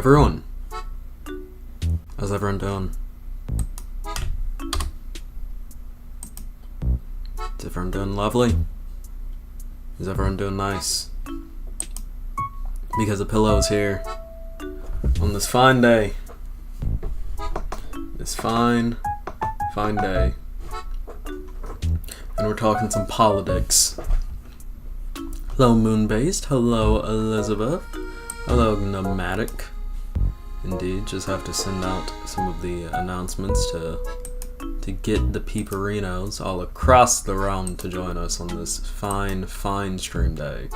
everyone? How's everyone doing? Is everyone doing lovely? Is everyone doing nice? Because a pillow is here on this fine day. This fine day. And we're talking some politics. Hello, Moonbased. Hello, Elizabeth. Hello, Nomadic. Indeed, just have to send out some of the announcements to get the peeperinos all across the realm to join us on this fine stream day.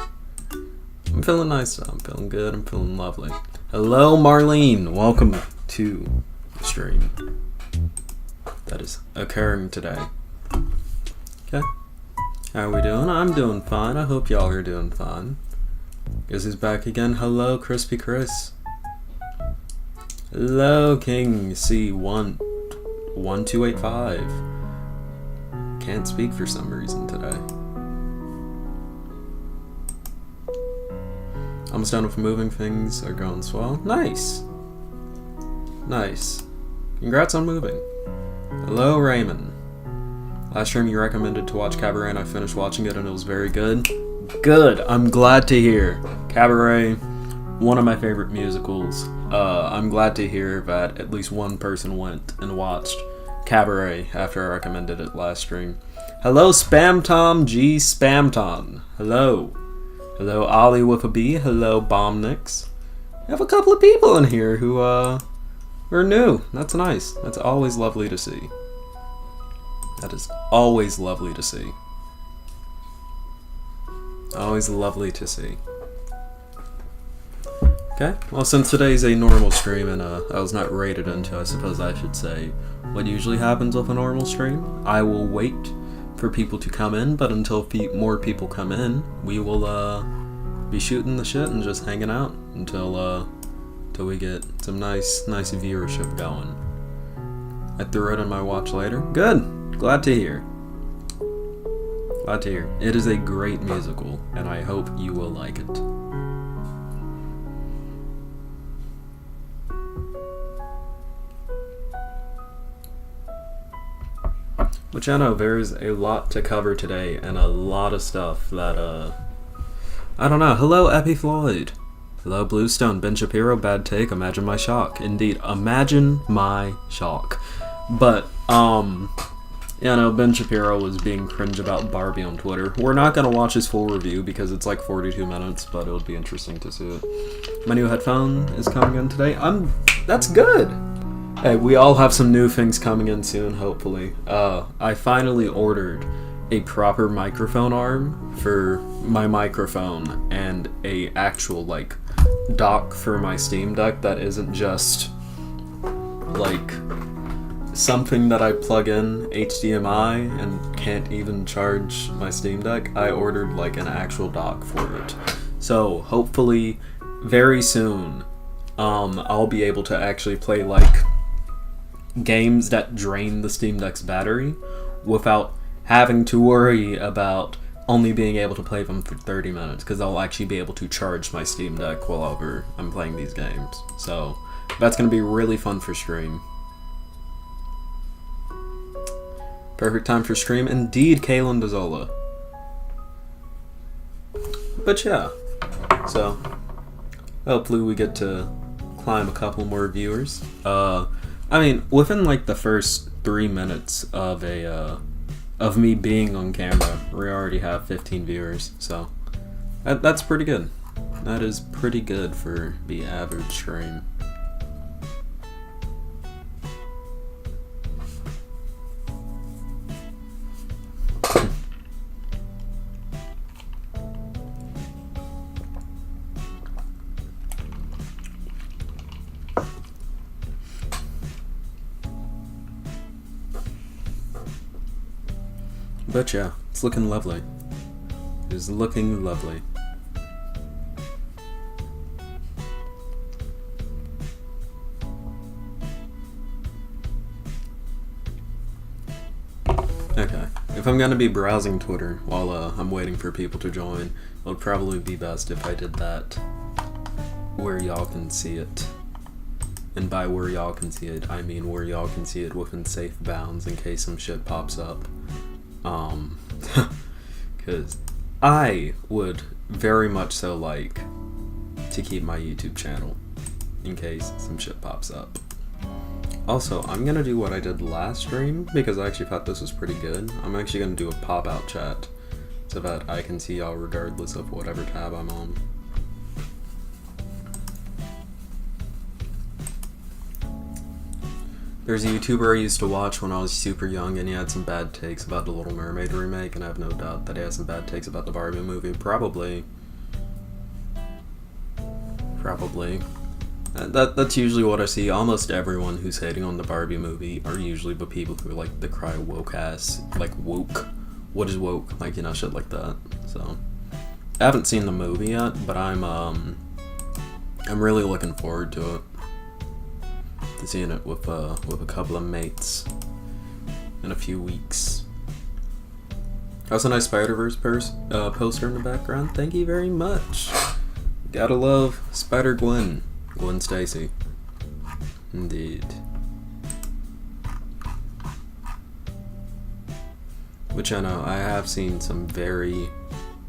I'm feeling nice, I'm feeling good, I'm feeling lovely. Hello, Marlene. Welcome to the stream that is occurring today. Okay. How are we doing? I'm doing fine. I hope y'all are doing fine. Izzy's back again. Hello, Crispy Chris. Hello, King C1285. Can't speak for some reason today. Almost done with moving. Things are going swell. Nice. Nice. Congrats on moving. Hello, Raymond. Last stream you recommended to watch Cabaret and I finished watching it and it was very good. Good. I'm glad to hear. Cabaret, one of my favorite musicals. I'm glad to hear that at least one person went and watched Cabaret after I recommended it last stream. Hello, Spam Tom G. Spam Tom. Hello. Hello, Ollie with a B. Hello, Bombnix. I have a couple of people in here who are new. That's nice. That's always lovely to see. That is always lovely to see. Always lovely to see. Okay, well, since today's a normal stream and I was not rated into, I suppose I should say what usually happens with a normal stream. I will wait for people to come in, but until more people come in, we will be shooting the shit and just hanging out until we get some nice viewership going. I threw it on my watch later. Good. Glad to hear. Glad to hear. It is a great musical, and I hope you will like it. Which I know there's a lot to cover today, and a lot of stuff that, I don't know. Hello, Epi Floyd. Hello, Bluestone. Ben Shapiro, bad take. Imagine my shock. Indeed, imagine my shock. But, yeah, no, Ben Shapiro was being cringe about Barbie on Twitter. We're not going to watch his full review because it's like 42 minutes, but it would be interesting to see it. My new headphone is coming in today. That's good. Hey, we all have some new things coming in soon, hopefully. I finally ordered a proper microphone arm for my microphone and a actual, like, dock for my Steam Deck that isn't just, like, something that I plug in HDMI and can't even charge my Steam Deck. I ordered, like, an actual dock for it. So, hopefully, very soon, I'll be able to actually play, like, games that drain the Steam Deck's battery without having to worry about only being able to play them for 30 minutes, because I'll actually be able to charge my Steam Deck while I'm playing these games. So that's going to be really fun for stream. Perfect time for stream. Indeed, Kaylin Dazola. But yeah, so hopefully we get to climb a couple more viewers. I mean, within like the first 3 minutes of me being on camera, we already have 15 viewers, so that's pretty good. That is pretty good for the average stream. But yeah, it's looking lovely. It's looking lovely. Okay, if I'm gonna be browsing Twitter while I'm waiting for people to join, it would probably be best if I did that where y'all can see it. And by where y'all can see it, I mean where y'all can see it within safe bounds in case some shit pops up. Because I would very much so like to keep my YouTube channel in case some shit pops up. Also, I'm gonna do what I did last stream because I actually thought this was pretty good. I'm actually gonna do a pop-out chat so that I can see y'all regardless of whatever tab I'm on. There's a YouTuber I used to watch when I was super young, and he had some bad takes about the Little Mermaid remake, and I have no doubt that he has some bad takes about the Barbie movie. Probably. That's usually what I see. Almost everyone who's hating on the Barbie movie are usually the people who are like the cry woke ass, like woke. What is woke? Like, you know, shit like that. So, I haven't seen the movie yet, but I'm really looking forward to it. To seeing it with a couple of mates in a few weeks. That's a nice Spider-Verse poster in the background. Thank you very much. Gotta love Spider-Gwen. Gwen Stacy. Indeed. Which I know, I have seen some very,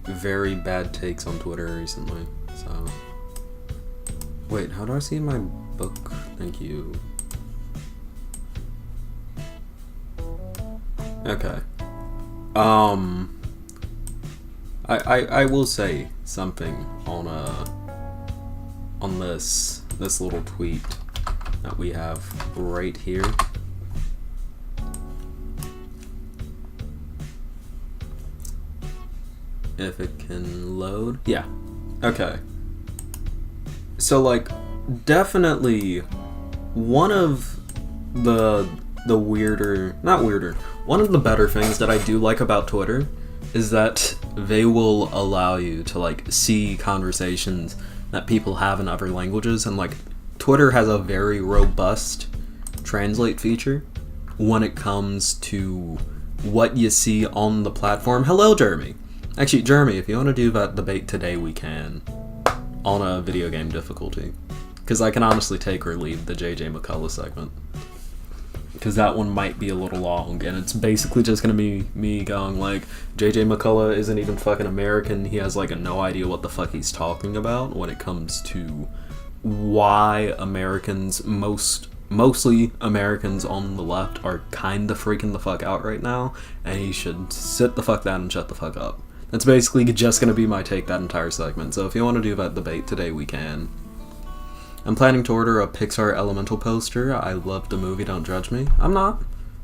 very bad takes on Twitter recently, so... Wait, how do I see my book? Thank you. Okay. I will say something on this little tweet that we have right here. If it can load. Yeah. Okay. So, like, definitely one of the weirder, not weirder, one of the better things that I do like about Twitter is that they will allow you to, like, see conversations that people have in other languages, and, like, Twitter has a very robust translate feature when it comes to what you see on the platform. Hello, Jeremy. Actually, Jeremy, if you want to do that debate today, we can. On a video game difficulty. Because I can honestly take or leave the JJ McCullough segment. Because that one might be a little long, and it's basically just going to be me going like, JJ McCullough isn't even fucking American, he has like no idea what the fuck he's talking about when it comes to why Americans, mostly Americans on the left, are kinda freaking the fuck out right now, and he should sit the fuck down and shut the fuck up. That's basically just going to be my take that entire segment, so if you want to do that debate today, we can. I'm planning to order a Pixar Elemental poster. I love the movie, don't judge me. I'm not.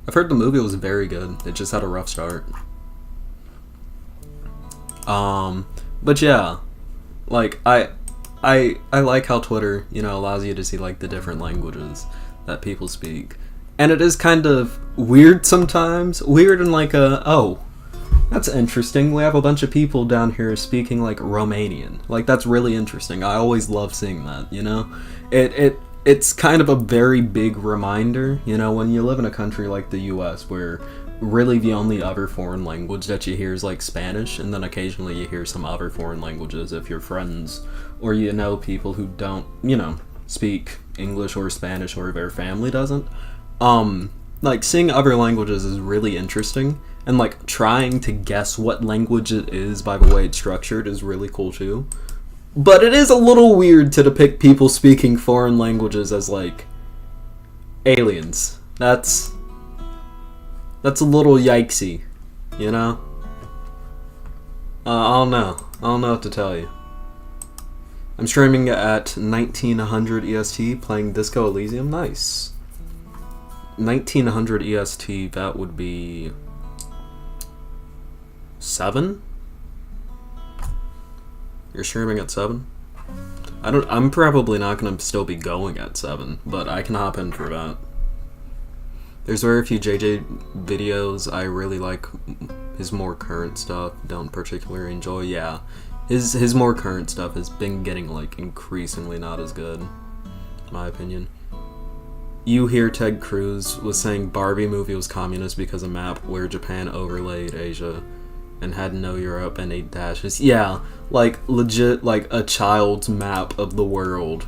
I've heard the movie was very good. It just had a rough start. But yeah, like, I like how Twitter, you know, allows you to see, like, the different languages that people speak. And it is kind of weird sometimes. Weird in like oh, that's interesting. We have a bunch of people down here speaking like Romanian. Like, that's really interesting. I always love seeing that, you know? It's kind of a very big reminder, you know, when you live in a country like the US where really the only other foreign language that you hear is like Spanish, and then occasionally you hear some other foreign languages if you're friends or you know people who don't, you know, speak English or Spanish or their family doesn't. Like, seeing other languages is really interesting. And, like, trying to guess what language it is by the way it's structured is really cool, too. But it is a little weird to depict people speaking foreign languages as, like, aliens. That's a little yikesy, you know? I don't know. I don't know what to tell you. I'm streaming at 1900 EST, playing Disco Elysium. Nice. 1900 EST, that would be... 7? You're streaming at 7? I'm probably not gonna still be going at 7, but I can hop in for that. There's very few JJ videos I really like. His more current stuff, don't particularly enjoy. Yeah, his more current stuff has been getting, like, increasingly not as good, in my opinion. You hear Ted Cruz was saying Barbie movie was communist because a map where Japan overlaid Asia and had no Europe and 8 dashes. Yeah, like, legit, like, a child's map of the world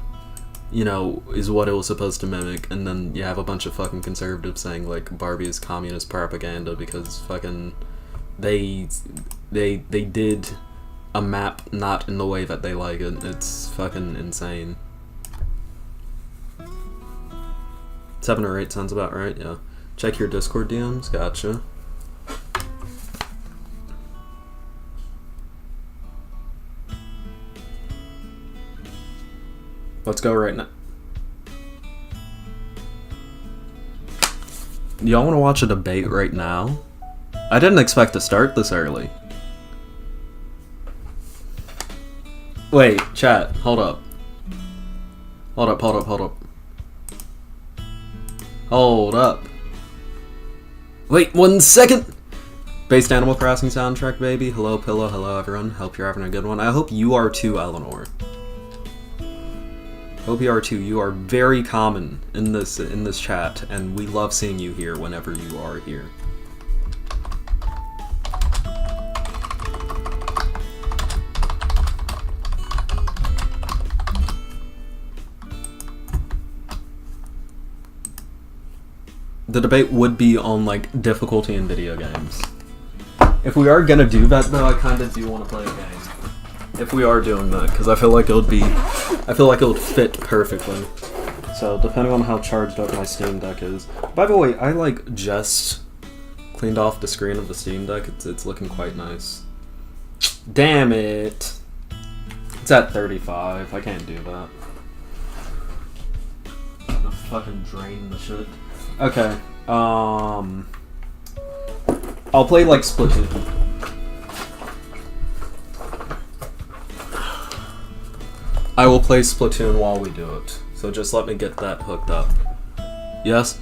you know, is what it was supposed to mimic, and then you have a bunch of fucking conservatives saying like Barbie is communist propaganda because fucking they did a map not in the way that they like it. It's fucking insane. 7 or 8 sounds about right, yeah. Check your Discord DMs, gotcha. Let's go right now. Y'all wanna watch a debate right now? I didn't expect to start this early. Wait, chat, hold up. Hold up. Hold up. Wait 1 second! Based Animal Crossing soundtrack, baby. Hello, Pillow. Hello, everyone. Hope you're having a good one. I hope you are too, Eleanor. Hope you are too. You are very common in this chat, and we love seeing you here whenever you are here. The debate would be on like difficulty in video games. If we are gonna do that, though, I kind of do want to play a game. If we are doing that, because I feel like it would fit perfectly. So depending on how charged up my Steam Deck is. By the way, I like just cleaned off the screen of the Steam Deck. It's looking quite nice. Damn it! It's at 35. I can't do that. I'm gonna fucking drain the shit. Okay, I'll play like Splatoon. I will play Splatoon while we do it, so just let me get that hooked up. Yes,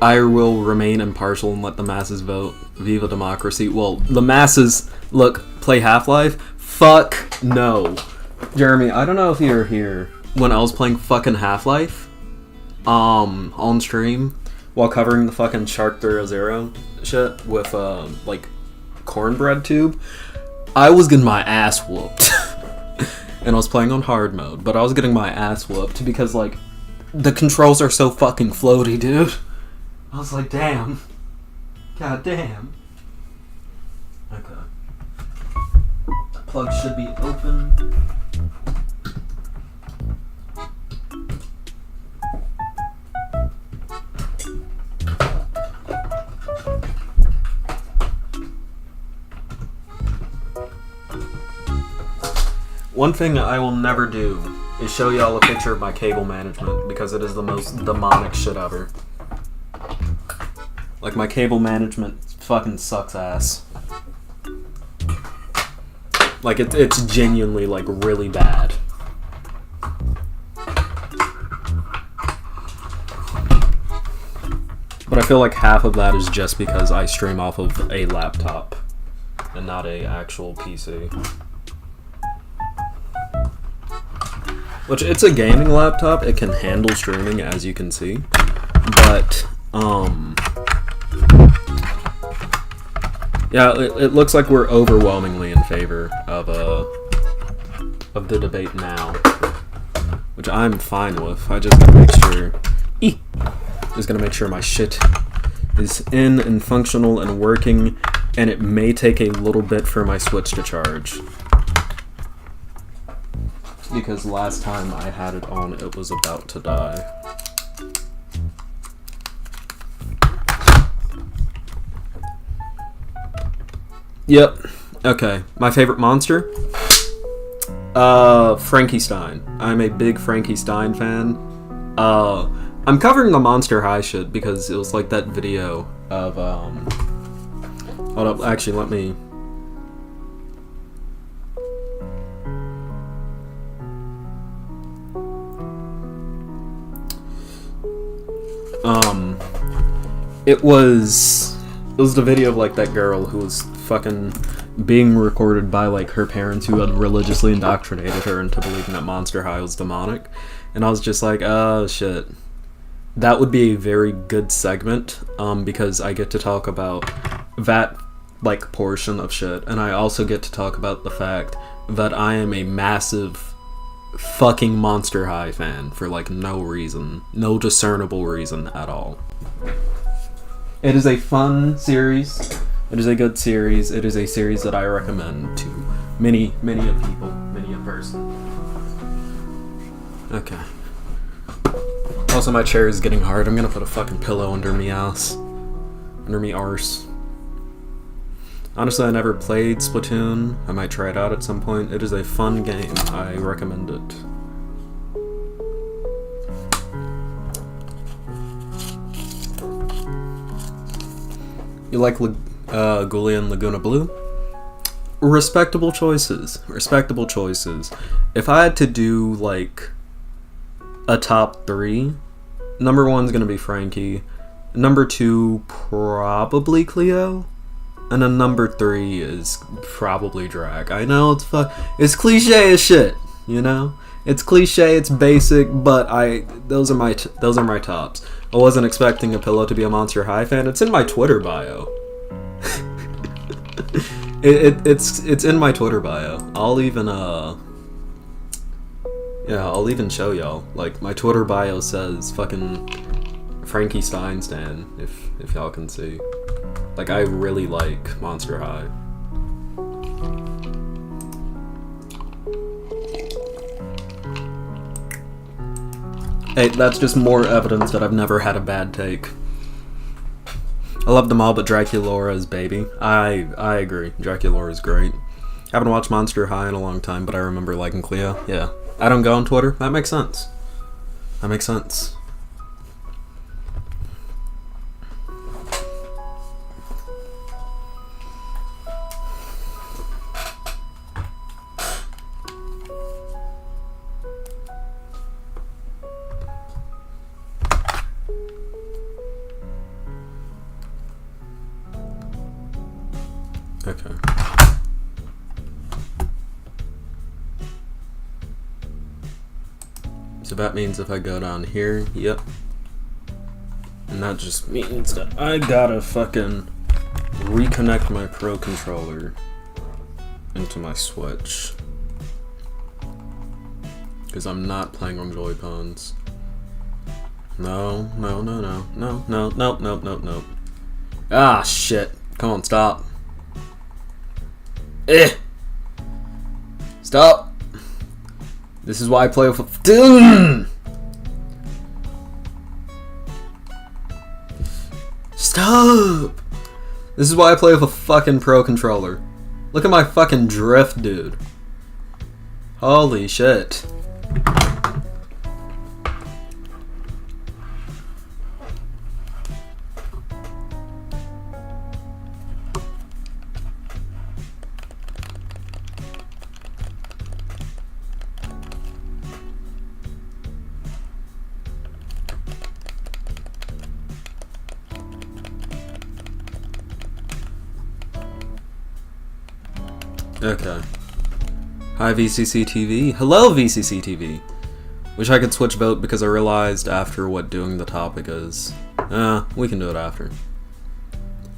I will remain impartial and let the masses vote. Viva democracy. Well, the masses, look, play Half-Life? Fuck no. Jeremy, I don't know if you were here when I was playing fucking Half-Life, on stream, while covering the fucking Shark 0 shit with, like, cornbread tube. I was getting my ass whooped. And I was playing on hard mode, but I was getting my ass whooped because, like, the controls are so fucking floaty, dude. I was like, damn. God damn. Okay. The plug should be open. One thing I will never do is show y'all a picture of my cable management because it is the most demonic shit ever. Like, my cable management fucking sucks ass. Like, it's genuinely, like, really bad. But I feel like half of that is just because I stream off of a laptop and not a actual PC. Which, it's a gaming laptop, it can handle streaming, as you can see. But, yeah, it looks like we're overwhelmingly in favor of the debate now. Which I'm fine with. I just gotta make sure... Just gonna make sure my shit is in and functional and working, and it may take a little bit for my Switch to charge. Because last time I had it on, it was about to die. Yep. Okay. My favorite monster? Frankenstein. I'm a big Frankenstein fan. I'm covering the Monster High shit because it was like that video of, hold up, actually, let me... It was the video of, like, that girl who was fucking being recorded by, like, her parents who had religiously indoctrinated her into believing that Monster High was demonic. And I was just like, oh, shit. That would be a very good segment, because I get to talk about that, like, portion of shit. And I also get to talk about the fact that I am a massive fucking Monster High fan for like no reason, no discernible reason at all. It is a fun series. It is a good series. It is a series that I recommend to many a people, many a person. Okay. Also, my chair is getting hard. I'm gonna put a fucking pillow under me ass. Under me arse. Honestly, I never played Splatoon. I might try it out at some point. It is a fun game. I recommend it. You like Gullian Laguna Blue? Respectable choices. Respectable choices. If I had to do, like, a top 3, number 1's gonna be Frankie. Number 2, probably Cleo. And then number 3 is probably Drag. I know it's cliche as shit, you know? It's cliche, it's basic, but those are my tops. I wasn't expecting a Pillow to be a Monster High fan. It's in my Twitter bio. It's in my Twitter bio. I'll even show y'all. Like, my Twitter bio says fucking Frankie Stein stan, if y'all can see. Like, I really like Monster High. Hey, that's just more evidence that I've never had a bad take. I love them all, but Draculaura is baby. I agree. Draculaura is great. Haven't watched Monster High in a long time, but I remember liking Cleo. Yeah. I don't go on Twitter. That makes sense. That makes sense. Okay. So that means if I go down here, yep. And that just means that I gotta fucking reconnect my Pro Controller into my Switch. Because I'm not playing on Joy-Cons. No. Ah, shit. Come on, stop. Stop. This is why I play with Stop. This is why I play with a fucking Pro Controller. Look at my fucking drift, dude. Holy shit. Okay. Hi VCC TV. Hello VCC TV. Wish I could switch vote because I realized after what doing the topic is. We can do it after.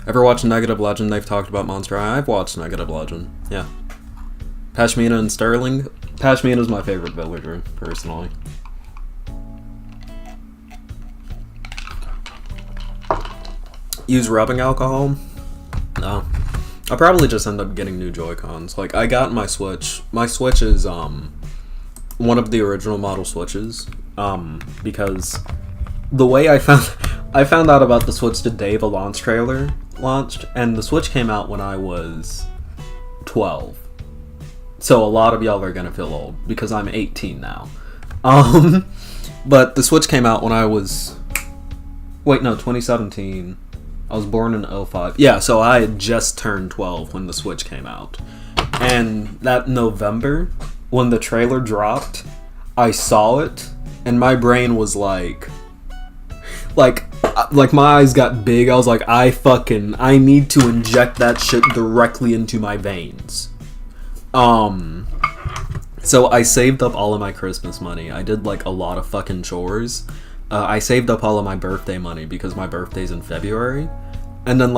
Ever watched Negative Legend? They've talked about Monster High. I've watched Negative Legend. Yeah. Pashmina and Sterling. Pashmina's my favorite villager, personally. Use rubbing alcohol? No. I'll probably just end up getting new Joy-Cons. Like, I got my Switch. My Switch is, one of the original model Switches. Because the way I found out about the Switch the day the launch trailer launched, and the Switch came out when I was 12. So a lot of y'all are gonna feel old, because I'm 18 now. But the Switch came out when I was... Wait, no, 2017... I was born in 05. Yeah, so I had just turned 12 when the Switch came out. And that November, when the trailer dropped, I saw it, and my brain was like my eyes got big. I was like, I need to inject that shit directly into my veins. So I saved up all of my Christmas money. I did like a lot of fucking chores. I saved up all of my birthday money because my birthday's in February. And then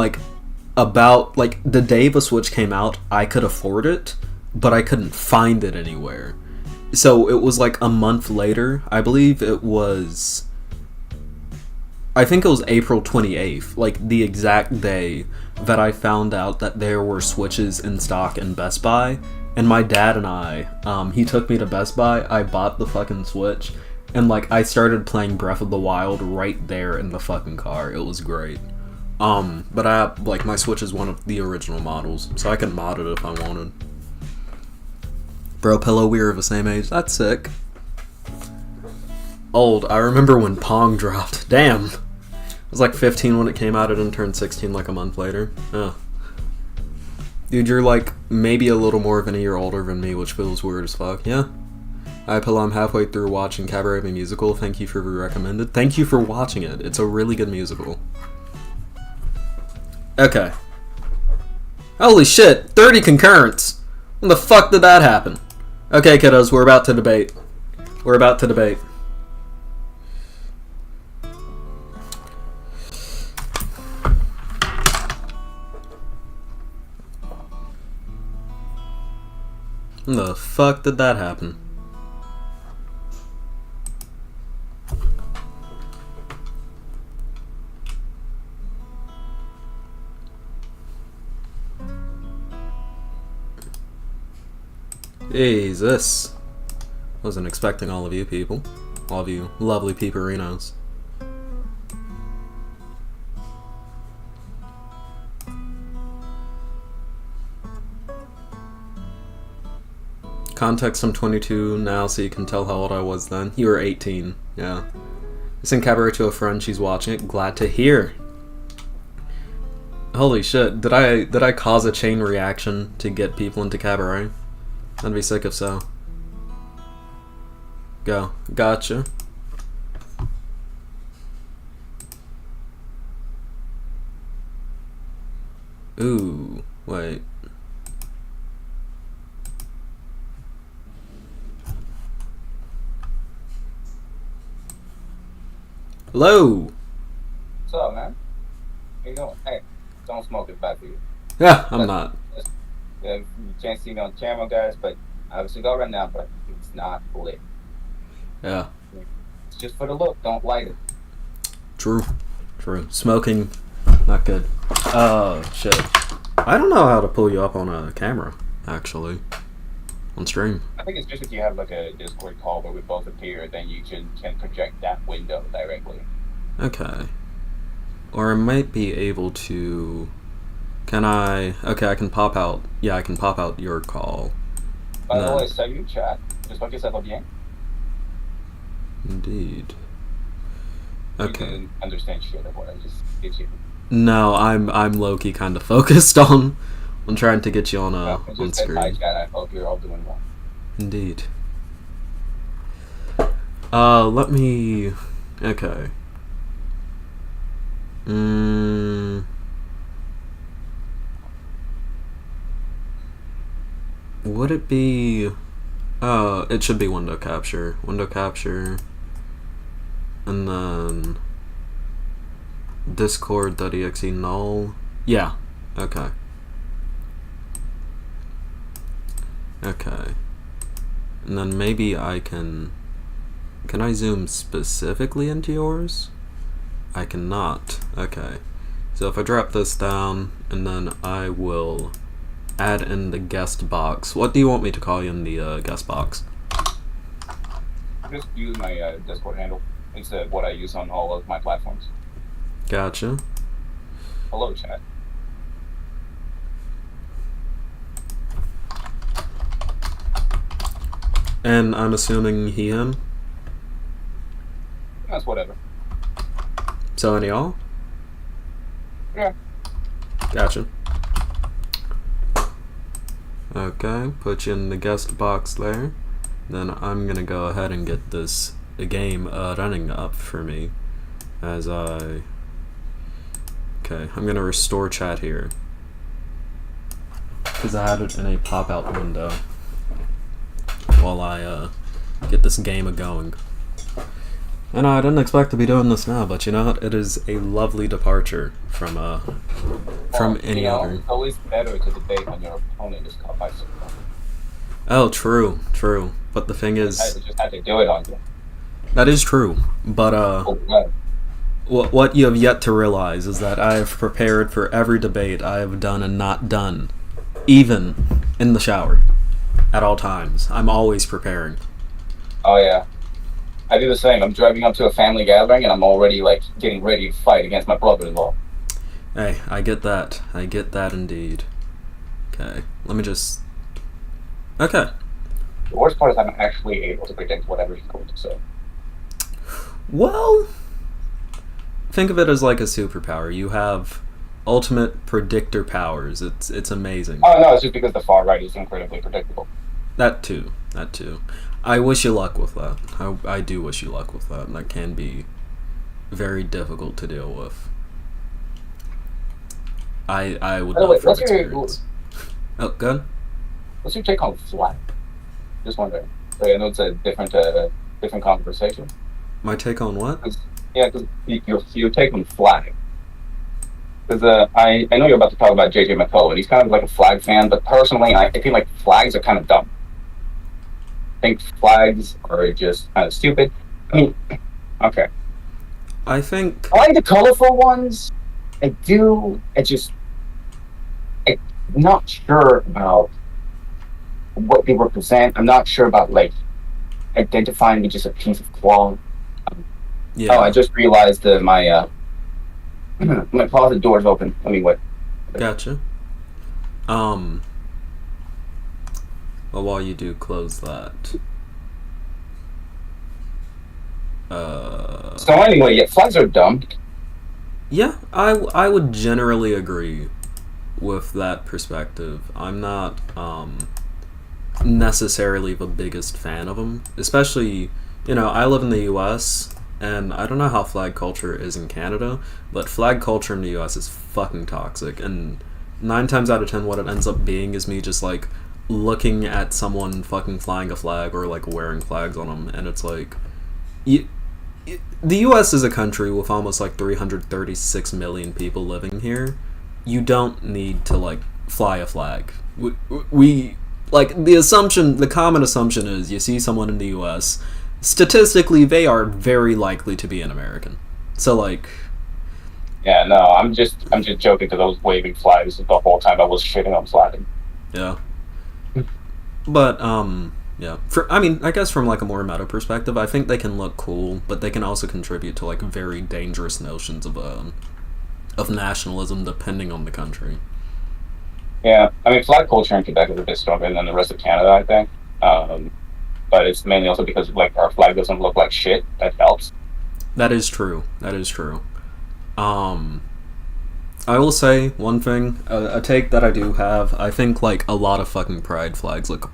about the day the Switch came out, I could afford it, but I couldn't find it anywhere. So it was like a month later. I believe it was. I think it was April 28th, like the exact day that I found out that there were Switches in stock in Best Buy. And my dad and I, he took me to Best Buy. I bought the fucking Switch, and like I started playing Breath of the Wild right there in the fucking car. It was great. But my Switch is one of the original models, so I can mod it if I wanted. Bro, Pillow, we were the same age. That's sick. Old. I remember when Pong dropped. Damn. I was like 15 when it came out. I didn't turn 16 like a month later. Yeah. Dude, you're like maybe a little more than a year older than me, which feels weird as fuck. Yeah. Hi, Pillow. I'm halfway through watching Cabaret the Musical. Thank you for the recommended. Thank you for watching it. It's a really good musical. Okay. Holy shit. 30 concurrents. When the fuck did that happen? Okay, kiddos, we're about to debate. We're about to debate. When the fuck did that happen? Jesus. Wasn't expecting all of you people. All of you lovely peeperinos. Context, I'm 22 now, so you can tell how old I was then. You were 18, yeah. I sent Cabaret to a friend, she's watching it. Glad to hear. Holy shit, did I cause a chain reaction to get people into Cabaret? I'd be sick if so. Go. Gotcha. Ooh, wait. Hello! What's up, man? How you doing? Hey, don't smoke it back to you. Yeah, I'm not. You can't see me on camera, guys, but I have a cigar right now, but it's not lit. Yeah. It's just for the look. Don't light it. True. True. Smoking, not good. Oh, shit. I don't know how to pull you up on a camera, actually. On stream. I think it's just if you have like a Discord call where we both appear, then you can project that window directly. Okay. Or I might be able to... Can I... Okay, I can pop out... Yeah, I can pop out your call. By the way, salut chat. J'espère que ça va bien. Indeed. Okay. You didn't understand shit of what I just did you. No, I'm low-key kind of focused on trying to get you on on screen. Hi chat, I hope you're all doing well. Indeed. Let me... Okay. Would it be... it should be window capture. Window capture. And then... Discord.exe null. Yeah. Okay. Okay. And then maybe I can... Can I zoom specifically into yours? I cannot. Okay. So if I drop this down, and then I will add in the guest box. What do you want me to call you in the guest box? Just use my Discord handle. It's what I use on all of my platforms. Gotcha. Hello, chat. And I'm assuming he, him? That's whatever. So any y'all? Yeah. Gotcha. Okay, put you in the guest box there. Then I'm gonna go ahead and get this game running up for me as I... Okay, I'm gonna restore chat here because I had it in a pop-out window while I get this game a-going. And I didn't expect to be doing this now, but you know what? It is a lovely departure from any other. It's always better to debate when your opponent is caught by surprise. Oh, true, true. But the thing I is, just had to do it on you. that is true. But Oh, God. what you have yet to realize is that I have prepared for every debate I have done and not done, even in the shower, at all times. I'm always preparing. Oh, yeah. I do the same. I'm driving up to a family gathering, and I'm already, like, getting ready to fight against my brother-in-law. Hey, I get that. I get that indeed. Okay, let me just. Okay. The worst part is I'm actually able to predict whatever he's going to say. Well, think of it as like a superpower. You have ultimate predictor powers. It's amazing. Oh, no, it's just because the far right is incredibly predictable. That too. That too. I wish you luck with that. I do wish you luck with that. That can be very difficult to deal with. I would By the know way, from what's your- experience. Oh, good. What's your take on flag? Just wondering. I know it's a different conversation. My take on what? Yeah, because your take on flag. Because I know you're about to talk about J.J. McCullough, and he's kind of like a flag fan, but personally, I feel like flags are kind of dumb. I think flags are just kind of stupid. I mean, okay. I think I like the colorful ones. I do. I'm not sure about what they represent. I'm not sure about, like, identifying with just a piece of cloth. yeah. Oh, I just realized that my my closet door's open. Let me wait. Gotcha. Well, while you do close that. So anyway, yeah, flags are dumb. Yeah, I would generally agree with that perspective. I'm not necessarily the biggest fan of them, especially, I live in the US, and I don't know how flag culture is in Canada, but flag culture in the US is fucking toxic, and 9 times out of 10 what it ends up being is me just like looking at someone fucking flying a flag or like wearing flags on them, and it's like the US is a country with almost like 336 million people living here. You don't need to like fly a flag. We like the common assumption is you see someone in the US, statistically they are very likely to be an American. So like, Yeah, no, I'm just joking because I was waving flags the whole time I was shitting on flagging. yeah. But yeah. I guess from like a more meta perspective, I think they can look cool, but they can also contribute to like very dangerous notions of nationalism depending on the country. Yeah, I mean, flag culture in Quebec is a bit stronger than the rest of Canada, I think. But it's mainly also because like our flag doesn't look like shit. That helps. That is true. That is true. I will say one thing, a take that I do have. I think like a lot of fucking pride flags look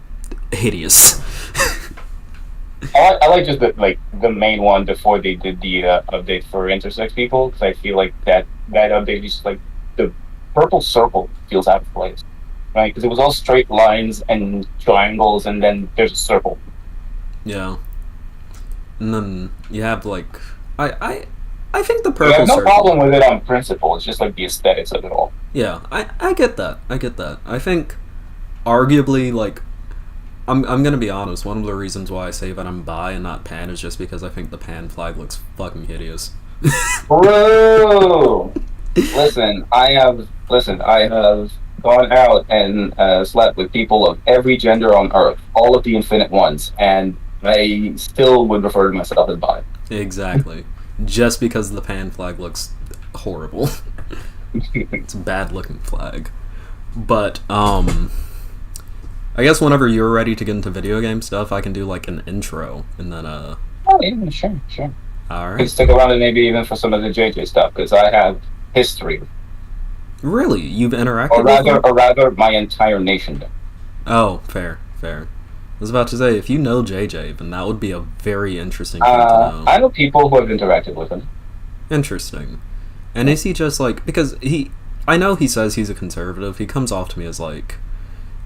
hideous. I like just the main one before they did the update for intersex people, because I feel like that update is just like the purple circle feels out of place, right? Because it was all straight lines and triangles, and then there's a circle. Yeah. And then you have like I think the I purple have no circle. problem with it on principle. It's just like the aesthetics of it all. Yeah, I get that. I get that. I think arguably like I'm gonna be honest, one of the reasons why I say that I'm bi and not pan is just because I think the pan flag looks fucking hideous. Bro, listen, I have gone out and slept with people of every gender on Earth, all of the infinite ones, and I still would refer to myself as bi. Exactly. Just because the pan flag looks horrible. It's a bad looking flag. But I guess whenever you're ready to get into video game stuff, I can do like an intro and then Oh yeah, sure. alright. Can stick around and maybe even for some of the JJ stuff, because I have history, Really? You've interacted or with them? rather, my entire nation. Oh, fair. I was about to say, if you know JJ, then that would be a very interesting thing to know. I know people who have interacted with him. Interesting. And is he just like, because I know he says he's a conservative, he comes off to me as like,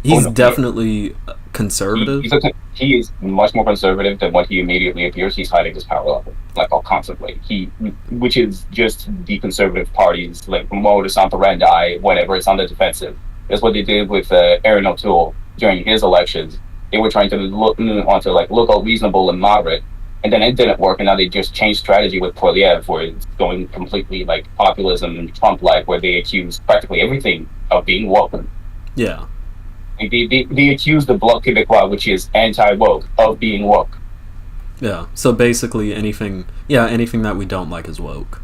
he's definitely conservative. He is much more conservative than what he immediately appears. He's hiding his power level, like, all constantly. Which is just the conservative party's like modus operandi whenever it's on the defensive. That's what they did with Aaron O'Toole during his elections. They were trying to want to like look all reasonable and moderate, and then it didn't work, and now they just changed strategy with Poilievre, where it's going completely like populism and Trump-like, where they accuse practically everything of being woke. Yeah. They accuse the Bloc Québécois, which is anti-woke, of being woke. Yeah. So basically, anything that we don't like is woke.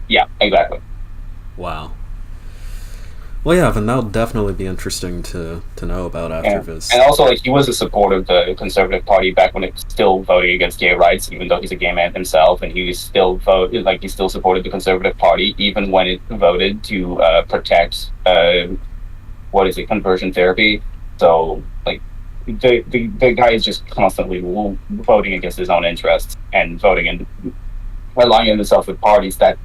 Yeah, exactly. Wow. Well, yeah, then that'll definitely be interesting to know about after this. And also, like, he was a supporter of the Conservative Party back when it was still voting against gay rights, even though he's a gay man himself, and he still he still supported the Conservative Party, even when it voted to protect conversion therapy. So, like, the guy is just constantly voting against his own interests and voting and aligning himself with parties that,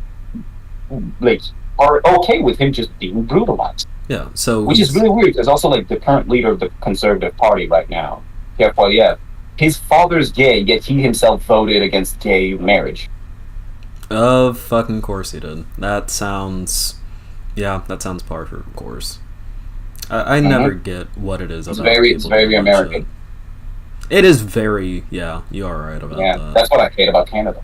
like, are okay with him just being brutalized. Yeah, so which is really weird. There's also like the current leader of the Conservative Party right now, Pierre Poilievre. His father's gay, yet he himself voted against gay marriage. Of fucking course he did. That sounds par for course. I never get what it is about. It's very American. It is very, yeah, you are right about that. Yeah, that's what I hate about Canada.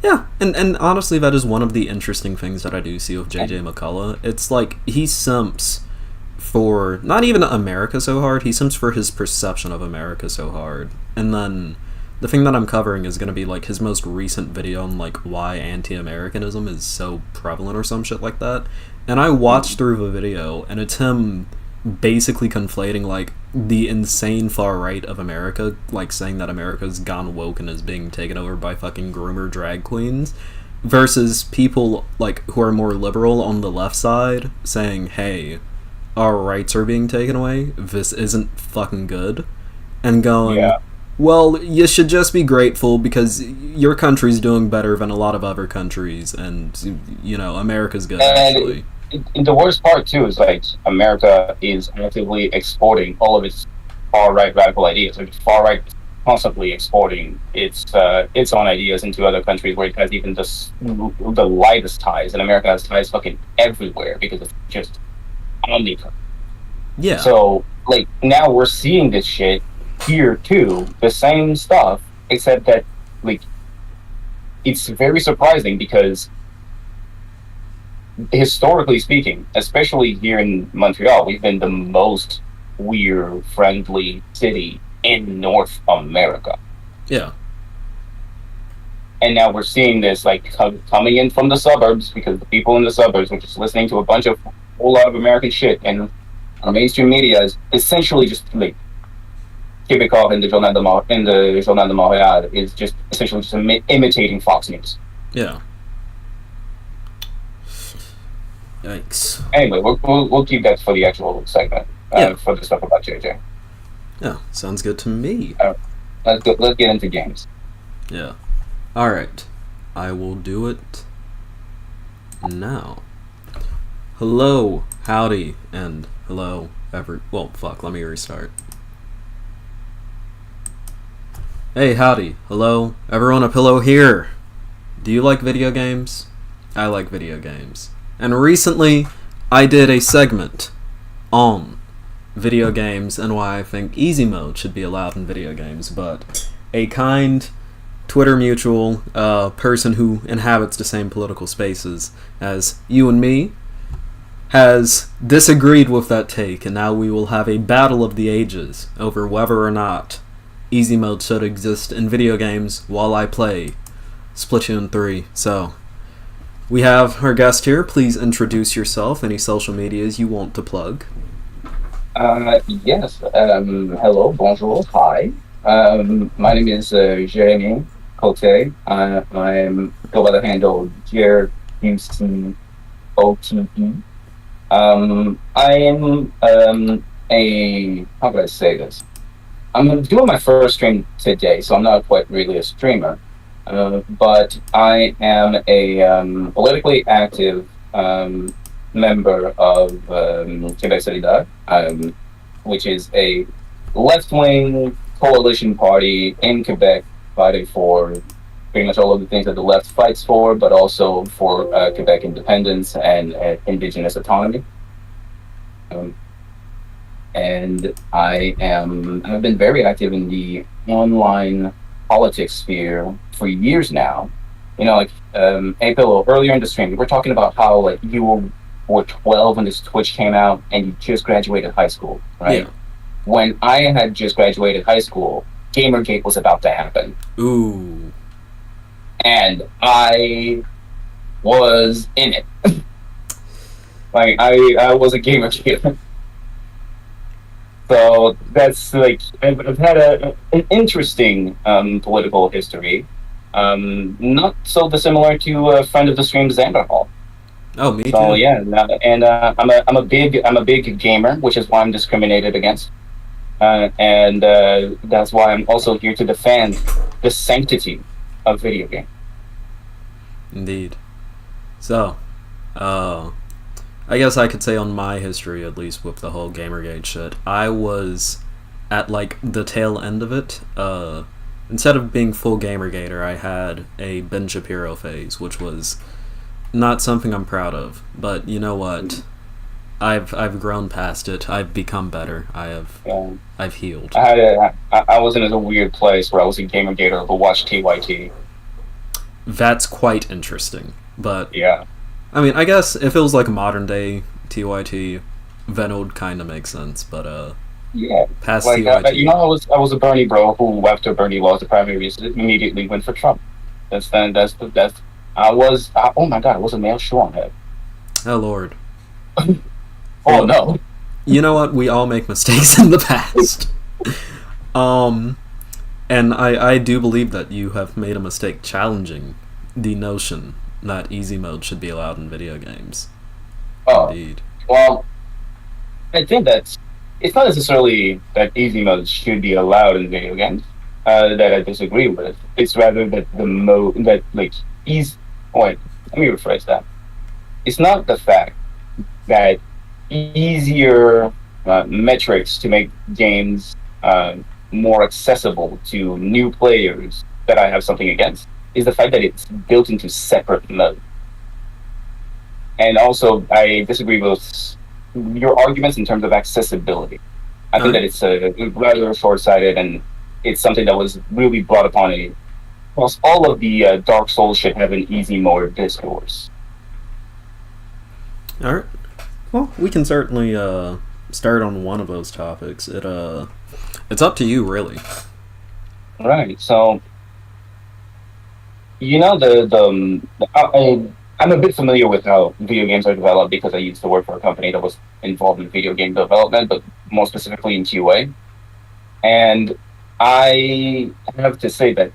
Yeah, and honestly, that is one of the interesting things that I do see with J.J. McCullough. It's like, he simps for, not even America so hard, he simps for his perception of America so hard. And then, the thing that I'm covering is going to be, like, his most recent video on, like, why anti-Americanism is so prevalent or some shit like that. And I watched through the video, and it's him basically conflating, like, the insane far right of America, like saying that America's gone woke and is being taken over by fucking groomer drag queens, versus people, like, who are more liberal on the left side saying, hey, our rights are being taken away, this isn't fucking good, and going, well, you should just be grateful because your country's doing better than a lot of other countries, and, you know, America's good, actually. And the worst part too is, like, America is actively exporting all of its far-right radical ideas. Like, far-right is constantly exporting its own ideas into other countries where it has even the lightest ties, and America has ties fucking everywhere because it's just omnipresent. Yeah. So, like, now we're seeing this shit here too, the same stuff, except that, like, it's very surprising because, historically speaking, especially here in Montreal, we've been the most queer-friendly city in North America. Yeah. And now we're seeing this, like, coming in from the suburbs, because the people in the suburbs are just listening to a whole lot of American shit, and our mainstream media is essentially just, like, Québécois in the Journal de Montréal is just essentially just imitating Fox News. Yeah. Yikes. Anyway, we'll keep that for the actual segment. For the stuff about JJ. Yeah, sounds good to me. Let's get into games. Yeah. Alright. I will do it now. Hello, howdy, and hello, let me restart. Hey, howdy, hello, everyone a pillow here. Do you like video games? I like video games. And recently, I did a segment on video games and why I think easy mode should be allowed in video games, but a kind Twitter mutual person who inhabits the same political spaces as you and me has disagreed with that take, and now we will have a battle of the ages over whether or not easy mode should exist in video games while I play Splatoon 3. So, we have our guest here. Please introduce yourself, any social medias you want to plug. Yes. Hello, bonjour, hi. My name is Jeremy Cote. I'm go by the handle JerQCOTE. I am how could I say this? I'm doing my first stream today, so I'm not quite really a streamer. But I am a politically active member of Quebec Solidaire, which is a left-wing coalition party in Quebec fighting for pretty much all of the things that the left fights for, but also for Quebec independence and Indigenous autonomy. and I've been very active in the online politics sphere for years now. Like Apillo, earlier in the stream, we were talking about how like were 12 when this Twitch came out, and you just graduated high school, right? Yeah. When I had just graduated high school, Gamergate was about to happen, Ooh. and I was in it. Like I was a Gamergate. So that's like I've had an interesting political history, not so dissimilar to a friend of the stream, Xander Hall. Oh, me So too. yeah, and I'm a big gamer, which is why I'm discriminated against, and that's why I'm also here to defend the sanctity of video game. Indeed. So, uh, I guess I could say on my history, at least with the whole Gamergate shit, I was at like the tail end of it. Instead of being full Gamergater, I had a Ben Shapiro phase, which was not something I'm proud of. But you know what? I've grown past it. I've become better. Um, I've healed. I was in a weird place where I was a Gamergator who watched TYT. That's quite interesting. But Yeah. I mean, I guess if it was like a modern day TYT, then it would kind of make sense. But Yeah, past like TYT, I was a Bernie bro who, after Bernie lost the primaries, immediately went for Trump. That's oh my god, I was a male Sean head. oh lord. Oh Well, no. you know what? We all make mistakes in the past. Um, and I do believe that you have made a mistake challenging the notion that easy mode should be allowed in video games. Oh Indeed. well, I think that it's not necessarily that easy mode should be allowed in video games. That I disagree with. It's rather that the mode that like ease. Wait, let me rephrase that. It's not the fact that easier metrics to make games more accessible to new players that I have something against is the fact that it's built into separate modes. And also, I disagree with your arguments in terms of accessibility. I think Alright. that it's rather short-sighted, and it's something that was really brought upon a. Whilst all of the Dark Souls should have an easy mode discourse. Alright. Well, we can certainly start on one of those topics. It's up to you, really. Right. So I'm a bit familiar with how video games are developed because I used to work for a company that was involved in video game development, but more specifically in QA. And I have to say that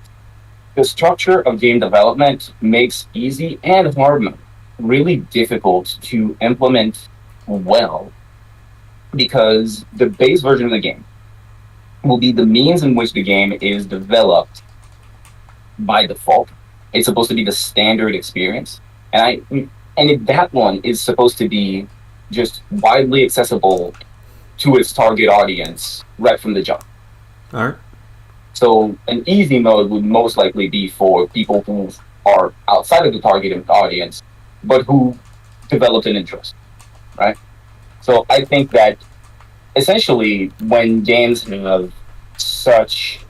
the structure of game development makes easy and hard mode really difficult to implement well, because the base version of the game will be the means in which the game is developed by default. It's supposed to be the standard experience, and if that one is supposed to be just widely accessible to its target audience right from the jump. Alright. So an easy mode would most likely be for people who are outside of the target audience, but who developed an interest, right? So I think that essentially when games have such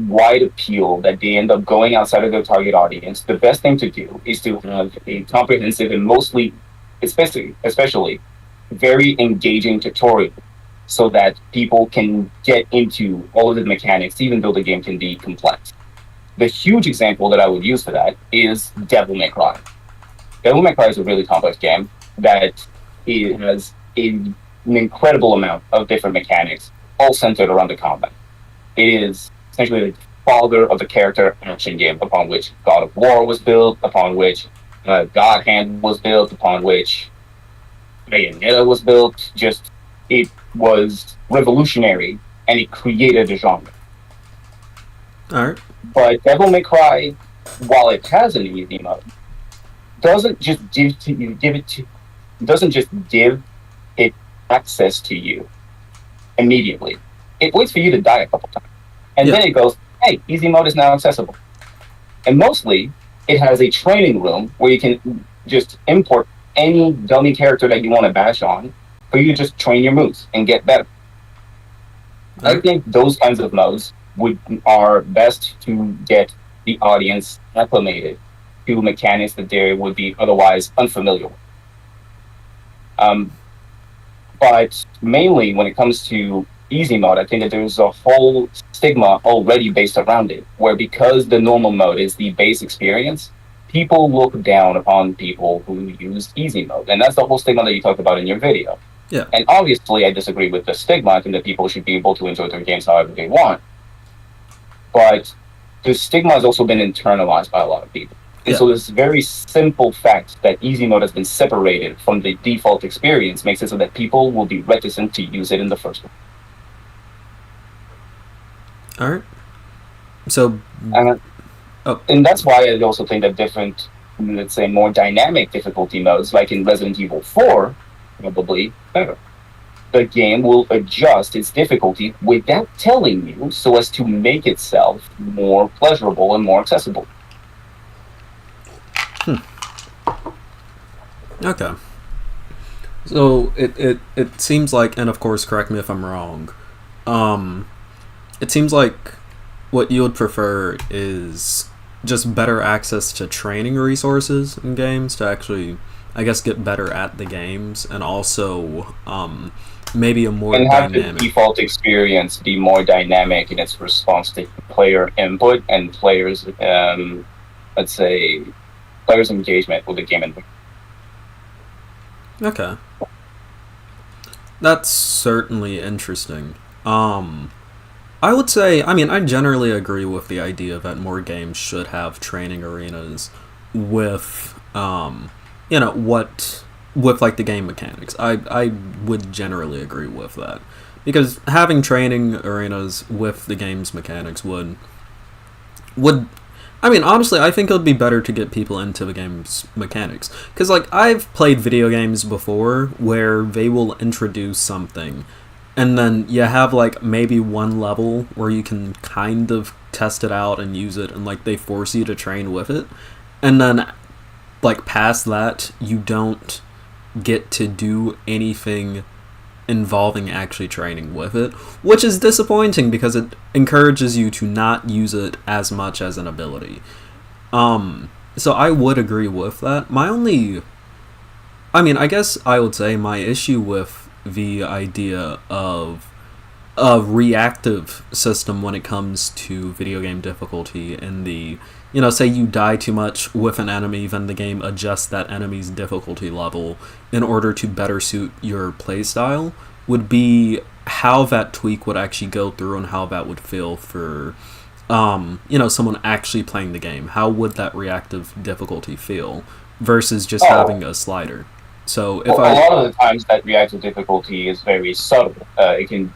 wide appeal that they end up going outside of their target audience, the best thing to do is to have a comprehensive and mostly, especially very engaging tutorial so that people can get into all of the mechanics, even though the game can be complex. The huge example that I would use for that is Devil May Cry. Devil May Cry is a really complex game that it has an incredible amount of different mechanics, all centered around the combat. It is essentially the father of the character action game upon which God of War was built, upon which God Hand was built, upon which Bayonetta was built. Just it was revolutionary, and it created a genre. Alright. But Devil May Cry, while it has an easy mode, doesn't just doesn't just give it access to you immediately. It waits for you to die a couple times, and Yeah. then it goes, "Hey, easy mode is now accessible." And mostly, it has a training room where you can just import any dummy character that you want to bash on, for you to just train your moves and get better. I think those kinds of modes are best to get the audience acclimated to mechanics that they would be otherwise unfamiliar with. Um, but mainly when it comes to easy mode, I think that there's a whole stigma already based around it, where because the normal mode is the base experience, people look down upon people who use easy mode. And that's the whole stigma that you talked about in your video. Yeah. And obviously, I disagree with the stigma. I think that people should be able to enjoy their games however they want. But the stigma has also been internalized by a lot of people. And so this very simple fact that easy mode has been separated from the default experience makes it so that people will be reticent to use it in the first place. All right. So, and that's why I also think that different, let's say, more dynamic difficulty modes, like in Resident Evil 4, probably better. The game will adjust its difficulty without telling you, so as to make itself more pleasurable and more accessible. Okay. So it seems like, and of course, correct me if I'm wrong. It seems like what you would prefer is just better access to training resources in games to actually, I guess, get better at the games, and also maybe a more have dynamic the default experience be more dynamic in its response to player input and players, let's say, players' engagement with the game environment. Okay. That's certainly interesting. I would say, I mean, I generally agree with the idea that more games should have training arenas with, with like the game mechanics. I would generally agree with that. Because having training arenas with the game's mechanics would I mean, honestly, I think it would be better to get people into the game's mechanics. Because, like, I've played video games before where they will introduce something, and then you have, like, maybe one level where you can kind of test it out and use it, and, like, they force you to train with it. And then, like, past that, you don't get to do anything involving actually training with it, which is disappointing because it encourages you to not use it as much as an ability. So I would agree with that. I guess I would say my issue with the idea of a reactive system when it comes to video game difficulty and the, say you die too much with an enemy, then the game adjusts that enemy's difficulty level in order to better suit your playstyle, would be how that tweak would actually go through and how that would feel for, someone actually playing the game. How would that reactive difficulty feel versus just having a slider? So if a lot of the times that reactive difficulty is very subtle. It can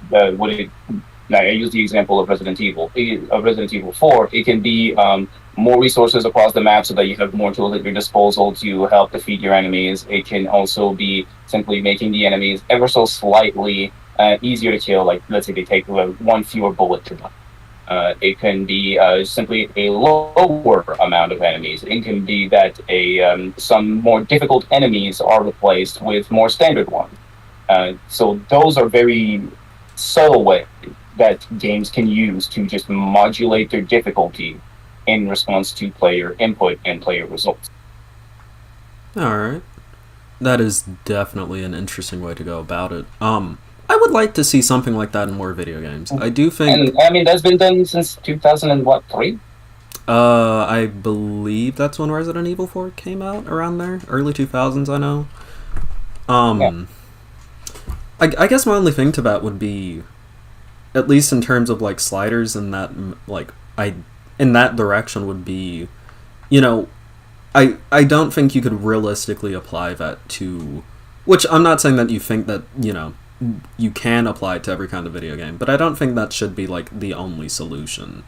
I use the example of Resident Evil 4. It can be more resources across the map so that you have more tools at your disposal to help defeat your enemies. It can also be simply making the enemies ever so slightly easier to kill. Like, let's say they take one fewer bullet to die. It can be simply a lower amount of enemies. It can be that some more difficult enemies are replaced with more standard ones. So those are very subtle ways that games can use to just modulate their difficulty in response to player input and player results. Alright. That is definitely an interesting way to go about it. I would like to see something like that in more video games. I do think... And, I mean, that's been done since 2003? I believe that's when Resident Evil 4 came out, around there. Early 2000s, I know. I guess my only thing to that would be, at least in terms of, like, sliders and that, like, in that direction would be, I don't think you could realistically apply that to... Which, I'm not saying that you think that, you can apply it to every kind of video game, but I don't think that should be, like, the only solution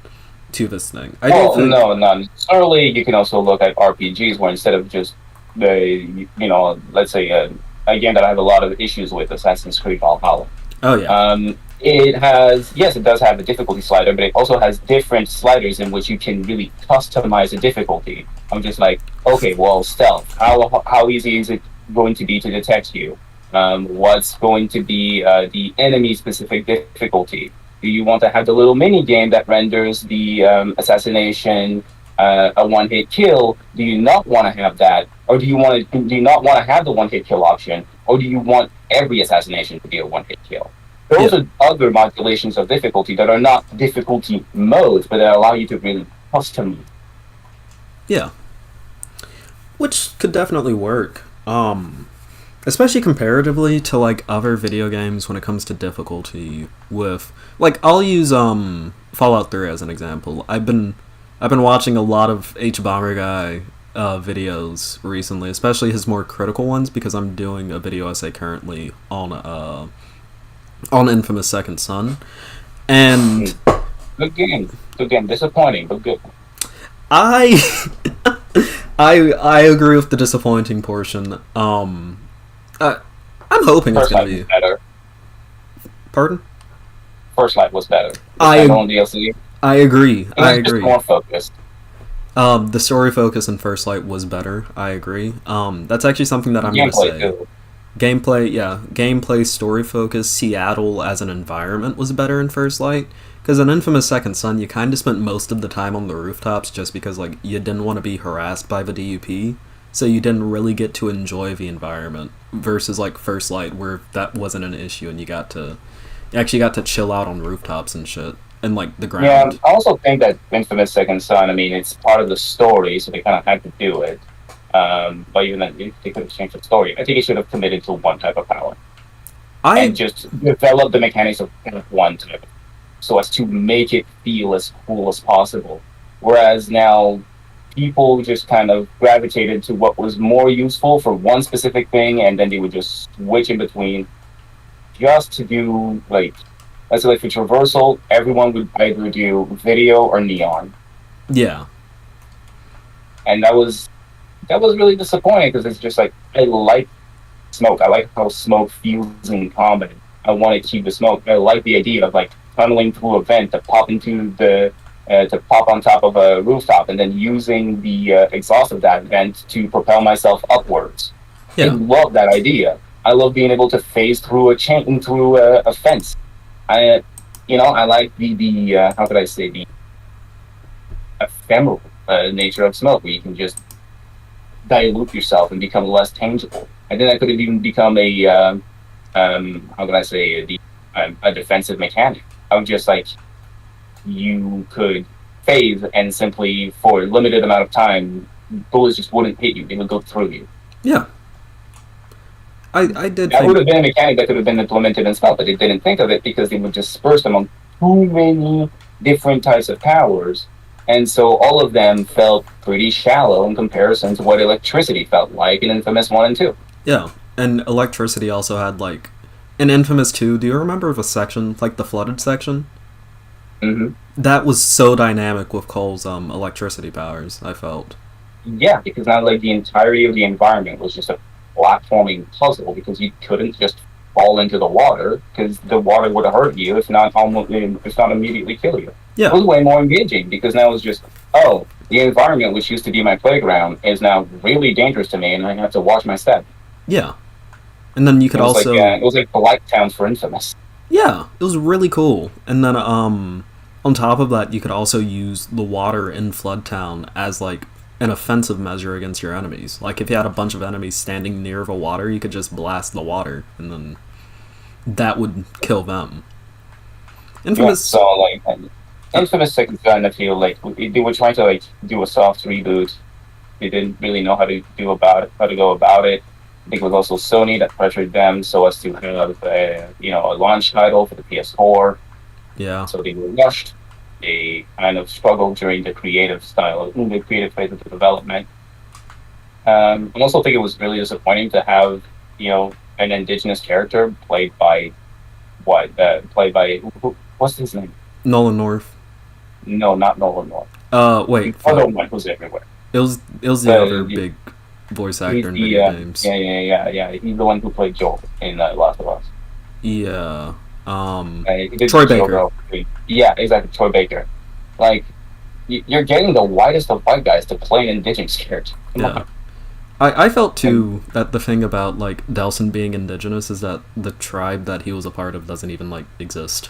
to this thing. No, not necessarily. You can also look at RPGs where instead of just let's say a game that I have a lot of issues with, Assassin's Creed Valhalla. Oh, yeah. It does have a difficulty slider, but it also has different sliders in which you can really customize the difficulty. I'm just like, okay, well, stealth. How easy is it going to be to detect you? What's going to be the enemy-specific difficulty? Do you want to have the little mini game that renders the assassination a one-hit kill? Do you not want to have that, or do you not want to have the one-hit kill option, or do you want every assassination to be a one-hit kill? Those Yeah. are other modulations of difficulty that are not difficulty modes, but that allow you to really custom. Yeah. Which could definitely work. Especially comparatively to like other video games when it comes to difficulty with like I'll use Fallout 3 as an example. I've been watching a lot of H Bomber Guy videos recently, especially his more critical ones because I'm doing a video essay currently on Infamous Second Son. And Good game. Good game. Disappointing, but good. I I agree with the disappointing portion. I'm hoping First it's gonna Light be. was better. Pardon? First Light was better. I on DLC. I agree. It I was just agree. more focused. The story focus in First Light was better. I agree. That's actually something that I'm gonna Gameplay say. too. Gameplay, yeah, gameplay, story focus. Seattle as an environment was better in First Light. Because in Infamous Second Son, you kind of spent most of the time on the rooftops just because like you didn't want to be harassed by the DUP, so you didn't really get to enjoy the environment. Versus like First Light, where that wasn't an issue and you actually got to chill out on rooftops and shit and like the ground. Yeah, I also think that Infamous Second Son, I mean, it's part of the story, so they kind of had to do it. But even then, they could have changed the story. I think it should have committed to one type of power. And just develop the mechanics of one type, so as to make it feel as cool as possible. Whereas now, people just kind of gravitated to what was more useful for one specific thing, and then they would just switch in between, just to do like, let's say like for traversal, everyone would either do video or neon, Yeah. and that was really disappointing because it's just like I like smoke. I like how smoke feels in combat. I want to keep the smoke. I like the idea of like tunneling through a vent to pop into to pop on top of a rooftop and then using the exhaust of that vent to propel myself upwards. I Yeah. love that idea. I love being able to phase through a fence. I like the how could I say, the ephemeral nature of smoke, where you can just dilute yourself and become less tangible. I think that could have even become a how could I say, a defensive mechanic. I would just like, you could phase and simply for a limited amount of time, bullets just wouldn't hit you; they would go through you. Yeah. I did That think would have been a mechanic that could have been implemented in spell, but they didn't think of it because they were dispersed among too many different types of powers, and so all of them felt pretty shallow in comparison to what electricity felt like in Infamous 1 and 2. yeah. And electricity also had like in Infamous 2, do you remember the section, like the flooded section? Mm-hmm. That was so dynamic with Cole's electricity powers, I felt. Yeah, because now like the entirety of the environment was just a platforming puzzle, because you couldn't just fall into the water because the water would have hurt you, if not immediately kill you. Yeah. It was way more engaging because now it's just, oh, the environment which used to be my playground is now really dangerous to me, and I have to watch my step. Yeah. And then you could also it was like Black Town for Infamous. Yeah, it was really cool. And then on top of that, you could also use the water in Flood Town as like an offensive measure against your enemies. Like if you had a bunch of enemies standing near the water, you could just blast the water, and then that would kill them. Infamous. Yeah, so like Infamous Second Son, I feel like they were trying to like do a soft reboot. They didn't really know how to go about it. I think it was also Sony that pressured them so as to have a launch title for the PS4. Yeah. So they were rushed. They kind of struggled during the creative phase of the development. I also think it was really disappointing to have an indigenous character played by what's his name? Nolan North. No, not Nolan North. Wait. The other one who's everywhere. It was the other big voice actor in video games. Yeah. He's the one who played Joel in Last of Us. Yeah. Troy Baker. Yeah, exactly, Troy Baker. Like, you're getting the whitest of white guys to play an indigenous character. Come on. I felt too that the thing about like Delson being indigenous is that the tribe that he was a part of doesn't even like exist.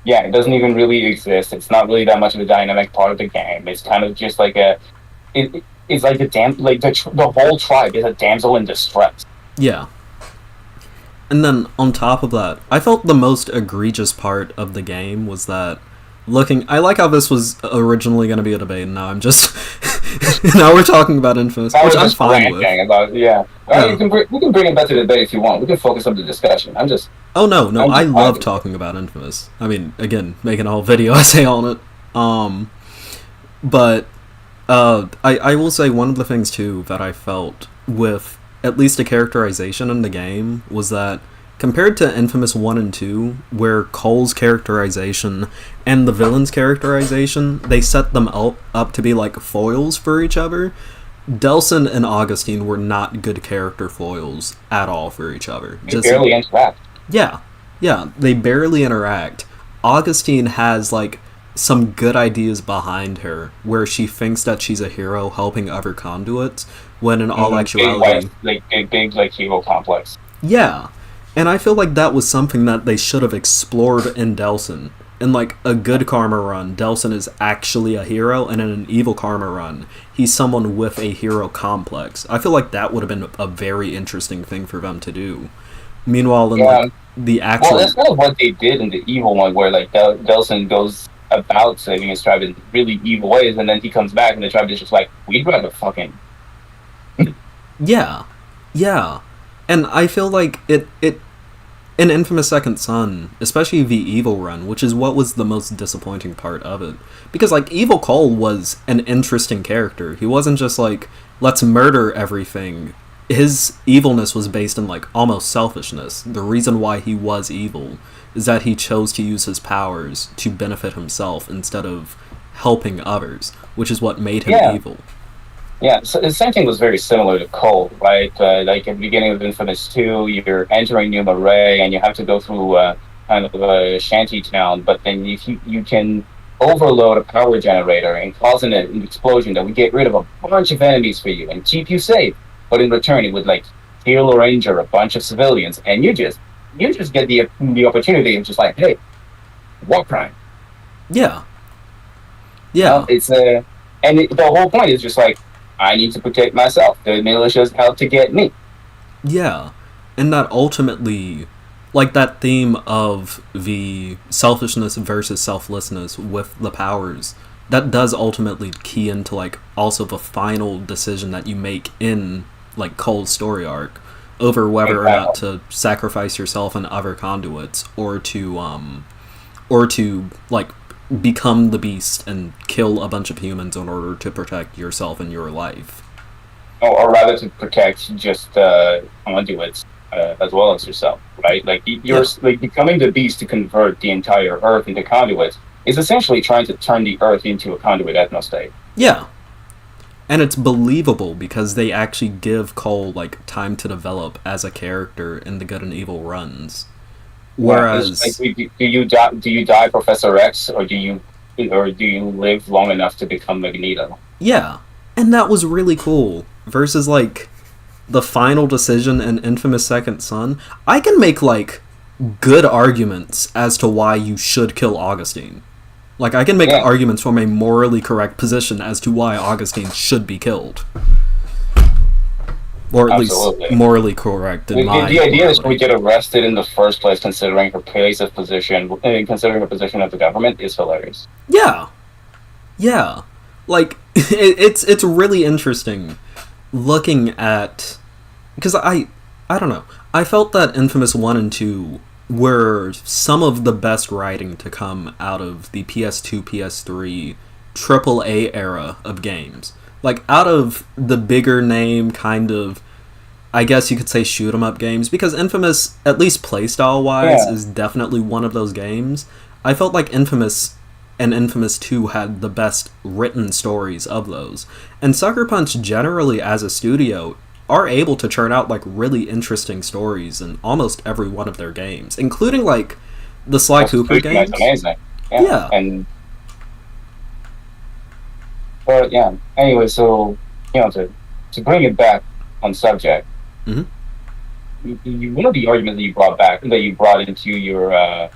Yeah, it doesn't even really exist. It's not really that much of a dynamic part of the game. It's kind of just like it's like the whole tribe is a damsel in distress. Yeah. And then on top of that, I felt the most egregious part of the game was that I like how this was originally going to be a debate, and now I'm just now we're talking about Infamous, I which was I'm just fine with. ranting about yeah. Yeah. We can bring it back to the debate if you want. We can focus on the discussion. Oh no, I'm I just fine love with it. talking about Infamous. I mean, again, making a whole video essay on it. But I will say one of the things too that I felt with at least a characterization in the game was that compared to Infamous 1 and 2, where Cole's characterization and the villain's characterization, they set them up to be like foils for each other, Delson and Augustine were not good character foils at all for each other. We barely interact. Yeah, yeah, they barely interact. Augustine has like some good ideas behind her, where she thinks that she's a hero helping other conduits, when in all actuality, Big like hero complex. yeah. And I feel like that was something that they should have explored in Delson. In like a good Karma run, Delson is actually a hero, and in an evil Karma run, he's someone with a hero complex. I feel like that would have been a very interesting thing for them to do. Meanwhile, in Yeah. like the Well, actual, that's kind of what they did in the evil one, where like Delson goes about saving his tribe in really evil ways, and then he comes back, and the tribe is just like, we'd rather fucking. yeah, yeah, and I feel like it in Infamous Second Son, especially the evil run, which is what was the most disappointing part of it, because like Evil Cole was an interesting character. He wasn't just like, let's murder everything. His evilness was based in like almost selfishness. The reason why he was evil is that he chose to use his powers to benefit himself instead of helping others, which is what made him Yeah, evil. yeah. So the same thing was very similar to Cole, right? Like at the beginning of Infamous 2, you're entering New Marais, and you have to go through kind of a shanty town, but then if you can overload a power generator and cause an explosion that would get rid of a bunch of enemies for you and keep you safe, but in return it would like kill or injure a bunch of civilians, and you just get the opportunity of just like, hey, war crime. Yeah, Well, yeah, the whole point is just like, I need to protect myself. The militias help to get me. yeah. And that ultimately, like that theme of the selfishness versus selflessness with the powers, that does ultimately key into like also the final decision that you make in like Cole's story arc over whether or not Exactly. to sacrifice yourself and other conduits, or to like become the beast and kill a bunch of humans in order to protect yourself and your life. Or rather, to protect just conduits as well as yourself, right? Like you're Yeah. like becoming the beast to convert the entire Earth into conduits is essentially trying to turn the Earth into a conduit ethno state. Yeah. And it's believable because they actually give Cole like time to develop as a character in the good and evil runs. Yeah, it's like, Whereas, do you die Professor X, or do you live long enough to become Magneto? yeah. And that was really cool. Versus like the final decision in Infamous Second Son, I can make like good arguments as to why you should kill Augustine. Like I can make Yeah, arguments from a morally correct position as to why Augustine should be killed. Or at least absolutely. morally correct in my The idea is she morality. would get arrested in the first place, considering her place of position, considering her position of the government, is hilarious. Yeah, yeah. Like it's really interesting looking at, because I don't know. I felt that Infamous 1 and 2 were some of the best writing to come out of the PS2, PS3 AAA era of games. Like out of the bigger name kind of, I guess you could say, shoot 'em up games, because Infamous, at least playstyle wise, Yeah, is definitely one of those games. I felt like Infamous and Infamous 2 had the best written stories of those. And Sucker Punch, generally as a studio, are able to churn out like really interesting stories in almost every one of their games, including like the Sly Cooper Constitution is games. amazing. Yeah, Yeah. and but yeah. Anyway, so to bring it back on subject, Hmm. one of the arguments that you brought into your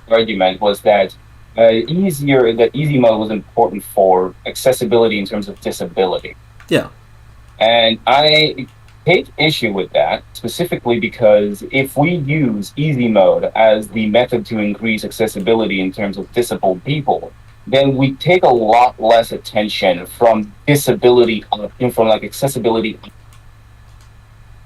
argument was that easy mode was important for accessibility in terms of disability. Yeah. And I take issue with that specifically because if we use easy mode as the method to increase accessibility in terms of disabled people, then we take a lot less attention from from like accessibility.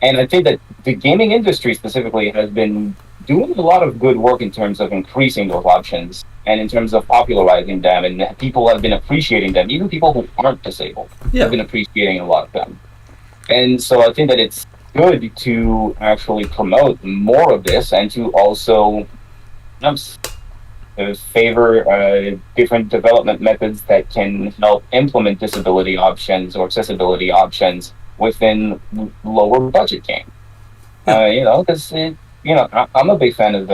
And I think that the gaming industry specifically has been doing a lot of good work in terms of increasing those options and in terms of popularizing them. And people have been appreciating them. Even people who aren't disabled have Yeah. been appreciating a lot of them. And so I think that it's good to actually promote more of this and to also um, favor different development methods that can help implement disability options or accessibility options within lower budget games. Yeah. Because I'm a big fan of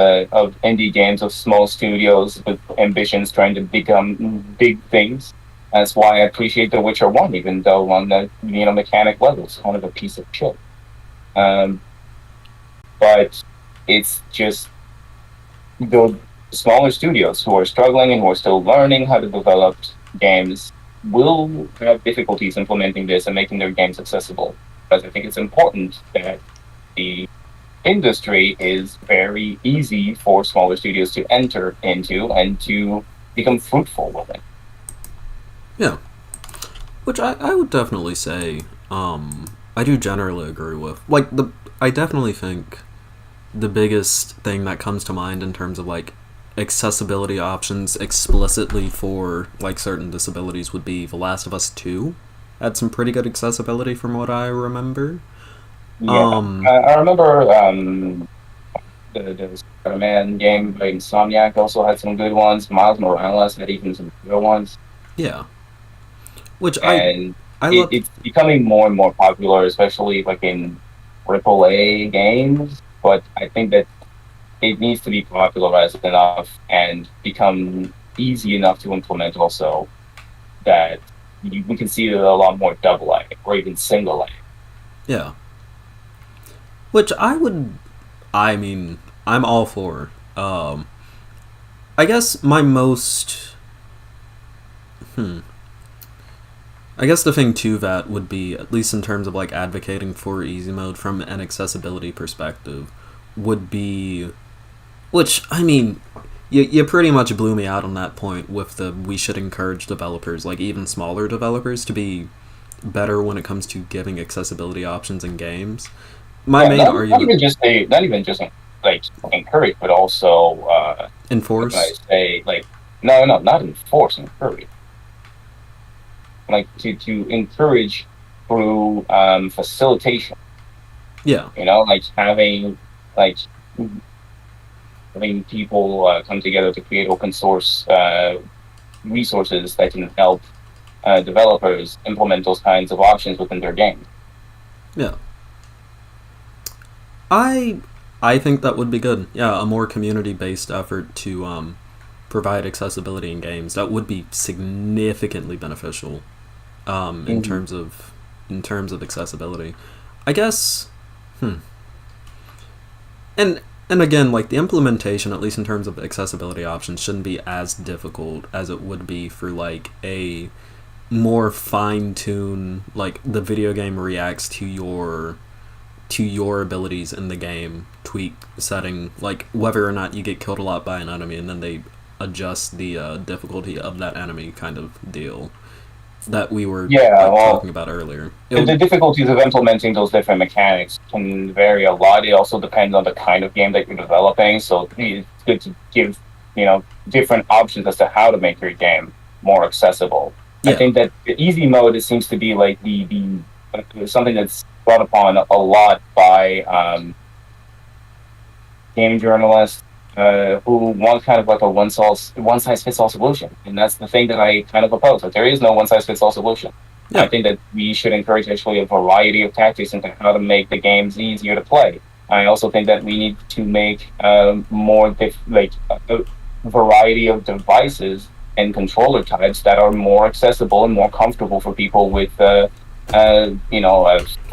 indie games, of small studios with ambitions trying to become big things. That's why I appreciate The Witcher One, even though on the mechanic level it's kind of a piece of shit. Um, but it's just the smaller studios who are struggling and who are still learning how to develop games will have difficulties implementing this and making their games accessible. Because I think it's important that the industry is very easy for smaller studios to enter into and to become fruitful with it. Yeah. Which I would definitely say, I do generally agree with. Like, I definitely think the biggest thing that comes to mind in terms of, like, accessibility options explicitly for, like, certain disabilities would be The Last of Us 2. Had some pretty good accessibility from what I remember. Yeah, I remember the Spider-Man game by Insomniac also had some good ones. Miles Morales had even some good ones, Yeah. Which and I love. it's becoming more and more popular, especially like in AAA games. But I think that it needs to be popularized enough and become easy enough to implement also that we can see it a lot more double A or even single A. Yeah. Which I mean, I'm all for. I guess my most. Hmm. I guess the thing to that would be, at least in terms of like advocating for easy mode from an accessibility perspective, would be, which I mean, you pretty much blew me out on that point with the we should encourage developers, like even smaller developers, to be better when it comes to giving accessibility options in games. My Yeah, main argument, not even just like encourage, but also what can I enforce. say? Like no, not enforce, encourage. Like to encourage through facilitation. Yeah, Like like having people come together to create open source resources that can help developers implement those kinds of options within their games. yeah. I I think that would be good. Yeah, a more community based effort to provide accessibility in games that would be significantly beneficial in Mm-hmm. terms of accessibility. I guess. Hmm. And and again, like the implementation, at least in terms of accessibility options, shouldn't be as difficult as it would be for like a more fine tune, like the video game reacts to your abilities in the game tweak setting, like whether or not you get killed a lot by an enemy, and then they adjust the difficulty of that enemy kind of deal that we were Yeah, like well, talking about earlier. It the would, difficulties of implementing those different mechanics can vary a lot. It also depends on the kind of game that you're developing. So it's good to give, different options as to how to make your game more accessible. I yeah, think that the easy mode, it seems to be like the something that's brought upon a lot by game journalists who want kind of like a one size fits all solution, and that's the thing that I kind of oppose. Like there is no one size fits all solution. I yeah, think that we should encourage actually a variety of tactics into how to make the games easier to play. I also think that we need to make like a variety of devices and controller types that are more accessible and more comfortable for people with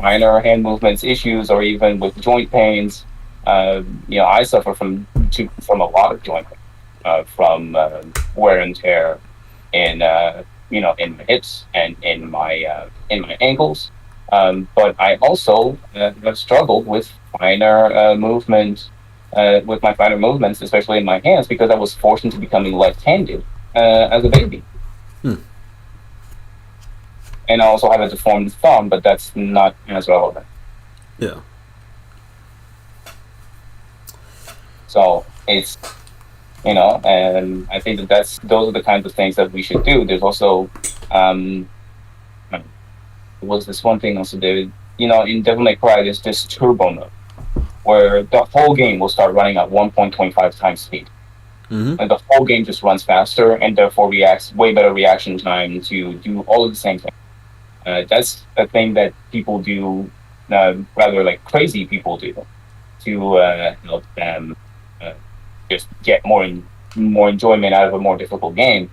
finer hand movements issues or even with joint pains. I suffer from a lot of joint pain. from wear and tear in in my hips and in my ankles. But I also have struggled with with my finer movements, especially in my hands, because I was forced into becoming left-handed as a baby. Hmm. And I also have a deformed thumb, but that's not as relevant. Yeah. So it's and I think those are the kinds of things that we should do. There's also was this one thing also David, in Devil May Cry there's this turbo mode where the whole game will start running at 1.25 times speed. Mm-hmm. And the whole game just runs faster and therefore reacts way better reaction time to do all of the same things. That's a thing that people do, rather like crazy people do, to help them just get more enjoyment out of a more difficult game.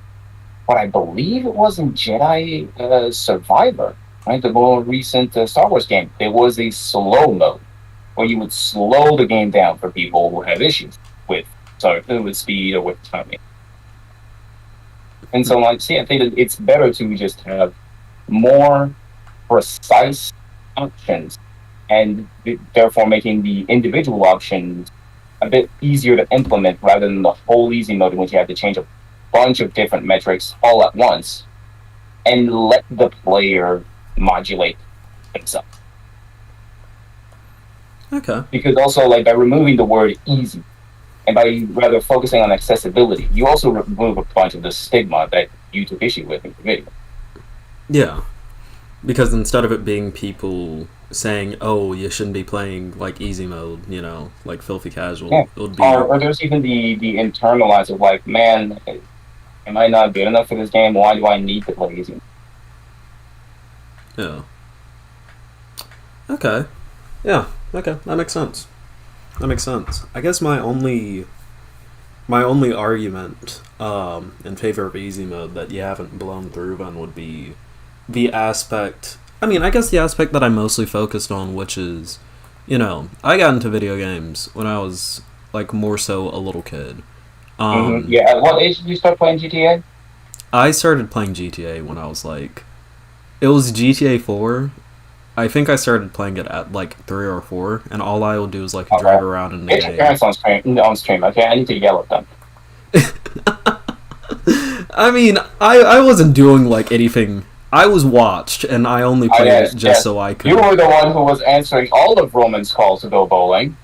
But I believe it was in Jedi Survivor, right? The more recent Star Wars game. There was a slow mode where you would slow the game down for people who have issues with with speed or with timing. And so, I think that it's better to just have more precise options, and therefore making the individual options a bit easier to implement rather than the whole easy mode in which you have to change a bunch of different metrics all at once and let the player modulate themselves. Okay. Because also, like, by removing the word easy and by rather focusing on accessibility, you also remove a bunch of the stigma that you took issue with in the video. Yeah. Because instead of it being people saying, "Oh, you shouldn't be playing like easy mode," like filthy casual, Yeah. it would be. Or there's even the internalized of like, man, am I not good enough for this game? Why do I need to play easy? Yeah. Okay. Yeah. Okay. That makes sense. I guess my only argument in favor of easy mode that you haven't blown through on would be the aspect. I mean, I guess the aspect that I mostly focused on, which is, I got into video games when I was like more so a little kid. Yeah. At what age did you start playing GTA? I started playing GTA when I was like, it was GTA 4. I think I started playing it at like 3 or 4, and all I would do is like drive around in the Get game. your parents on stream, okay? I need to yell at them. I mean, I wasn't doing like anything. I was watched, and I only played it just so I could. You were the one who was answering all of Roman's calls to go bowling.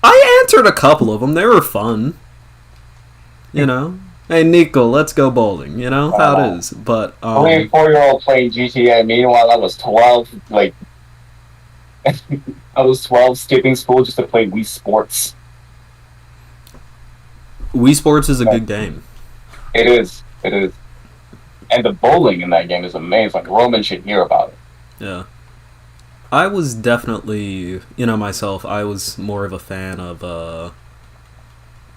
I answered a couple of them. They were fun. Hey, Nico, let's go bowling. How it is. But, 3 and 4-year-old playing GTA. Meanwhile, I was 12, like... I was 12, skipping school just to play Wii Sports. Wii Sports is a good game. It is. And the bowling in that game is amazing. Roman should hear about it. Yeah. I was definitely, myself, I was more of a fan of,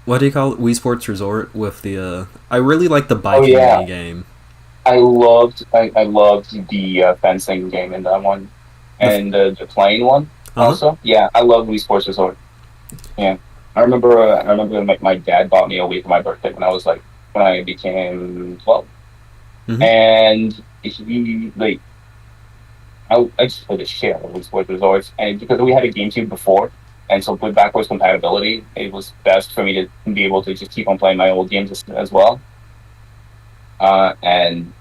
what do you call it? Wii Sports Resort with the, I really like the biking mini game. I loved the fencing game in that one. And the plane one also. Yeah, I love Wii Sports Resort. Yeah. I remember my dad bought me a Wii for my birthday when I became 12. Mm-hmm. And he, like, I just played the shit out of Wii Sports Resorts, and because we had a GameCube before, and so with backwards compatibility, it was best for me to be able to just keep on playing my old games as well. And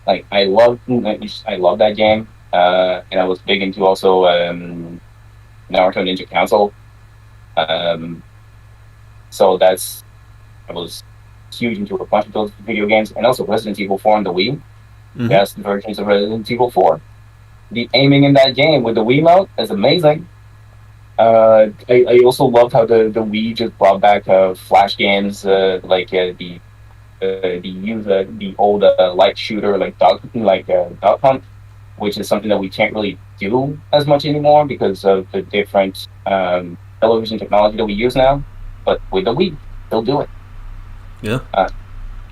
like I love that game, and I was big into also Naruto Ninja Council. So I was huge into a bunch of those video games, and also Resident Evil 4 on the Wii. Mm-hmm. Best versions of Resident Evil 4. The aiming in that game with the Wiimote is amazing. I also loved how the Wii just brought back flash games like the old light shooter like Dog Hunt, which is something that we can't really do as much anymore because of the different television technology that we use now. But with the Wii, they'll do it. Yeah.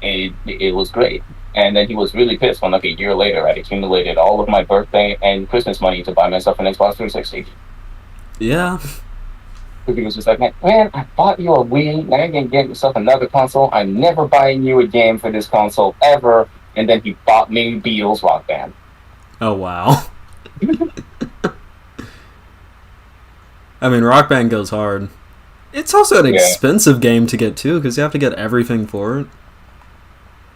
It was great. And then he was really pissed when, like, a year later, I'd accumulated all of my birthday and Christmas money to buy myself an Xbox 360. Yeah. Because he was just like, man, I bought you a Wii. Now you're gonna get yourself another console. I'm never buying you a game for this console ever. And then he bought me Beatles Rock Band. Oh wow. I mean, Rock Band goes hard. It's also an Yeah. expensive game to get too, because you have to get everything for it.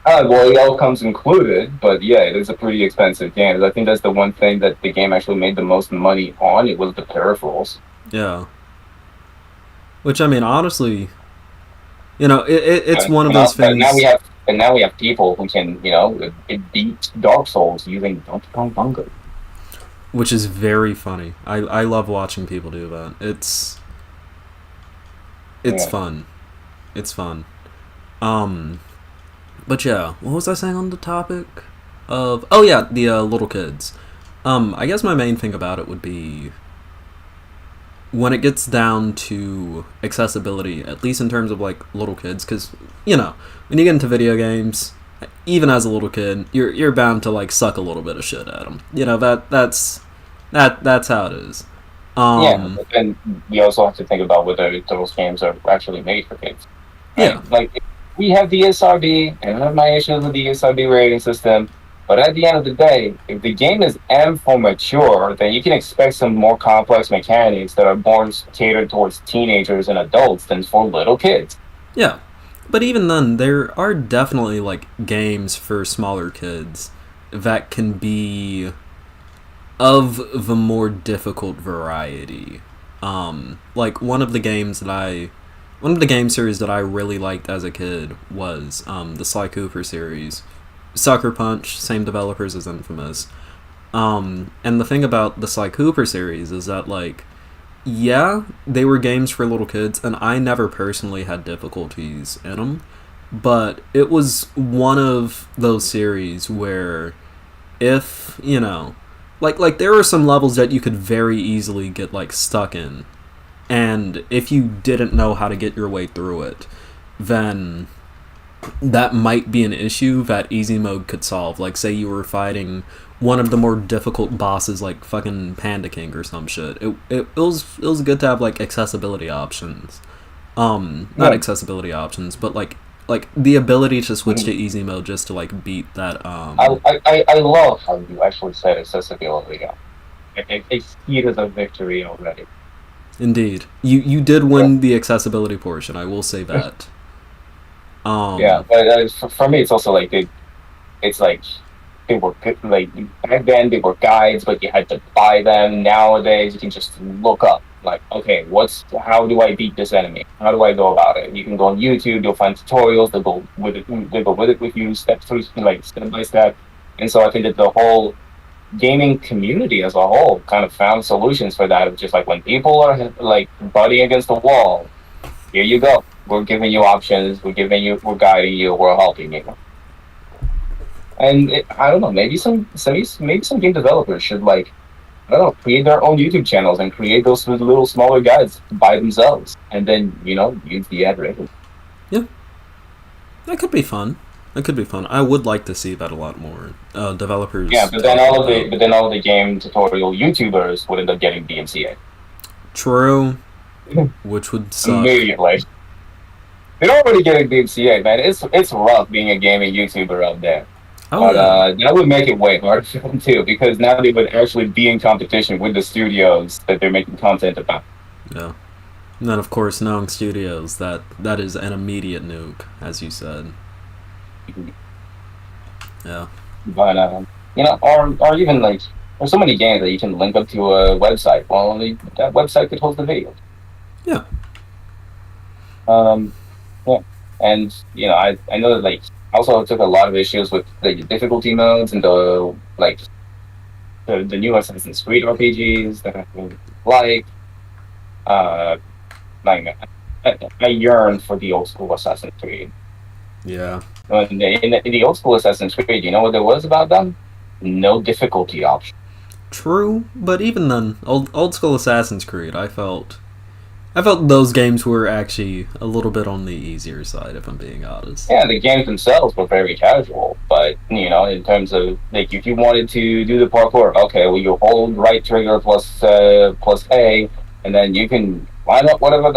Well, it all comes included, but yeah, it is a pretty expensive game. I think that's the one thing that the game actually made the most money on. It was the peripherals. Yeah. Which, I mean, honestly, it's one of You those know, but things. now we have people who can, beat Dark Souls using Donkey Kong Bunga. Which is very funny. I love watching people do that. It's Yeah. fun. It's fun. Um, but yeah, what was I saying on the topic of? Oh yeah, the little kids. I guess my main thing about it would be when it gets down to accessibility, at least in terms of like little kids, because when you get into video games, even as a little kid, you're bound to like suck a little bit of shit at them. That's how it is. Yeah, Um, but then you also have to think about whether those games are actually made for kids, yeah, right? Like we have the SRB, and I have my issues with the SRB rating system. But at the end of the day, if the game is M for mature, then you can expect some more complex mechanics that are more catered towards teenagers and adults than for little kids. yeah. But even then, there are definitely like games for smaller kids that can be of the more difficult variety. Like one of the game series that I really liked as a kid was the Sly Cooper series. Sucker Punch, same developers as Infamous. And the thing about the Sly Cooper series is that, like, yeah, they were games for little kids, and I never personally had difficulties in them, but it was one of those series where if, like there were some levels that you could very easily get, like, stuck in, and if you didn't know how to get your way through it, then that might be an issue that easy mode could solve. Like, say you were fighting one of the more difficult bosses, like fucking Panda King or some shit. It was good to have like accessibility options. Not Yeah. accessibility options, but like the ability to switch to easy mode just to like beat that. I love how you actually said accessibility. I see it as a victory already. Indeed, you did Yeah. win the accessibility portion. I will say that. Yeah, but for me, it's also like it's like they were like back then they were guides, but you had to buy them. Nowadays, you can just look up like, okay, how do I beat this enemy? How do I go about it? You can go on YouTube. You'll find tutorials. They'll go with it. They go with it with you, step through, like step by step. And so I think that the whole gaming community as a whole kind of found solutions for that. Of just like when people are like butting against the wall, here you go. We're giving you options. We're guiding you. We're helping you. And I don't know. Maybe some game developers should like I don't know create their own YouTube channels and create those little smaller guides by themselves, and then use the ad rating. Yeah, that could be fun. That could be fun. I would like to see that a lot more. Developers. Yeah, but then all of the game tutorial YouTubers would end up getting DMCA True, which would suck. immediately. They're already getting DMCA, man. It's rough being a gaming YouTuber out there. Oh But yeah, that would make it way harder for them too, because now they would actually be in competition with the studios that they're making content about. yeah. And then of course, knowing studios, that is an immediate nuke, as you said. Yeah, But or even like there's so many games that you can link up to a website. Well, only that website could host the video. yeah, Um, yeah, and I know that like also took a lot of issues with the difficulty modes and the like the new Assassin's Creed RPGs that I really like. Uh, like I yearn for the old school Assassin's Creed. yeah. In the old school Assassin's Creed, you know what there was about them? No difficulty option. True, but even then, old school Assassin's Creed, I felt those games were actually a little bit on the easier side, if I'm being honest. Yeah, the games themselves were very casual, but in terms of like if you wanted to do the parkour, okay, well you hold right trigger plus A, and then you can Why not whatever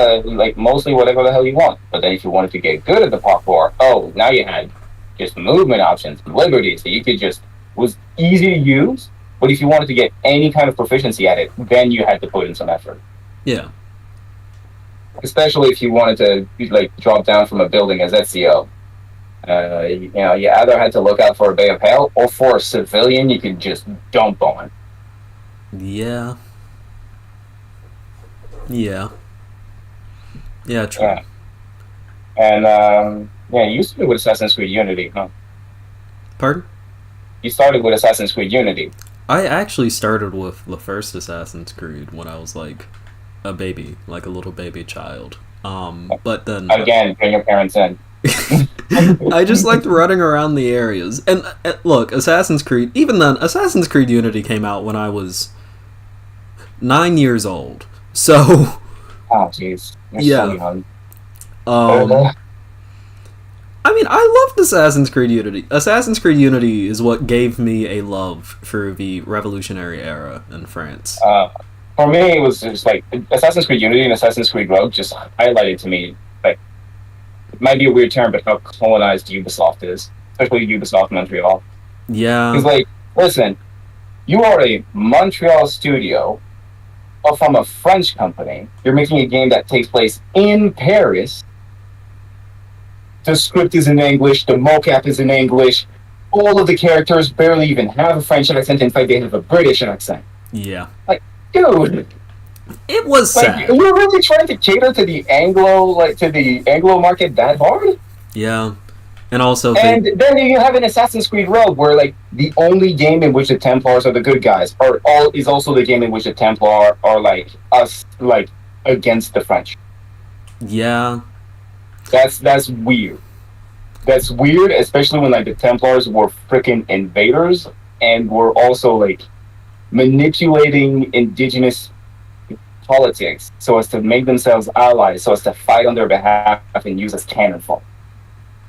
mostly whatever the hell you want? But then if you wanted to get good at the parkour, oh, now you had just movement options, liberty, so you could just was easy to use. But if you wanted to get any kind of proficiency at it, then you had to put in some effort. Yeah. Especially if you wanted to like drop down from a building as SEO. You either had to look out for a bay of hell or for a civilian you could just dump on. Yeah. Yeah. Yeah, true. Yeah. And you started with Assassin's Creed Unity, huh? Pardon? You started with Assassin's Creed Unity. I actually started with the first Assassin's Creed when I was like a baby, like a little baby child. But then Again, bring your parents in. I just liked running around the areas. And look, Assassin's Creed, even then, Assassin's Creed Unity came out when I was 9 years old. So, Oh, jeez. You're yeah. so young. I mean, I loved Assassin's Creed Unity. Assassin's Creed Unity is what gave me a love for the revolutionary era in France. For me, it was just like Assassin's Creed Unity and Assassin's Creed Rogue just highlighted to me, like, it might be a weird term, but how colonized Ubisoft is, especially Ubisoft Montreal. Yeah. It's like, listen, you are a Montreal studio from a French company. You're making a game that takes place in Paris. The script is in English, the mocap is in English, all of the characters barely even have a French accent. In fact, they have a British accent. Yeah. Like, dude, it was sad. Are you really trying to cater to the Anglo market that hard? Yeah. And also, and then you have an Assassin's Creed Rogue, where like the only game in which the Templars are the good guys, is also the game in which the Templar are like us, like against the French. Yeah, that's weird. That's weird, especially when like the Templars were freaking invaders and were also like manipulating indigenous politics so as to make themselves allies, so as to fight on their behalf and use as cannon fodder.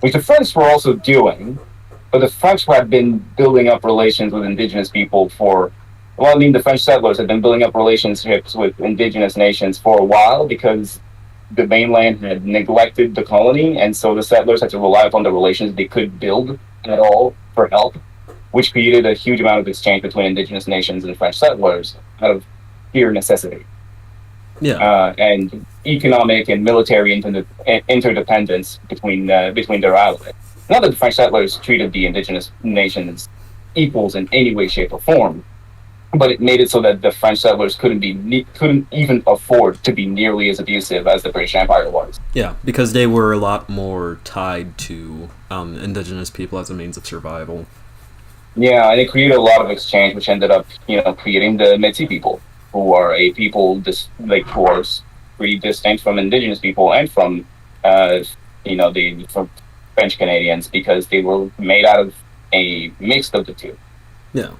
Which the French were also doing, but the French had been building up relations with indigenous people the French settlers had been building up relationships with indigenous nations for a while because the mainland had neglected the colony, and so the settlers had to rely upon the relations they could build at all for help, which created a huge amount of exchange between indigenous nations and French settlers out of sheer necessity. Yeah. And economic and military interdependence between their allies. Not that the French settlers treated the indigenous nations equals in any way, shape, or form, but it made it so that the French settlers couldn't even afford to be nearly as abusive as the British Empire was. Yeah, because they were a lot more tied to indigenous people as a means of survival. Yeah, and it created a lot of exchange, which ended up, creating the Métis people, who are a people who are pretty distinct from indigenous people and from from French Canadians, because they were made out of a mix of the two. Yeah.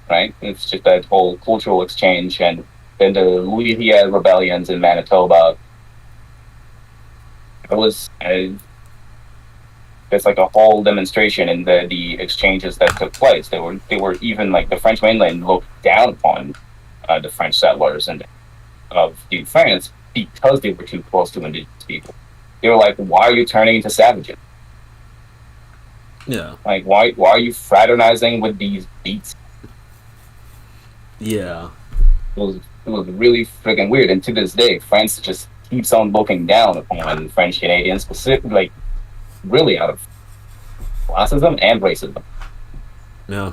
Right? It's just that whole cultural exchange, and then the Louisiana rebellions in Manitoba. It's like a whole demonstration in the exchanges that took place. They were even like the French mainland looked down upon the French settlers and of France because they were too close to indigenous people. They were like, "Why are you turning into savages? Yeah. Like, why are you fraternizing with these beasts?" Yeah. It was really freaking weird, and to this day, France just keeps on looking down upon French Canadians, specifically, really out of classism and racism. Yeah,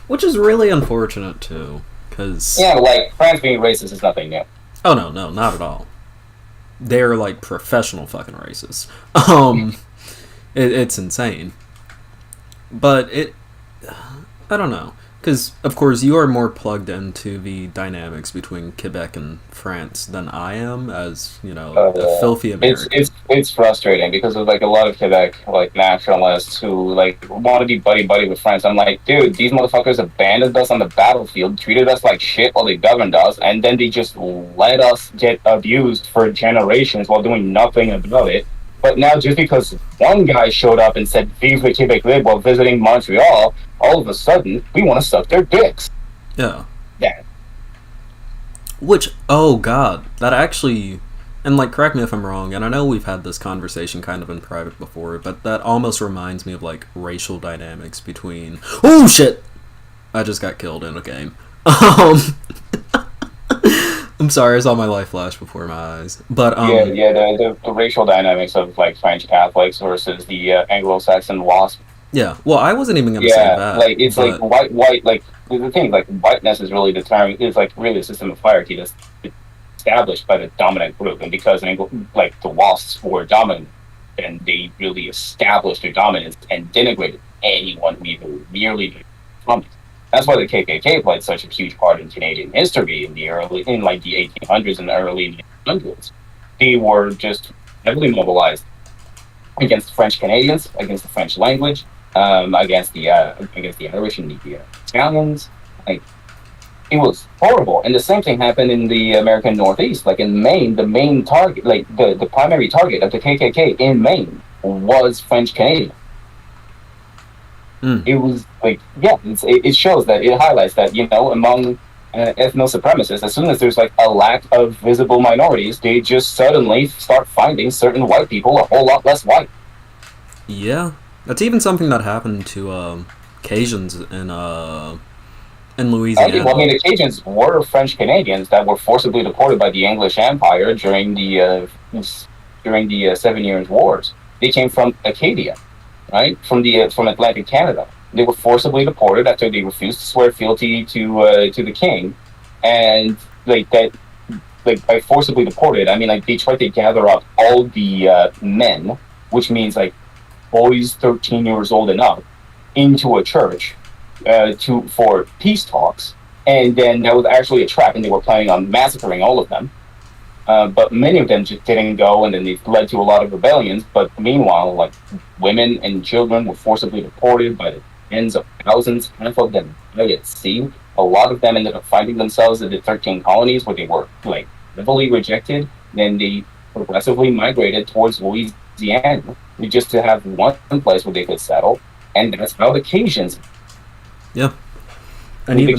which is really unfortunate too, because like France being racist is nothing new. Oh no, not at all. They're like professional fucking racists. It's insane, but I don't know. Because, of course, you are more plugged into the dynamics between Quebec and France than I am, as, a filthy American. It's frustrating, because of, like, a lot of Quebec, like, nationalists who, like, want to be buddy-buddy with France. I'm like, dude, these motherfuckers abandoned us on the battlefield, treated us like shit while they governed us, and then they just let us get abused for generations while doing nothing about it. But now, just because one guy showed up and said, "Vive le Québec libre" while visiting Montreal, all of a sudden, we want to suck their dicks. Yeah. Yeah. Which, oh god, that actually And, like, correct me if I'm wrong, and I know we've had this conversation kind of in private before, but that almost reminds me of, like, racial dynamics between... Oh, shit! I just got killed in a game. I'm sorry, I saw my life flash before my eyes. But, the racial dynamics of, like, French Catholics versus the Anglo-Saxon WASP. Yeah, well, I wasn't even gonna say that. Like, it's but... like white, like, the thing, like, whiteness is really determined, is, like, really a system of hierarchy that's established by the dominant group, and because like the WASPs were dominant, and they really established their dominance and denigrated anyone who even merely from it. That's why the KKK played such a huge part in Canadian history in the 1800s and the early 1900s. They were just heavily mobilized against French Canadians, against the French language, against the Irish and the Italians. Like, it was horrible. And the same thing happened in the American Northeast. Like in Maine, the main target, like the primary target of the KKK in Maine was French Canadian. It was like, it shows that, it highlights that, among ethno supremacists, as soon as there's like a lack of visible minorities, they just suddenly start finding certain white people a whole lot less white. Yeah. That's even something that happened to Cajuns in Louisiana. Well, I mean, the Cajuns were French Canadians that were forcibly deported by the English Empire during the 7 Years' Wars. They came from Acadia, right, from Atlantic Canada. They were forcibly deported after they refused to swear fealty to the king, and by forcibly deported, I mean, like, they tried to gather up all the men, which means like boys 13 years old and up, into a church for peace talks, and then that was actually a trap, and they were planning on massacring all of them. But many of them just didn't go, and then it led to a lot of rebellions. But meanwhile, like, women and children were forcibly deported by the tens of thousands. Half of them died at sea. A lot of them ended up finding themselves in the 13 colonies where they were like heavily rejected. Then they progressively migrated towards Louisiana just to have one place where they could settle, and that's how the Cajuns. Yeah. And then the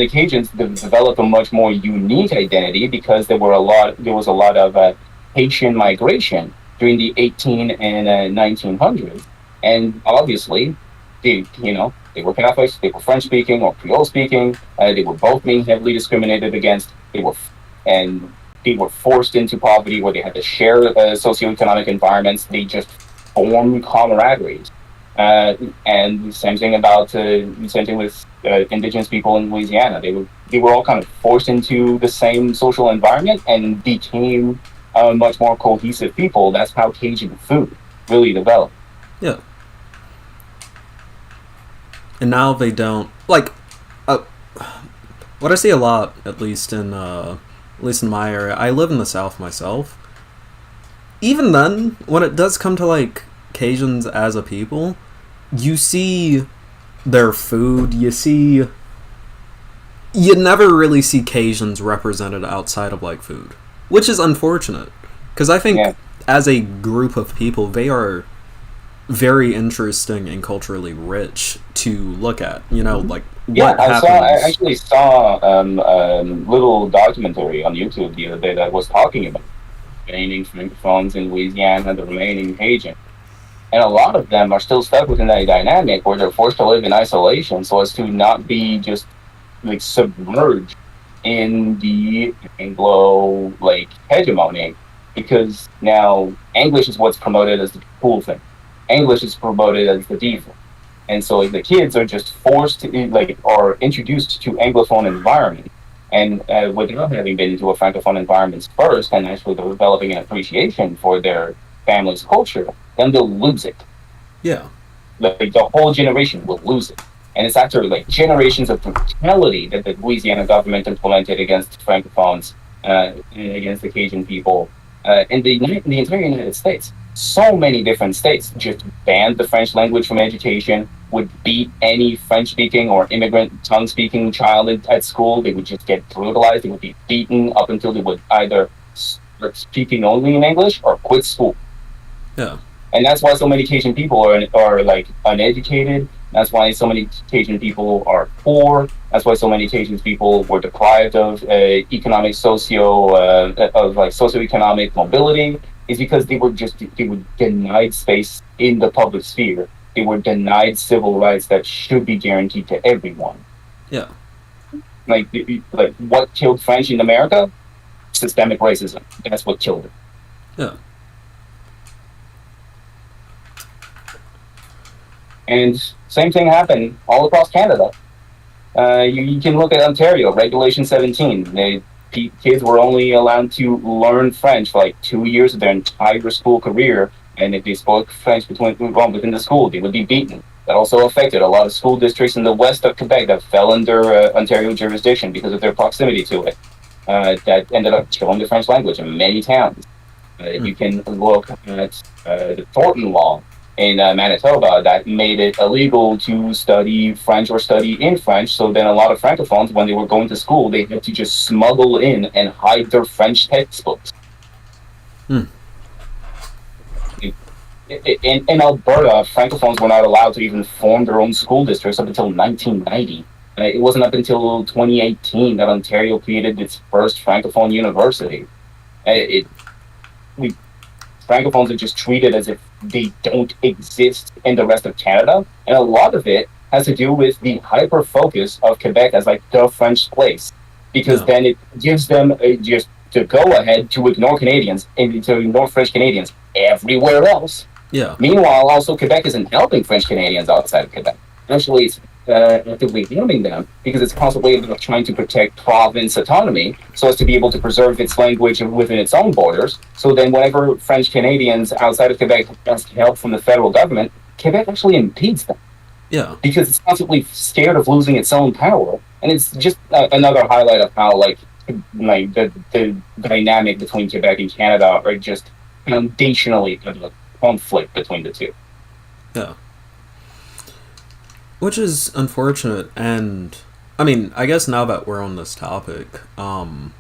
Cajuns developed a much more unique identity because there was a lot of Haitian migration during the 18 and 1900s, and obviously they were Catholics, they were French speaking or Creole speaking, they were both being heavily discriminated against, they were forced into poverty where they had to share socioeconomic environments. They just formed camaraderies. And the same thing with indigenous people in Louisiana. They were all kind of forced into the same social environment and became much more cohesive people. That's how Cajun food really developed. Yeah. And now they don't like. What I see a lot, at least in my area. I live in the South myself. Even then, when it does come to like Cajuns as a people, you see their food, you never really see Cajuns represented outside of like food, which is unfortunate, because I think as a group of people, they are very interesting and culturally rich to look at, like what happens. I actually saw a little documentary on YouTube the other day that was talking about the remaining Francophones in Louisiana, the remaining Cajun. And a lot of them are still stuck within that dynamic where they're forced to live in isolation so as to not be just like submerged in the Anglo hegemony, because now English is what's promoted as the cool thing. English is promoted as the default. And so the kids are just forced to are introduced to Anglophone environment, and without having been into a Francophone environment first and actually developing an appreciation for their family's culture, then they'll lose it. Yeah. Like the whole generation will lose it. And it's after generations of brutality that the Louisiana government implemented against Francophones and against the Cajun people in the entire United States. So many different states just banned the French language from education, would beat any French-speaking or immigrant tongue-speaking child at school. They would just get brutalized. They would be beaten up until they would either start speaking only in English or quit school. Yeah. And that's why so many Cajun people are uneducated. That's why so many Cajun people are poor. That's why so many Cajun people were deprived of socioeconomic mobility. Is because they were denied space in the public sphere. They were denied civil rights that should be guaranteed to everyone. Yeah. Like what killed French in America? Systemic racism. That's what killed it. Yeah. And same thing happened all across Canada. You can look at Ontario, Regulation 17. Kids were only allowed to learn French for like 2 years of their entire school career, and if they spoke French within the school, they would be beaten. That also affected a lot of school districts in the west of Quebec that fell under Ontario jurisdiction because of their proximity to it. That ended up killing the French language in many towns. You can look at the Thornton Law in Manitoba that made it illegal to study French or study in French. So then a lot of Francophones, when they were going to school, they had to just smuggle in and hide their French textbooks. In Alberta, Francophones were not allowed to even form their own school districts up until 1990. It wasn't up until 2018 that Ontario created its first Francophone university. Francophones are just treated as if they don't exist in the rest of Canada. And a lot of it has to do with the hyper focus of Quebec as like the French place. Because then it gives them just to go ahead to ignore Canadians and to ignore French Canadians everywhere else. Yeah. Meanwhile, also Quebec isn't helping French Canadians outside of Quebec. Actually, it's actively harming them because it's constantly about trying to protect province autonomy so as to be able to preserve its language within its own borders. So then whenever French Canadians outside of Quebec ask help from the federal government, Quebec actually impedes them. Yeah. Because it's constantly scared of losing its own power. And it's just another highlight of how the dynamic between Quebec and Canada are just foundationally a conflict between the two. Yeah. Which is unfortunate, and I mean, I guess now that we're on this topic, yeah,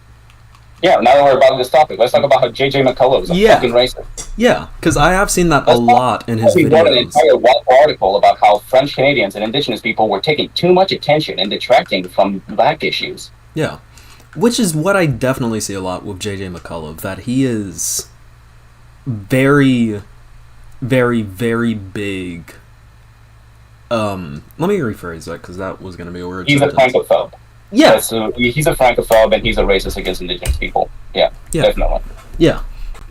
now that we're about this topic, let's talk about how J.J. McCulloughs is a fucking racist. Yeah, because I have seen that a lot in his videos. He wrote an entire article about how French Canadians and Indigenous people were taking too much attention and detracting from black issues. Yeah, which is what I definitely see a lot with J.J. McCullough, that he is very, very, very big. Let me rephrase that because that was going to be a word. He's a francophobe. Yeah. He's a francophobe and he's a racist against Indigenous people. Yeah, definitely. Yeah.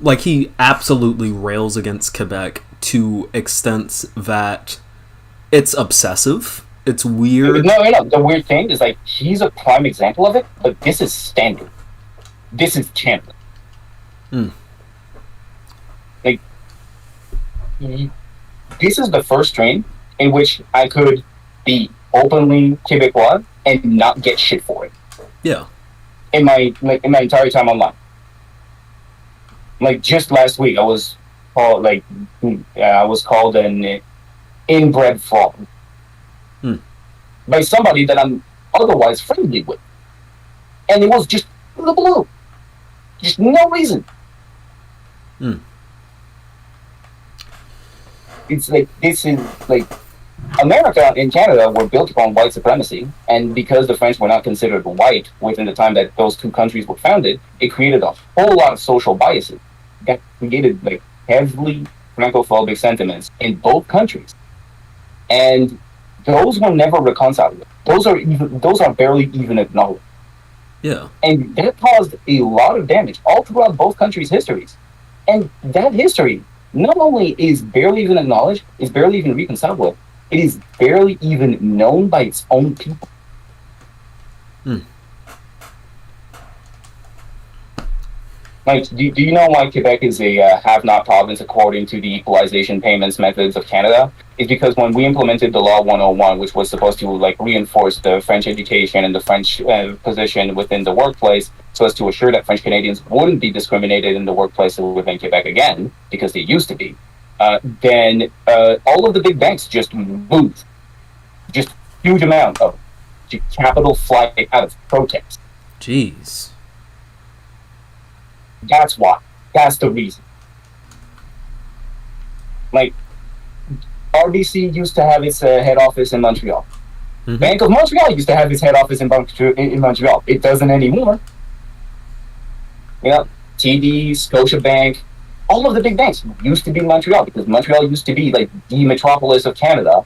Like, he absolutely rails against Quebec to extents that it's obsessive. It's weird. No. The weird thing is, like, he's a prime example of it, but this is standard. This is Canada. Like, this is the first stream in which I could be openly Quebecois and not get shit for it. Yeah. In my entire time online. Like, just last week, I was called an inbred fraud by somebody that I'm otherwise friendly with, and it was just the blue, just no reason. It's like, this is like, America and Canada were built upon white supremacy, and because the French were not considered white within the time that those two countries were founded, it created a whole lot of social biases that created like heavily francophobic sentiments in both countries, and those were never reconciled. Those are barely even acknowledged. Yeah, and that caused a lot of damage all throughout both countries' histories, and that history not only is barely even acknowledged, is barely even reconciled with. It is barely even known by its own people. Like, do you know why Quebec is a have-not province according to the equalization payments methods of Canada? It's because when we implemented the Law 101, which was supposed to like reinforce the French education and the French position within the workplace, so as to assure that French Canadians wouldn't be discriminated in the workplace within Quebec again, because they used to be, then all of the big banks just moved. Just huge amount of capital flight out of protest. Jeez. That's why. That's the reason. Like, RBC used to have its head office in Montreal. Mm-hmm. Bank of Montreal used to have its head office in Montreal. It doesn't anymore. You know, TD, Scotiabank, all of the big banks used to be in Montreal because Montreal used to be like the metropolis of Canada,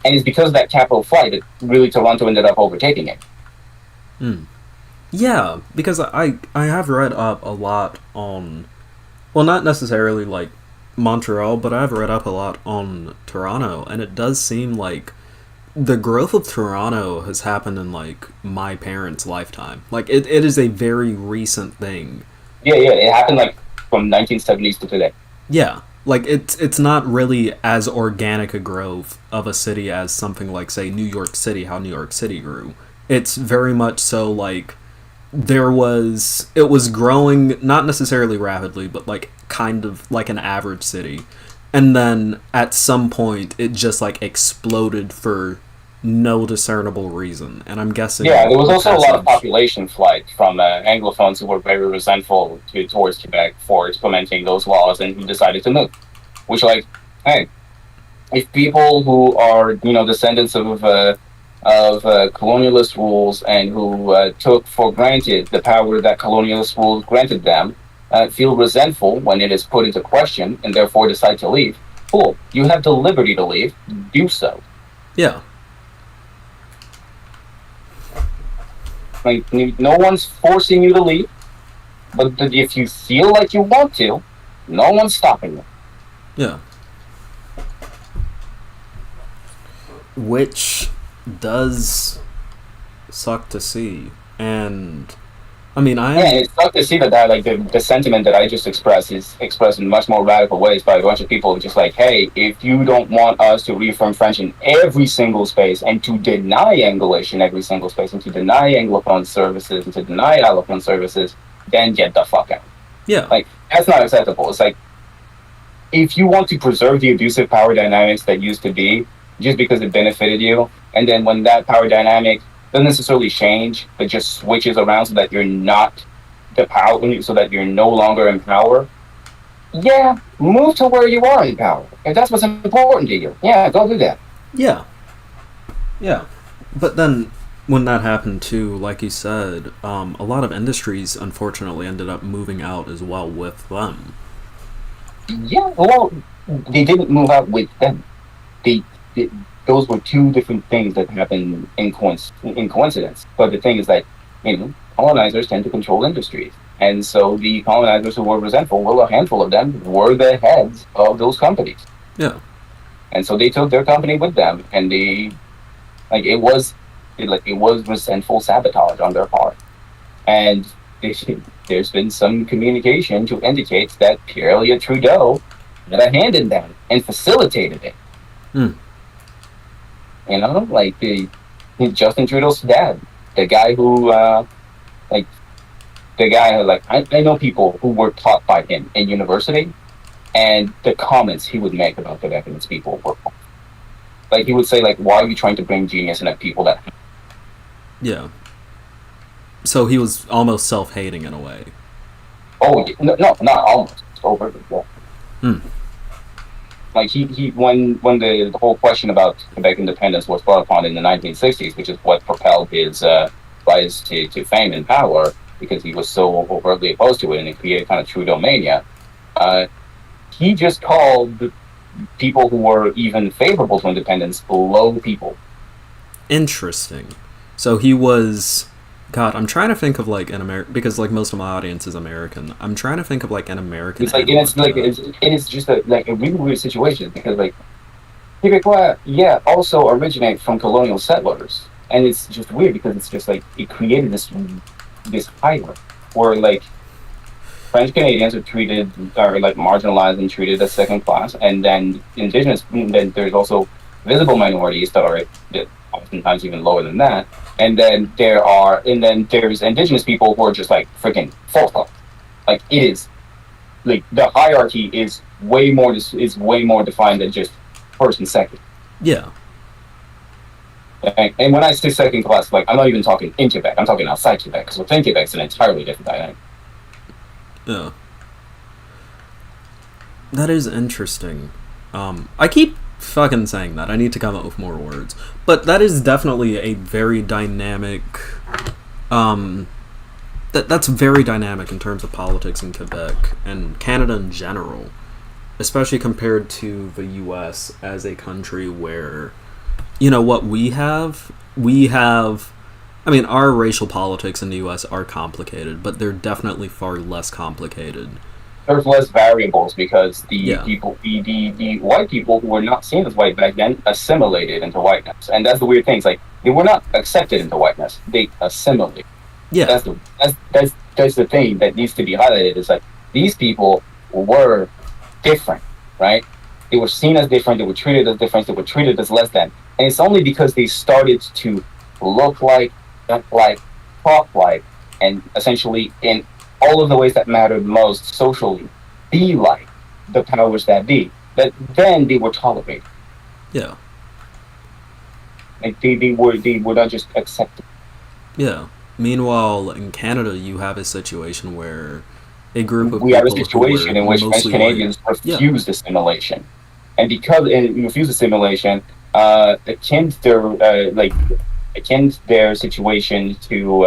and it's because of that capital flight that really Toronto ended up overtaking it. Mm. Yeah, because I have read up a lot on, well, not necessarily like Montreal, but I've read up a lot on Toronto, and it does seem like the growth of Toronto has happened in like my parents' lifetime. Like it is a very recent thing. Yeah, yeah, it happened like from 1970s to today. Yeah, like it's not really as organic a growth of a city as something like say New York City, how New York City grew. It's very much so like it was growing not necessarily rapidly, but like kind of like an average city. And then at some point it just like exploded for no discernible reason. And I'm guessing Yeah, there was the also a lot of passage. population flight from Anglophones who were very resentful towards Quebec for implementing those laws, and who decided to move. Which, like, hey, if people who are descendants of colonialist rules and who took for granted the power that colonialist rules granted them feel resentful when it is put into question and therefore decide to leave, cool, you have the liberty to leave, do so. Yeah. Like, no one's forcing you to leave, but if you feel like you want to, no one's stopping you. Yeah. Which does suck to see. And I mean, Yeah, and it's tough to see that like the sentiment that I just expressed is expressed in much more radical ways by a bunch of people just like, hey, if you don't want us to reaffirm French in every single space and to deny English in every single space and to deny Anglophone services and to deny Allophone services, then get the fuck out. yeah. Like, that's not acceptable. It's like, if you want to preserve the abusive power dynamics that used to be just because it benefited you, and then when that power dynamic doesn't necessarily change, but just switches around so that you're not the power, so that you're no longer in power, yeah, move to where you are in power. If that's what's important to you, yeah, go do that. Yeah. Yeah. But then when that happened too, like you said, a lot of industries unfortunately ended up moving out as well with them. Yeah, well, they didn't move out with them. They those were two different things that happened in coincidence. But the thing is that colonizers tend to control industries, and so the colonizers who were resentful, well, a handful of them were the heads of those companies, Yeah. and so they took their company with them, and they like it was resentful sabotage on their part, and there's been some communication to indicate that Pierre Elliott Trudeau had a hand in that and facilitated it. Hmm. Like Justin Trudeau's dad, the guy who, like, the guy who, like, I know people who were taught by him in university, and the comments he would make about Quebec and its people were, like, he would say, like, why are you trying to bring genius in at people that. Yeah. So he was almost self-hating in a way. Oh, no, not almost. It's over. Yeah. Hmm. Like, he when the whole question about Quebec independence was brought upon in the 1960s, which is what propelled his rise to fame and power, because he was so overtly opposed to it, and it created kind of Trudeau mania. He just called people who were even favorable to independence low people. Interesting. So he was. God, I'm trying to think of like an American, because like most of my audience is American. I'm trying to think of like an American. It's like, and it's like it's just a really weird situation because, like, Quebecois, yeah, also originate from colonial settlers, and it's just weird because it's just like it created this hierarchy where, like, French Canadians are like marginalized and treated as second class, and then Indigenous. Then there's also visible minorities that oftentimes even lower than that, and then there's Indigenous people who are just like freaking fourth class. Like, it is, like, the hierarchy is way more defined than just first and second. Yeah. And when I say second class, like, I'm not even talking in Quebec. I'm talking outside Quebec, because within Quebec it's an entirely different dynamic. Yeah. That is interesting. I keep fucking saying that. I need to come up with more words. But that is definitely a very dynamic. That's very dynamic in terms of politics in Quebec and Canada in general, especially compared to the U.S. as a country where, what we have. I mean, our racial politics in the U.S. are complicated, but they're definitely far less complicated. There's less variables because the white people who were not seen as white back then assimilated into whiteness, and that's the weird thing. It's like they were not accepted into whiteness; they assimilated. Yeah, That's the thing that needs to be highlighted. Is like these people were different, right? They were seen as different. They were treated as different. They were treated as less than, and it's only because they started to look like, talk like, and essentially in all of the ways that mattered most socially, be like the powers that be, that then they were tolerated. Yeah. Like they were not just accepted. Yeah. Meanwhile, in Canada, you have a situation where a group of we have a situation in which French Canadians refused assimilation, and because they refused assimilation, akin their situation to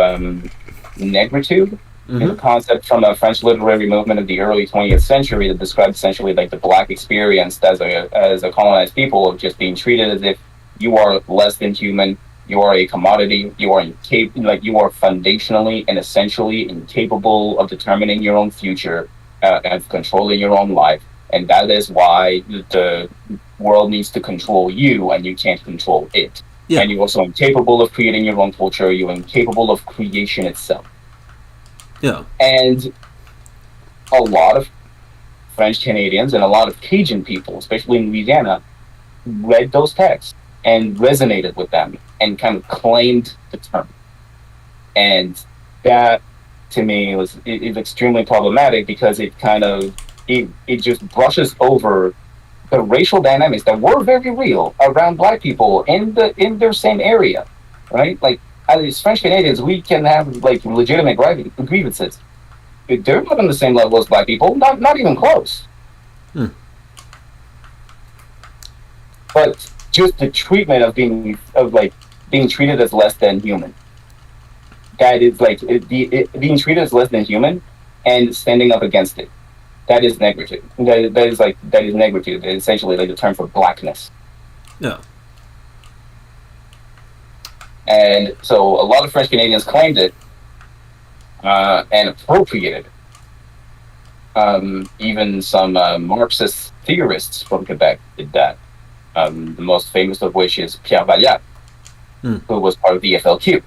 negritude. Mm-hmm. Is a concept from a French literary movement of the early 20th century that described essentially like the black experience as a colonized people of just being treated as if you are less than human, you are a commodity, you are foundationally and essentially incapable of determining your own future and controlling your own life, and that is why the world needs to control you and you can't control it. Yeah. And you're also incapable of creating your own culture, you're incapable of creation itself. Yeah. And a lot of French Canadians and a lot of Cajun people, especially in Louisiana, read those texts and resonated with them and kind of claimed the term. And that, to me, is extremely problematic because it just brushes over the racial dynamics that were very real around Black people in their same area, right? Like, as French Canadians, we can have like legitimate grievances. They're not on the same level as Black people, not even close. But just the treatment of being treated as less than human. That is like being treated as less than human and standing up against it. That is negritude. That is negritude. It's essentially like the term for blackness. Yeah. And so a lot of French Canadians claimed it and appropriated it. Even some Marxist theorists from Quebec did that. The most famous of which is Pierre Valliat, who was part of the FLQ.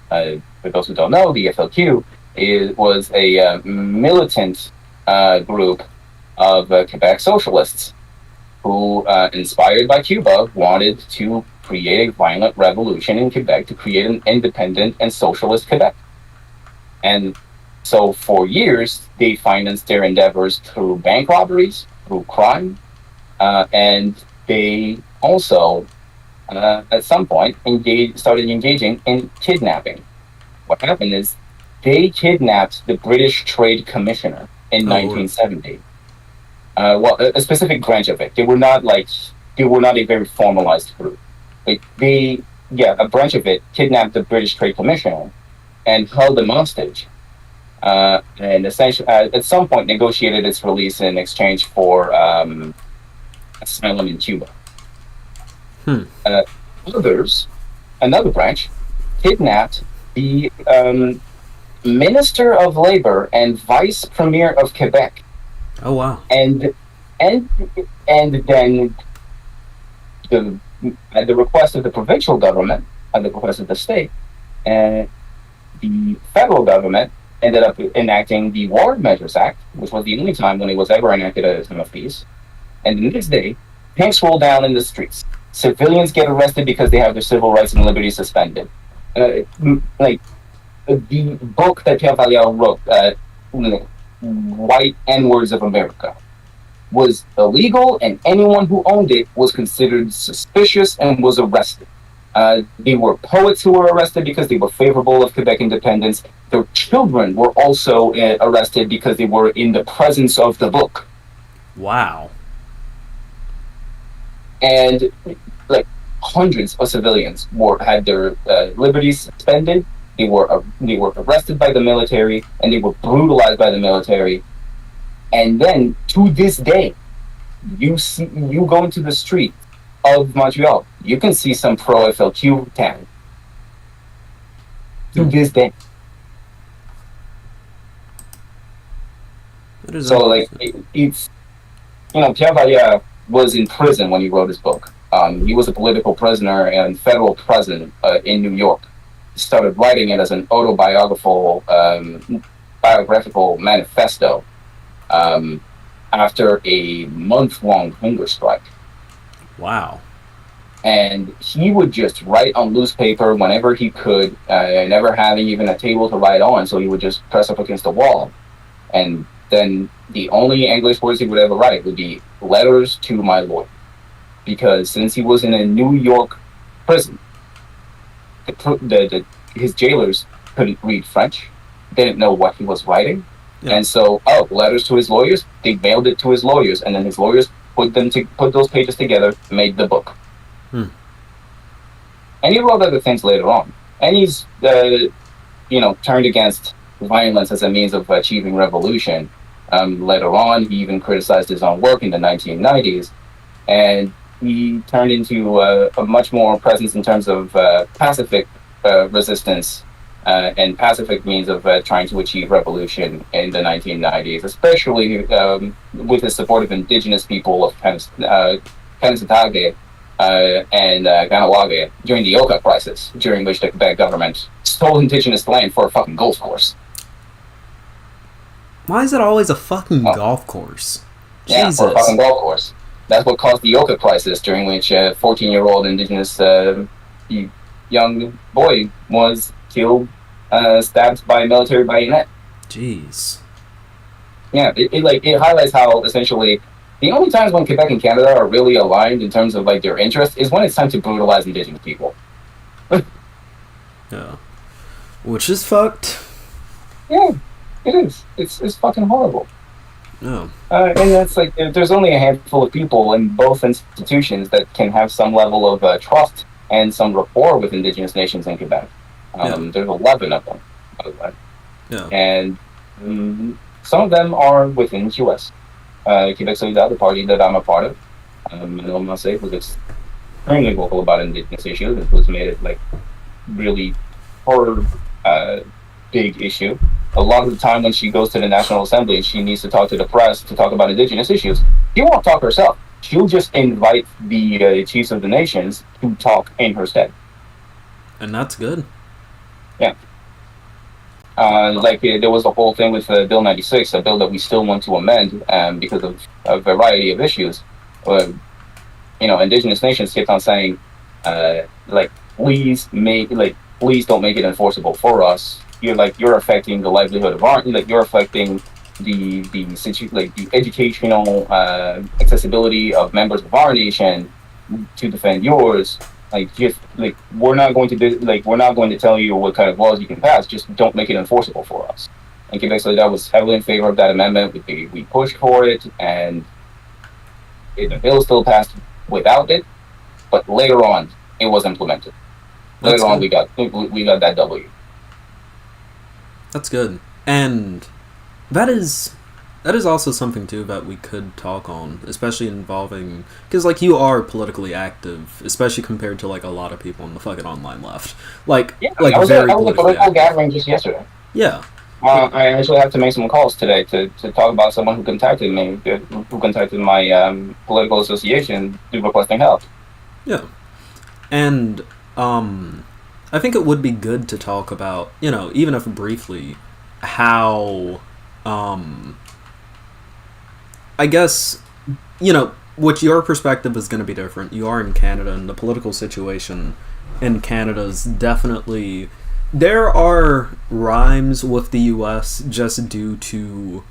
For those who don't know, the FLQ was a militant group of Quebec socialists who, inspired by Cuba, wanted to create a violent revolution in Quebec to create an independent and socialist Quebec. And so for years, they financed their endeavors through bank robberies, through crime, and they also, at some point, started engaging in kidnapping. What happened is they kidnapped the British Trade Commissioner in 1970. A specific branch of it. They were not a very formalized group. A branch of it kidnapped the British Trade Commissioner and held him hostage. And essentially, at some point, negotiated its release in exchange for asylum in Cuba. Another branch, kidnapped the Minister of Labor and Vice Premier of Quebec. Oh wow! And then at the request of the provincial government, at the request of the state, the federal government ended up enacting the War Measures Act, which was the only time when it was ever enacted at a time of peace. And the next day, tanks roll down in the streets. Civilians get arrested because they have their civil rights and liberties suspended. Like the book that Pierre Valliat wrote, White N-Words of America, was illegal, and anyone who owned it was considered suspicious and was arrested. They were poets who were arrested because they were favorable of Quebec independence. Their children were also arrested because they were in the presence of the book. Wow. and like hundreds of civilians had their liberties suspended. They were arrested by the military, and they were brutalized by the military. And then to this day, you go into the street of Montreal, you can see some pro FLQ tag. To this day. So like it's Pierre Valliere was in prison when he wrote his book. He was a political prisoner and federal prison in New York. He started writing it as an autobiographical biographical manifesto after a month-long hunger strike. Wow. And he would just write on loose paper whenever he could, never having even a table to write on, so he would just press up against the wall. And then the only English words he would ever write would be letters to my lawyer. Because since he was in a New York prison, his jailers couldn't read French, didn't know what he was writing. Yeah. And so, letters to his lawyers, they mailed it to his lawyers, and then his lawyers put those pages together, made the book. And he wrote other things later on. And he's, turned against violence as a means of achieving revolution. Later on, he even criticized his own work in the 1990s. And he turned into a much more presence in terms of pacific resistance and pacific means of trying to achieve revolution in the 1990s, especially with his support of indigenous people of Kanesatake and Ganawage during the Oka crisis, during which the Quebec government stole indigenous land for a fucking golf course. Why is it always a fucking golf course? Yeah, Jesus. For a fucking golf course. That's what caused the Oka crisis, during which a 14-year-old indigenous young boy was killed, stabbed by a military bayonet. Jeez. Yeah, it highlights how essentially the only times when Quebec and Canada are really aligned in terms of like their interest is when it's time to brutalize indigenous people. Yeah. Which is fucked. Yeah, it is. It's fucking horrible. No. And that's like, there's only a handful of people in both institutions that can have some level of trust and some rapport with Indigenous nations in Quebec. There's 11 of them, by the way. Yeah. And some of them are within the U.S. Quebec Solidarity, the party that I'm a part of, Manuel Massé was extremely vocal about Indigenous issues. It was made it like really her big issue. A lot of the time when she goes to the National Assembly and she needs to talk to the press to talk about Indigenous issues, she won't talk herself. She'll just invite the chiefs of the nations to talk in her stead. And that's good. Yeah. There was the whole thing with Bill 96, a bill that we still want to amend because of a variety of issues. Indigenous nations kept on saying, please don't make it enforceable for us. You're affecting the livelihood of our, you're affecting the educational accessibility of members of our nation to defend yours. We're not going to tell you what kind of laws you can pass. Just don't make it enforceable for us. And Quebec Solidarity was heavily in favor of that amendment. We pushed for it, and the bill still passed without it. But later on, it was implemented. Later on, we got that W. That's good. And that is also something too that we could talk on, especially involving, because you are politically active, especially compared to a lot of people on the fucking online left. I was at a political gathering just yesterday. Yeah. I actually have to make some calls today to talk about someone who contacted me, who contacted my political association requesting help. Yeah. And I think it would be good to talk about, even if briefly, how, I guess, what your perspective is going to be different. You are in Canada, and the political situation in Canada is definitely... There are rhymes with the U.S. just due to,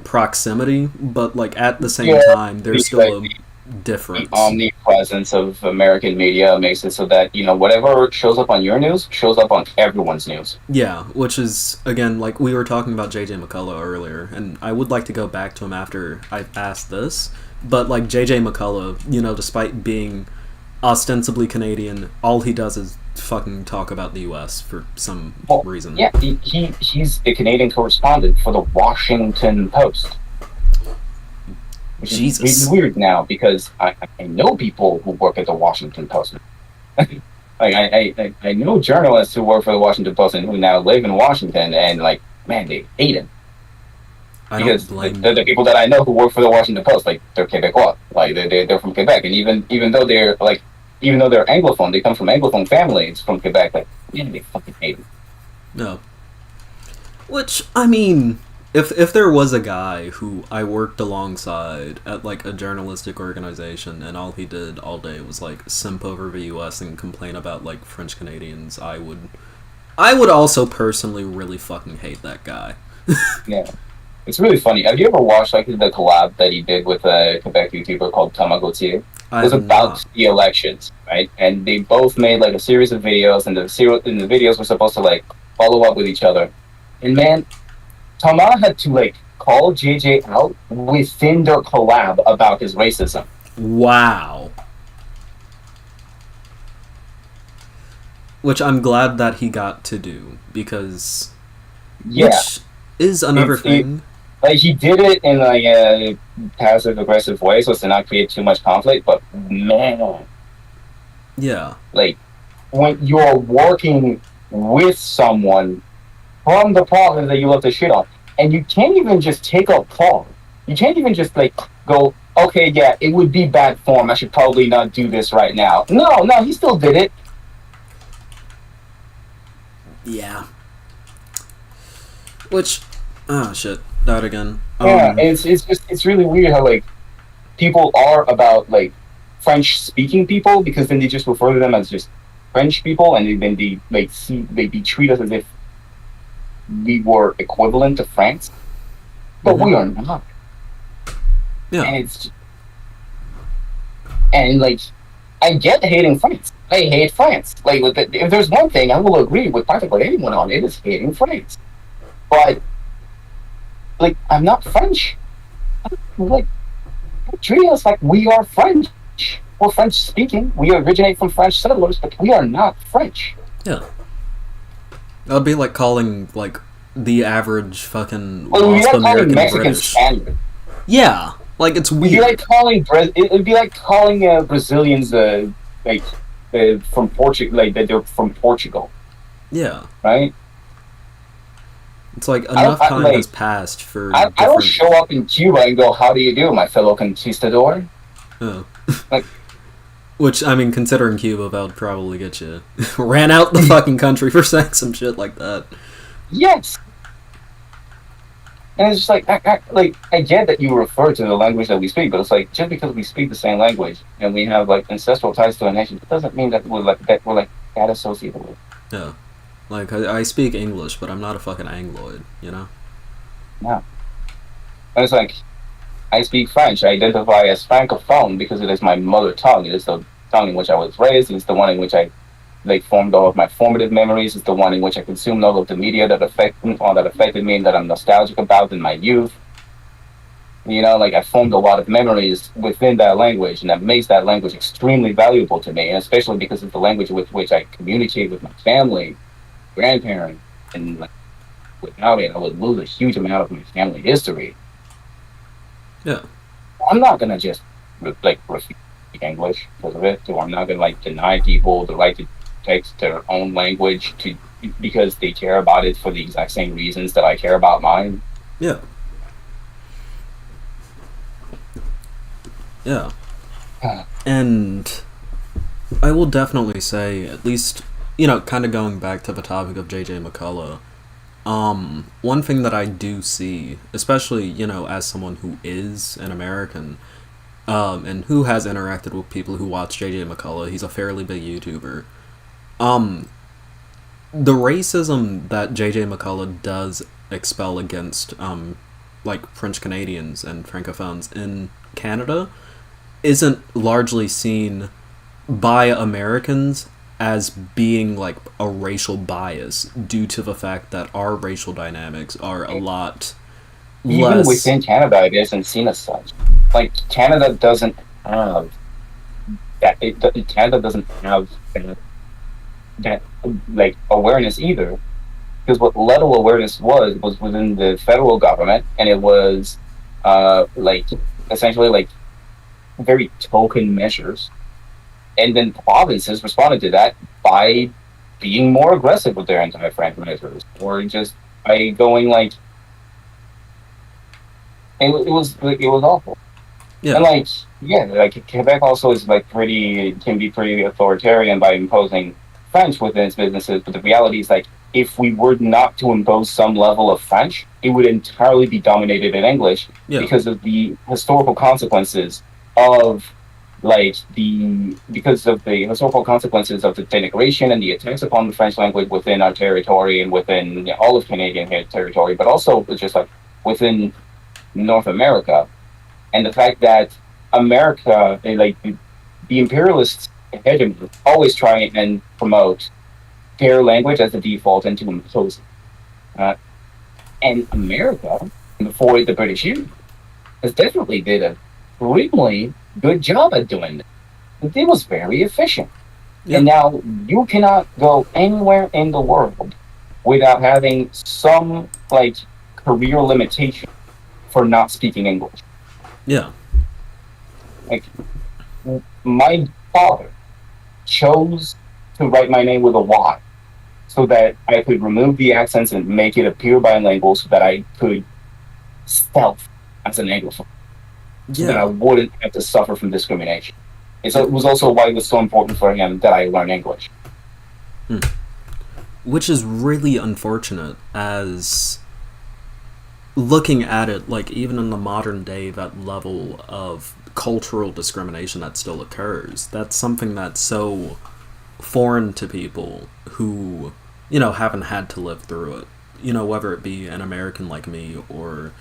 proximity, but, at the same time, there's still The difference. omnipresence of American media makes it so that, whatever shows up on your news shows up on everyone's news. Yeah, which is, again, like we were talking about JJ McCullough earlier, and I would like to go back to him after I asked this, but like JJ McCullough, despite being ostensibly Canadian, all he does is fucking talk about the US for some Well, reason. yeah, he's a Canadian correspondent for the Washington Post. Which is Jesus. really weird now because I know people who work at the Washington Post. Like I know journalists who work for the Washington Post and who now live in Washington, and like, man, they hate him I don't because blame the them. people that I know who work for the Washington Post, like, they're Quebecois, like they're from Quebec, and even though they're Anglophone, they come from Anglophone families from Quebec. Like, man, they fucking hate him. No. Which, I mean, if there was a guy who I worked alongside at like a journalistic organization and all he did all day was like simp over the US and complain about like French Canadians, I would also personally really fucking hate that guy. Yeah, it's really funny. Have you ever watched like the collab that he did with a Quebec YouTuber called Thomas Gauthier? It I was have about not. the elections, right? And they both made like a series of videos, and the videos were supposed to like follow up with each other. And man, Thomas had to like call JJ out within their collab about his racism. Wow. Which I'm glad that he got to do because Yeah, which is another it thing. like he did it in like a passive aggressive way so as to not create too much conflict. But man, Yeah. like when you're working with someone from the province that you love to shit on, and you can't even just take a pause. You can't even just like go, okay, yeah, it would be bad form. I should probably not do this right now. No, no, he still did it. Yeah. Which oh shit. That again. Yeah, it's really weird how like people are about like French speaking people, because then they just refer to them as just French people, and then they like they treat us as if we were equivalent to France, but Mhm. we are not. Yeah. And like, I get hating France. I hate France. Like, if there's one thing I will agree with practically anyone on, it is hating France. But like, I'm not French. Like, treat us like we are French. We're French speaking. We originate from French settlers, but we are not French. Yeah. That'd be like calling like the average fucking Well, we lost are calling American Mexican British. Spaniard. Yeah. Like it's It'd be weird. like calling Brazilians like from Portugal, like that they're from Portugal, Yeah. right? It's like enough time like, has passed for I don't different. show up in Cuba and go, "How do you do, my fellow conquistador?" Oh. Like, Which I mean, considering Cuba, that would probably get you ran out the fucking country for saying some shit like that. yes. And it's just like, I get that you refer to the language that we speak, but it's like, just because we speak the same language and we have like ancestral ties to a nation, it doesn't mean that we're like that associated with. Yeah. Like I speak English, but I'm not a fucking Angloid. You know. No. And it's like, I speak French. I identify as francophone because it is my mother tongue. It is the tongue in which I was raised. It's the one in which I like formed all of my formative memories. It's the one in which I consumed all of the media that affected me and that I'm nostalgic about in my youth. Like, I formed a lot of memories within that language, and that makes that language extremely valuable to me, and especially because it's the language with which I communicate with my family, grandparents, and like, without it, I would lose a huge amount of my family history. Yeah. I'm not gonna just like refuse English because of it. So I'm not gonna like deny people the right to text their own language because they care about it for the exact same reasons that I care about mine. Yeah. Yeah. And I will definitely say, at least, kind of going back to the topic of JJ McCullough, one thing that I do see, especially, as someone who is an American, and who has interacted with people who watch JJ McCullough, he's a fairly big YouTuber. The racism that JJ McCullough does expel against, like, French Canadians and Francophones in Canada, isn't largely seen by Americans as being like a racial bias due to the fact that our racial dynamics are a lot Even less. within Canada, it isn't seen as such. Like Canada doesn't have that. Canada doesn't have that like awareness either. Because what little awareness was within the federal government, and it was like essentially like very token measures, and then provinces responded to that by being more aggressive with their anti-French measures, or just by going like it was awful. And Yeah, like yeah, like Quebec also is like pretty can be pretty authoritarian by imposing French within its businesses. But the reality is like if we were not to impose some level of French, it would entirely be dominated in English yeah, because of the historical consequences of the denigration and the attacks upon the French language within our territory and within all of Canadian territory, but also just like within North America, and the fact that America, the imperialists hegemony, always try and promote their language as the default and to impose it. And America, before the British Union, has definitely did a extremely good job at doing it. It was very efficient. yeah, And now you cannot go anywhere in the world without having some like career limitation for not speaking English. yeah, Like my father chose to write my name with a Y so that I could remove the accents and make it appear bilingual so that I could stealth as an Anglophone, so that I yeah. wouldn't have to suffer from discrimination. And so it was also why it was so important for him that I learn English. Hmm. Which is really unfortunate as looking at it, like even in the modern day, that level of cultural discrimination that still occurs, that's something that's so foreign to people who, haven't had to live through it. Whether it be an American like me or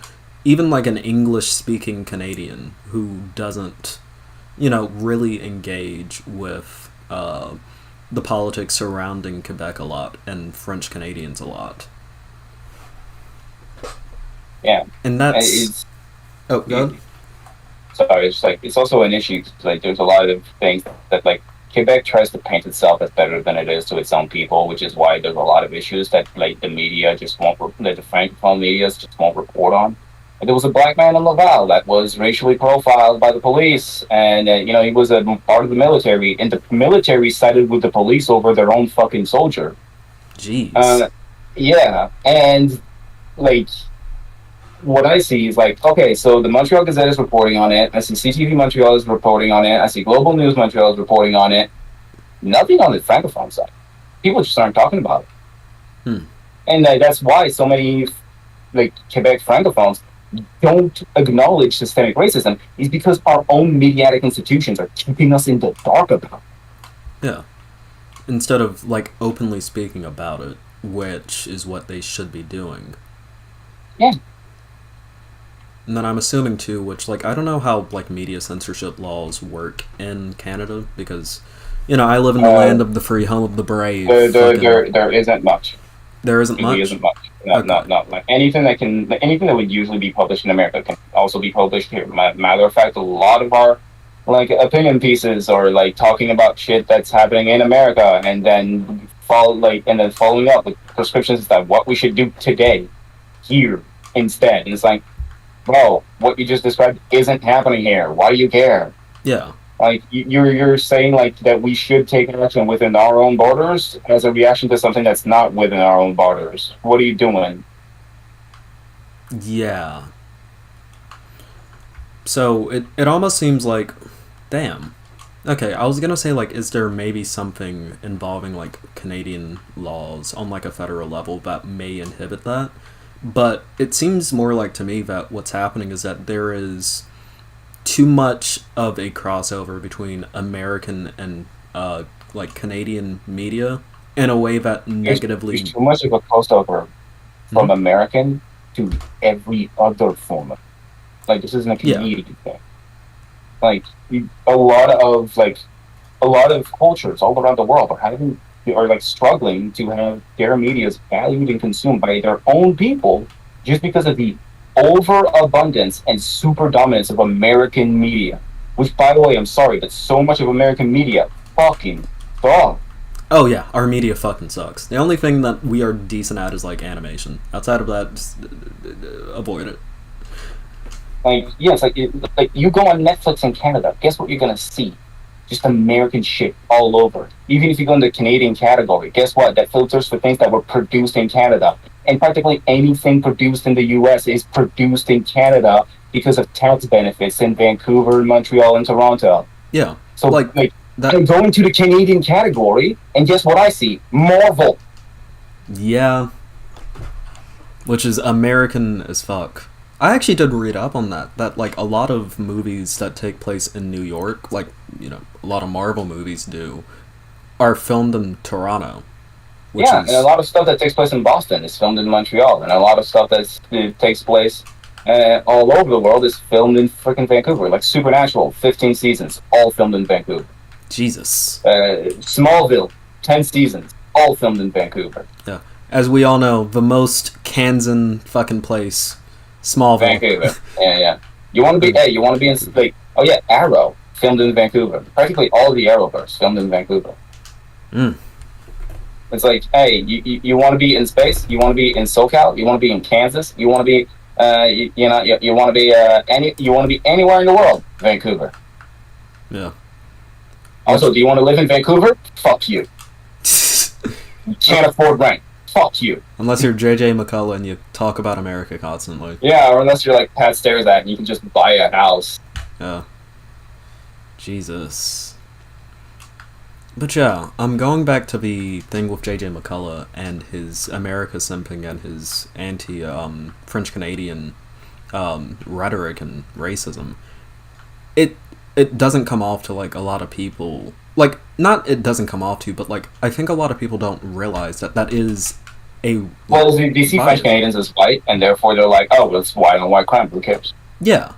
even like an English speaking Canadian who doesn't, really engage with the politics surrounding Quebec a lot and French Canadians a lot. Yeah, And that's. it's Oh, God? sorry. It's like it's also an issue. Like there's a lot of things that like Quebec tries to paint itself as better than it is to its own people, which is why there's a lot of issues that like the media just won't, that the francophone media just won't report on. There was a black man in Laval that was racially profiled by the police, and he was a part of the military, and the military sided with the police over their own fucking soldier. Jeez. Uh, yeah, and like what I see is like, okay, so the Montreal Gazette is reporting on it. I see CTV Montreal is reporting on it. I see Global News Montreal is reporting on it. Nothing on the francophone side. People just aren't talking about it, Hmm. and that's why so many like Quebec francophones don't acknowledge systemic racism. Is because our own mediatic institutions are keeping us in the dark about it. Yeah. Instead of, like, openly speaking about it, which is what they should be doing. Yeah. And then I'm assuming, too, which, like, I don't know how, like, media censorship laws work in Canada, because, I live in the land of the free, home of the brave. There isn't much. There isn't Really much? isn't much. Not, Okay. not like anything that would usually be published in America can also be published here. Matter of fact, a lot of our like opinion pieces are like talking about shit that's happening in America, and then following up with prescriptions that what we should do today here instead. And it's like, bro, what you just described isn't happening here. Why do you care? Yeah. Like you're saying like that we should take action within our own borders as a reaction to something that's not within our own borders. What are you doing? Yeah. So, it almost seems like, damn. Okay, I was gonna say, like, is there maybe something involving, like, Canadian laws on, like, a federal level that may inhibit that? But it seems more like to me that what's happening is that there is too much of a crossover between American and, like, Canadian media in a way that negatively. There's too much of a crossover from Mhm. American to every other form of like this isn't a Yeah. Canadian thing. Like a lot of like a lot of cultures all around the world are like struggling to have their medias valued and consumed by their own people just because of the overabundance and super dominance of American media. Which, by the way, I'm sorry, but so much of American media fucking sucks. Oh yeah, our media fucking sucks. The only thing that we are decent at is like animation. Outside of that, just avoid it. Like, yeah, it's like you go on Netflix in Canada, guess what you're gonna see? Just American shit all over. Even if you go in the Canadian category, guess what? That filters for things that were produced in Canada. And practically anything produced in the US is produced in Canada because of tax benefits in Vancouver, Montreal, and Toronto. Yeah, So, like that. I'm going to the Canadian category, and guess what I see? Marvel. Yeah, which is American as fuck. I actually did read up on that. That like a lot of movies that take place in New York, like a lot of Marvel movies do, are filmed in Toronto. Which Yeah, is and a lot of stuff that takes place in Boston is filmed in Montreal, and a lot of stuff that takes place all over the world is filmed in freaking Vancouver. Like Supernatural, 15 seasons, all filmed in Vancouver. Jesus. Smallville, 10 seasons, all filmed in Vancouver. Yeah, as we all know, the most Kansan fucking place, Smallville. Vancouver. Yeah. You want to be? Hey, you want to be in like? Oh yeah, Arrow, filmed in Vancouver. Practically all the Arrowverse filmed in Vancouver. Mm. It's like, hey, you want to be in space? You want to be in SoCal? You want to be in Kansas? You want to be, you want to be you want to be anywhere in the world? Vancouver. Yeah. Also, do you want to live in Vancouver? Fuck you. You can't afford rent. Fuck you. Unless you're JJ McCullough and you talk about America constantly. Yeah, or unless you're like Pat Starzak and you can just buy a house. Yeah. Jesus. But yeah, I'm going back to the thing with JJ McCullough and his America simping and his anti French Canadian rhetoric and racism. It doesn't come off to like a lot of people. Like, not it doesn't come off to, but like I think a lot of people don't realize that is a well, they see French Canadians as white, and therefore they're like, oh, well, it's white on white crime. Who cares? Yeah,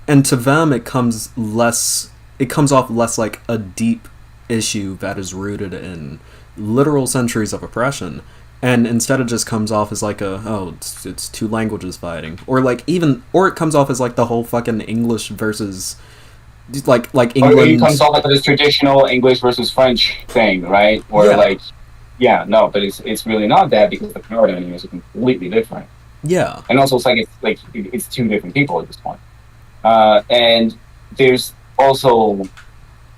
and to them it comes off less like a deep issue that is rooted in literal centuries of oppression, and instead it just comes off as like it's two languages fighting, or it comes off as like the whole fucking English versus like England. Or it comes off like this traditional English versus French thing, right? Where but it's really not that because the power dynamics are completely different. Yeah, and also it's two different people at this point. And there's also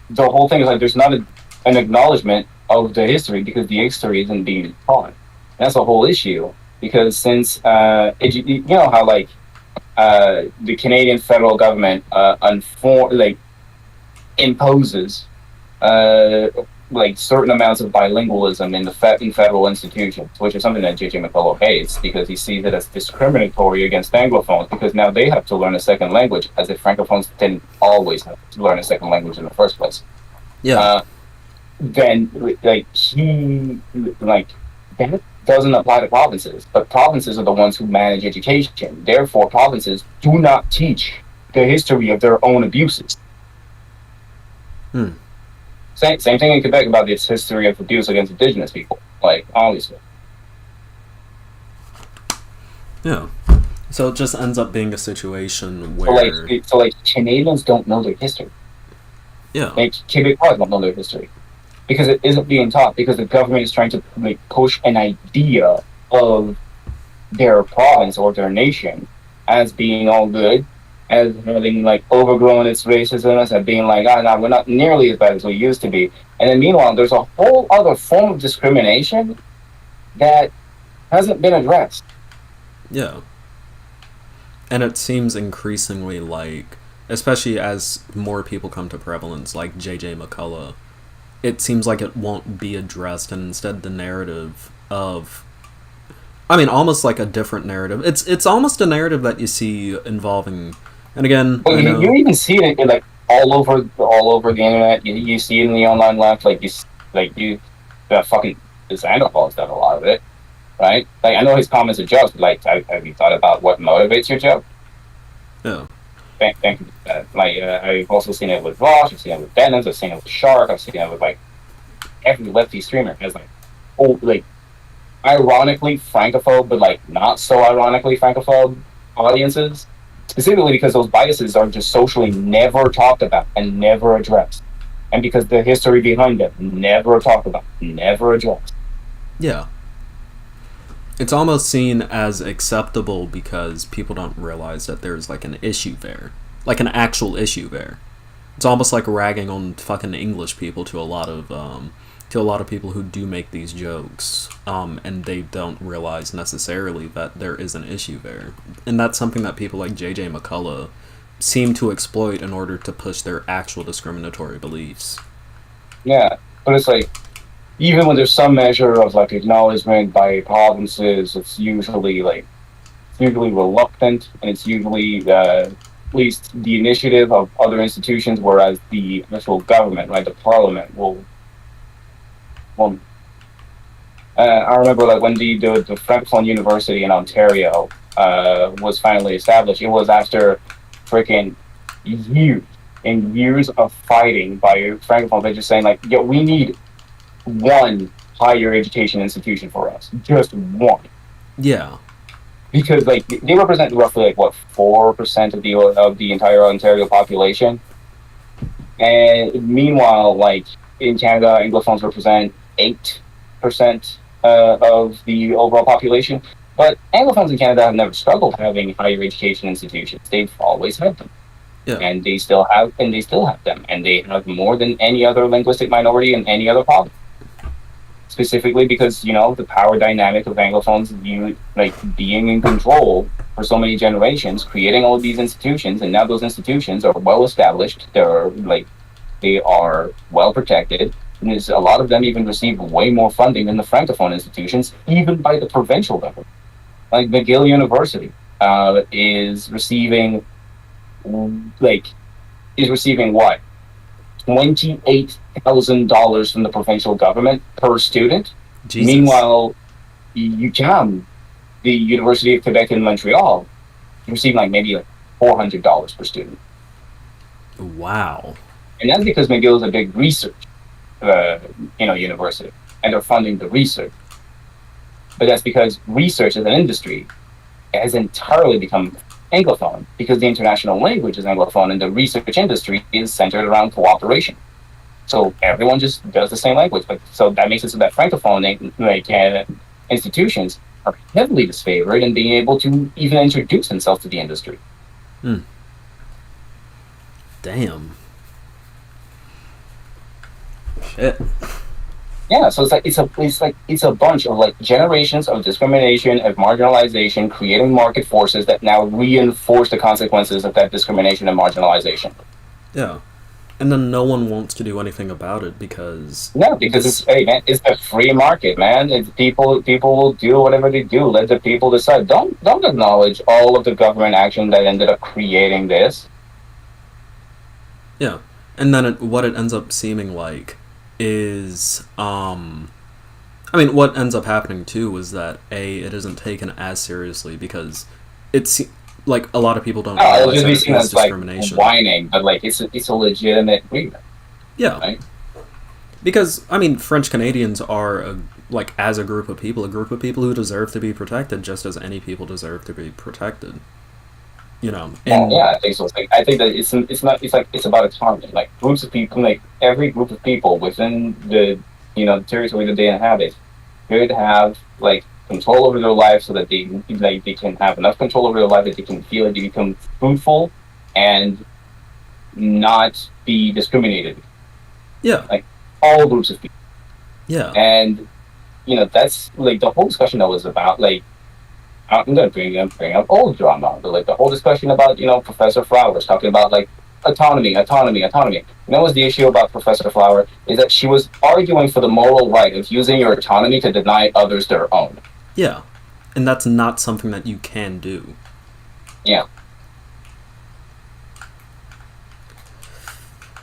the whole thing is like there's not an acknowledgement of the history because the history isn't being taught. That's a whole issue because since you know how like the Canadian federal government imposes like certain amounts of bilingualism in federal institutions, which is something that J.J. McCullough hates because he sees it as discriminatory against Anglophones because now they have to learn a second language as if Francophones didn't always have to learn a second language in the first place. Yeah. Then that doesn't apply to provinces, but provinces are the ones who manage education. Therefore, provinces do not teach the history of their own abuses. Same thing in Quebec about its history of abuse against Indigenous people. Like, obviously. Yeah. So it just ends up being a situation where... So Canadians don't know their history. Yeah. Like, Quebecois don't know their history. Because it isn't being taught, because the government is trying to push an idea of their province or their nation as being all good, as having overgrown its racism, as being no, we're not nearly as bad as we used to be. And then meanwhile, there's a whole other form of discrimination that hasn't been addressed. Yeah. And it seems increasingly especially as more people come to prevalence, like J.J. McCullough, it seems like it won't be addressed, and instead the narrative of... almost like a different narrative. It's almost a narrative that you see involving... And again, well, you even see it all over the internet. You see it in the online life. The fucking Xanderfall's done a lot of it, right? I know his comments are jokes, but have you thought about what motivates your joke? Yeah. thank you for that. Like, I've also seen it with Vosh, I've seen it with Dennis, I've seen it with Shark, I've seen it with like every lefty streamer has like, oh, like ironically francophobe, but like not so ironically francophobe audiences. Specifically because those biases are just socially never talked about and never addressed, and because the history behind it never talked about, never addressed. Yeah. It's almost seen as acceptable because people don't realize that there's like an issue there. Like an actual issue there. It's almost like ragging on fucking English people to a lot of people who do make these jokes, and they don't realize necessarily that there is an issue there. And that's something that people like JJ McCullough seem to exploit in order to push their actual discriminatory beliefs. Yeah, but it's like, even when there's some measure of like acknowledgement by provinces, it's usually reluctant, and it's usually at least the initiative of other institutions, whereas the actual government, right, the parliament will. I remember like when the Francophone University in Ontario was finally established. It was after freaking years and years of fighting by Francophones. They're just saying like, "Yo, we need one higher education institution for us, just one." Yeah. Because like they represent roughly like what 4% of the entire Ontario population, and meanwhile, like in Canada, Anglophones represent 8% of the overall population. But Anglophones in Canada have never struggled having higher education institutions. They've always had them. Yeah. And they still have them. And they have more than any other linguistic minority in any other province. Specifically because, you know, the power dynamic of Anglophones, you like being in control for so many generations, creating all of these institutions, and now those institutions are well established. They are well protected. And a lot of them even receive way more funding than the Francophone institutions, even by the provincial level. Like McGill University is receiving what, $28,000 from the provincial government per student. Jesus. Meanwhile, UQAM, the University of Quebec in Montreal, receiving like maybe like $400 per student. Wow. And that's because McGill is a big research university, and they're funding the research. But that's because research as an industry has entirely become Anglophone, because the international language is Anglophone, and the research industry is centered around cooperation. So everyone just does the same language. But so that makes it so that Francophone institutions are heavily disfavored in being able to even introduce themselves to the industry. Damn. Shit. Yeah, so it's a bunch of like generations of discrimination, of marginalization, creating market forces that now reinforce the consequences of that discrimination and marginalization. Yeah. And then no one wants to do anything about it because it's the free market, man. It's people will do whatever they do. Let the people decide. Don't acknowledge all of the government action that ended up creating this. Yeah. And then what it ends up seeming like is what ends up happening too is that it isn't taken as seriously because it's like a lot of people don't realize that it is discrimination. Like whining, but like it's a legitimate grievance. Yeah, right? Because French Canadians are as a group of people who deserve to be protected just as any people deserve to be protected. You know, I think so. I think that it's about autonomy. Like groups of people, like every group of people within the territory that they inhabit, should have like control over their lives, so that they can have enough control over their life that they can feel like they become fruitful and not be discriminated. Yeah, like all groups of people. Yeah, and that's like the whole discussion that was about like. I'm going to bring up old drama, but like the whole discussion about Professor Flowers talking about like autonomy. You know what's the issue about Professor Flower is that she was arguing for the moral right of using your autonomy to deny others their own. Yeah, and that's not something that you can do. Yeah.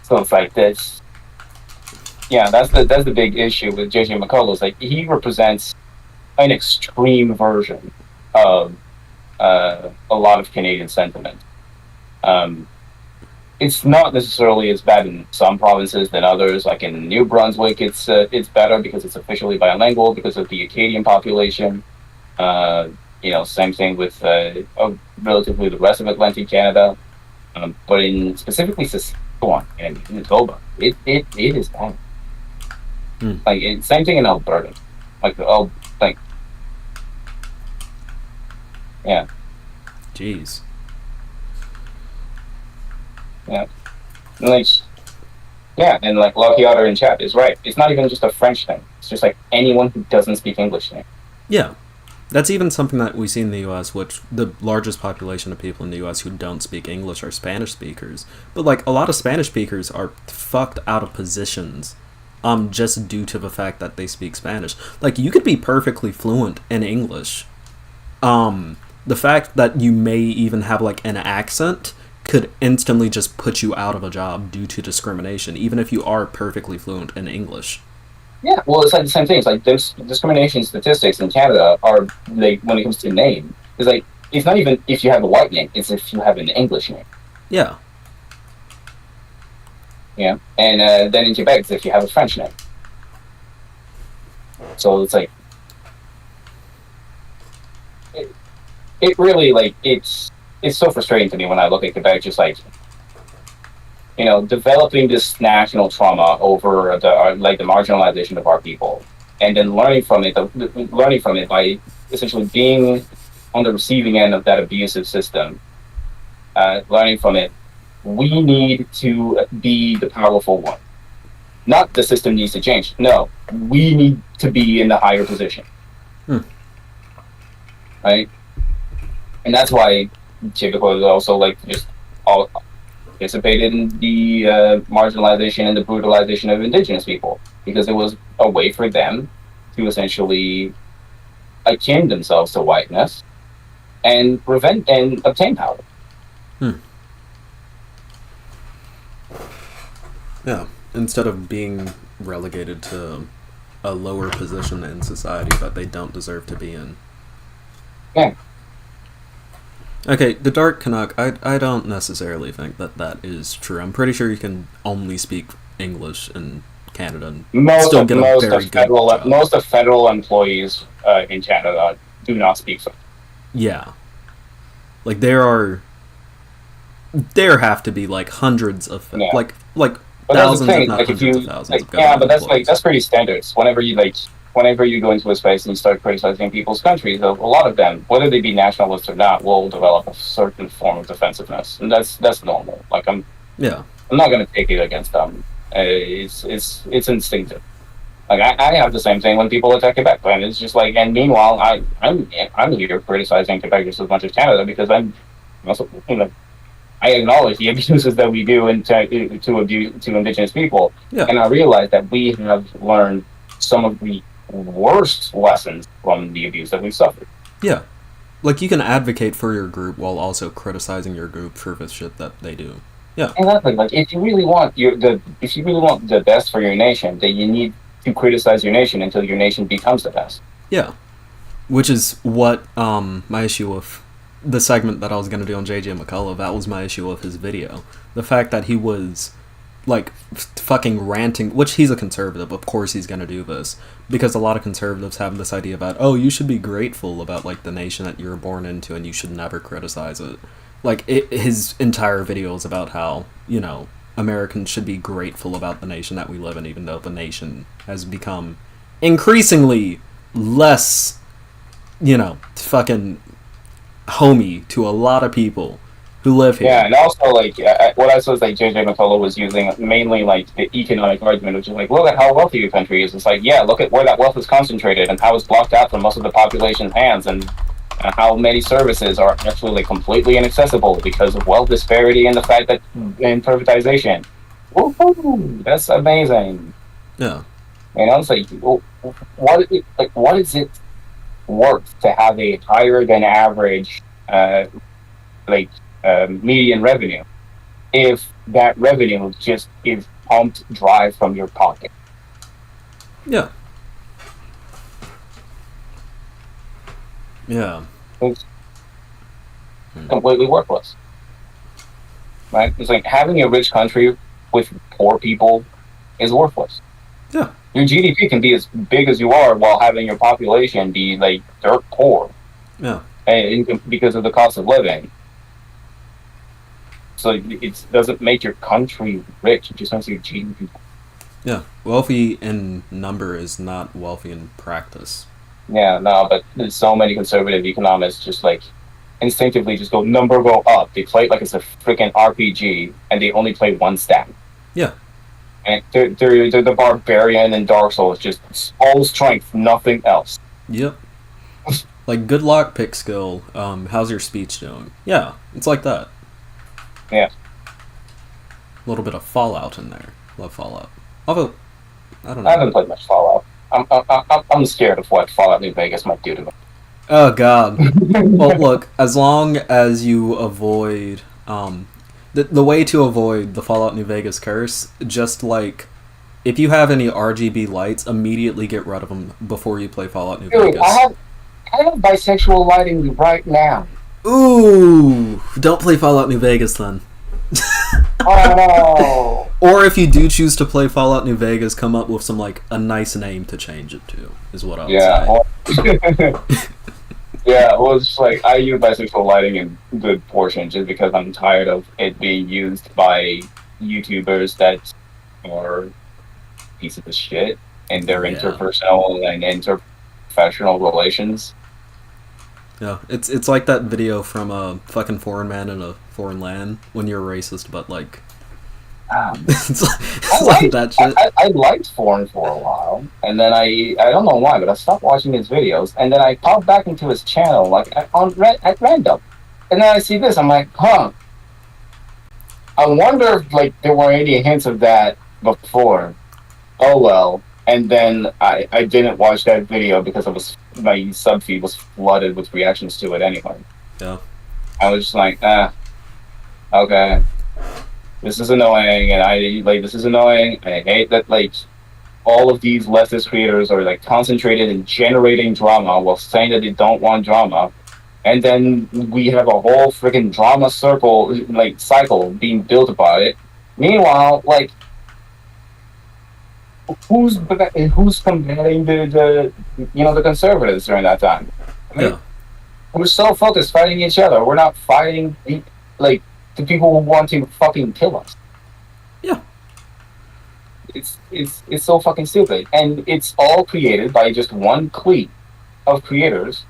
So it's like this. Yeah, that's the big issue with JJ McCulloughs. Like he represents an extreme version of a lot of Canadian sentiment. Um, it's not necessarily as bad in some provinces than others. Like in New Brunswick, it's better because it's officially bilingual because of the Acadian population. Uh, same thing with relatively the rest of Atlantic Canada. But in specifically Saskatchewan and Manitoba, it is bad. Hmm. Like same thing in Alberta. Like yeah, Jeez. yeah, like yeah, and like Lucky Otter in chat is right. It's not even just a French thing. It's just like anyone who doesn't speak English now. Yeah. That's even something that we see in the U.S., which the largest population of people in the U.S. who don't speak English are Spanish speakers. But, like, a lot of Spanish speakers are fucked out of positions just due to the fact that they speak Spanish. Like, you could be perfectly fluent in English. The fact that you may even have, like, an accent could instantly just put you out of a job due to discrimination, even if you are perfectly fluent in English. Yeah, well, it's like the same thing. It's like those discrimination statistics in Canada are like when it comes to name, it's like it's not even if you have a white name; it's if you have an English name. Yeah. Yeah, and then in Quebec, it's if you have a French name. So it's like it really like it's so frustrating to me when I look at Quebec, just like developing this national trauma over the marginalization of our people, and then learning from it by essentially being on the receiving end of that abusive system, learning from it. We need to be the powerful one. Not the system needs to change. No, we need to be in the higher position, right? And that's why Chicago is also like just all participated in the marginalization and the brutalization of indigenous people because it was a way for them to essentially akin themselves to whiteness and prevent and obtain power. Yeah. Instead of being relegated to a lower position in society that they don't deserve to be in. Yeah. Okay, the Dark Canuck, I don't necessarily think that that is true. I'm pretty sure you can only speak English in Canada and still get a very good job. Most of federal employees in Canada do not speak French. Yeah. Like, there have to be, like, hundreds of, Yeah. like But thousands, that's the thing. if not Like if hundreds you of thousands like, of yeah, government but employees. that's pretty standard. Whenever you go into a space and you start criticizing people's countries, a lot of them, whether they be nationalists or not, will develop a certain form of defensiveness, and that's normal. Like I'm not going to take it against them. It's instinctive. Like I have the same thing when people attack Quebec, and it's just like. And meanwhile, I'm here criticizing Quebec just as much as Canada because I'm also I acknowledge the abuses that we do to Indigenous people, and I realize that we have learned some of the worst lessons from the abuse that we've suffered. Yeah. Like, you can advocate for your group while also criticizing your group for the shit that they do. Yeah. Exactly. Like if you really want the best for your nation, then you need to criticize your nation until your nation becomes the best. Yeah. Which is what my issue with the segment that I was going to do on JJ McCullough, that was my issue with his video. The fact that he was, like, fucking ranting, which he's a conservative, of course he's going to do this, because a lot of conservatives have this idea about, oh, you should be grateful about, like, the nation that you're born into and you should never criticize it. Like, his entire video is about how, Americans should be grateful about the nation that we live in, even though the nation has become increasingly less, fucking homey to a lot of people who live here. Yeah, and also like what I saw is like JJ McCullough was using mainly like the economic argument, which is like, look at how wealthy your country is. It's like, yeah, look at where that wealth is concentrated and how it's blocked out from most of the population's hands, and how many services are actually like completely inaccessible because of wealth disparity and the fact that and privatization. Woo-hoo, that's amazing. Yeah. It's like, what is it worth to have a higher than average median revenue if that revenue just is pumped dry from your pocket? Yeah. Yeah. It's completely worthless. right? It's like having a rich country with poor people is worthless. Yeah. Your GDP can be as big as you are while having your population be like dirt poor, Yeah. and because of the cost of living. So it doesn't make your country rich; it just makes your GDP. Yeah. Wealthy in number is not wealthy in practice. Yeah, no, but there's so many conservative economists just like instinctively just go number go up. They play it like it's a freaking RPG, and they only play one stat. Yeah. And they're the barbarian in Dark Souls, just all strength, nothing else. Yep. Like, good lockpick skill. How's your speech doing? Yeah, it's like that. Yeah. A little bit of Fallout in there. Love Fallout. Although, I don't I know. haven't played much Fallout. I'm scared of what Fallout New Vegas might do to me. Oh, God. Well, look, as long as you avoid, the way to avoid the Fallout New Vegas curse, just like, if you have any RGB lights, immediately get rid of them before you play Fallout New Dude, Vegas. I have bisexual lighting right now. Ooh, don't play Fallout New Vegas then. Oh no. Or if you do choose to play Fallout New Vegas, come up with some, like, a nice name to change it to, is what I would Yeah. say. Well, yeah, well, it's just like I use bisexual lighting in good portion just because I'm tired of it being used by YouTubers that are pieces of shit in their Yeah. interpersonal and interprofessional relations. Yeah, it's like that video from a fucking foreign man in a foreign land when you're racist, but like it's like that shit. I liked Foreign for a while, and then I don't know why, but I stopped watching his videos, and then I popped back into his channel like at random, and then I see this, I'm like, huh. I wonder if like there were any hints of that before. Oh well. And then I didn't watch that video because my sub feed was flooded with reactions to it anyway. Yeah. I was just like, okay, this is annoying, and this is annoying. I hate that like all of these leftist creators are like concentrated in generating drama while saying that they don't want drama, and then we have a whole freaking drama circle like cycle being built about it. Meanwhile, like who's combating the the conservatives during that time? I mean, Yeah. we're so focused fighting each other. We're not fighting the people who want to fucking kill us. Yeah. It's so fucking stupid, and it's all created by just one clique of creators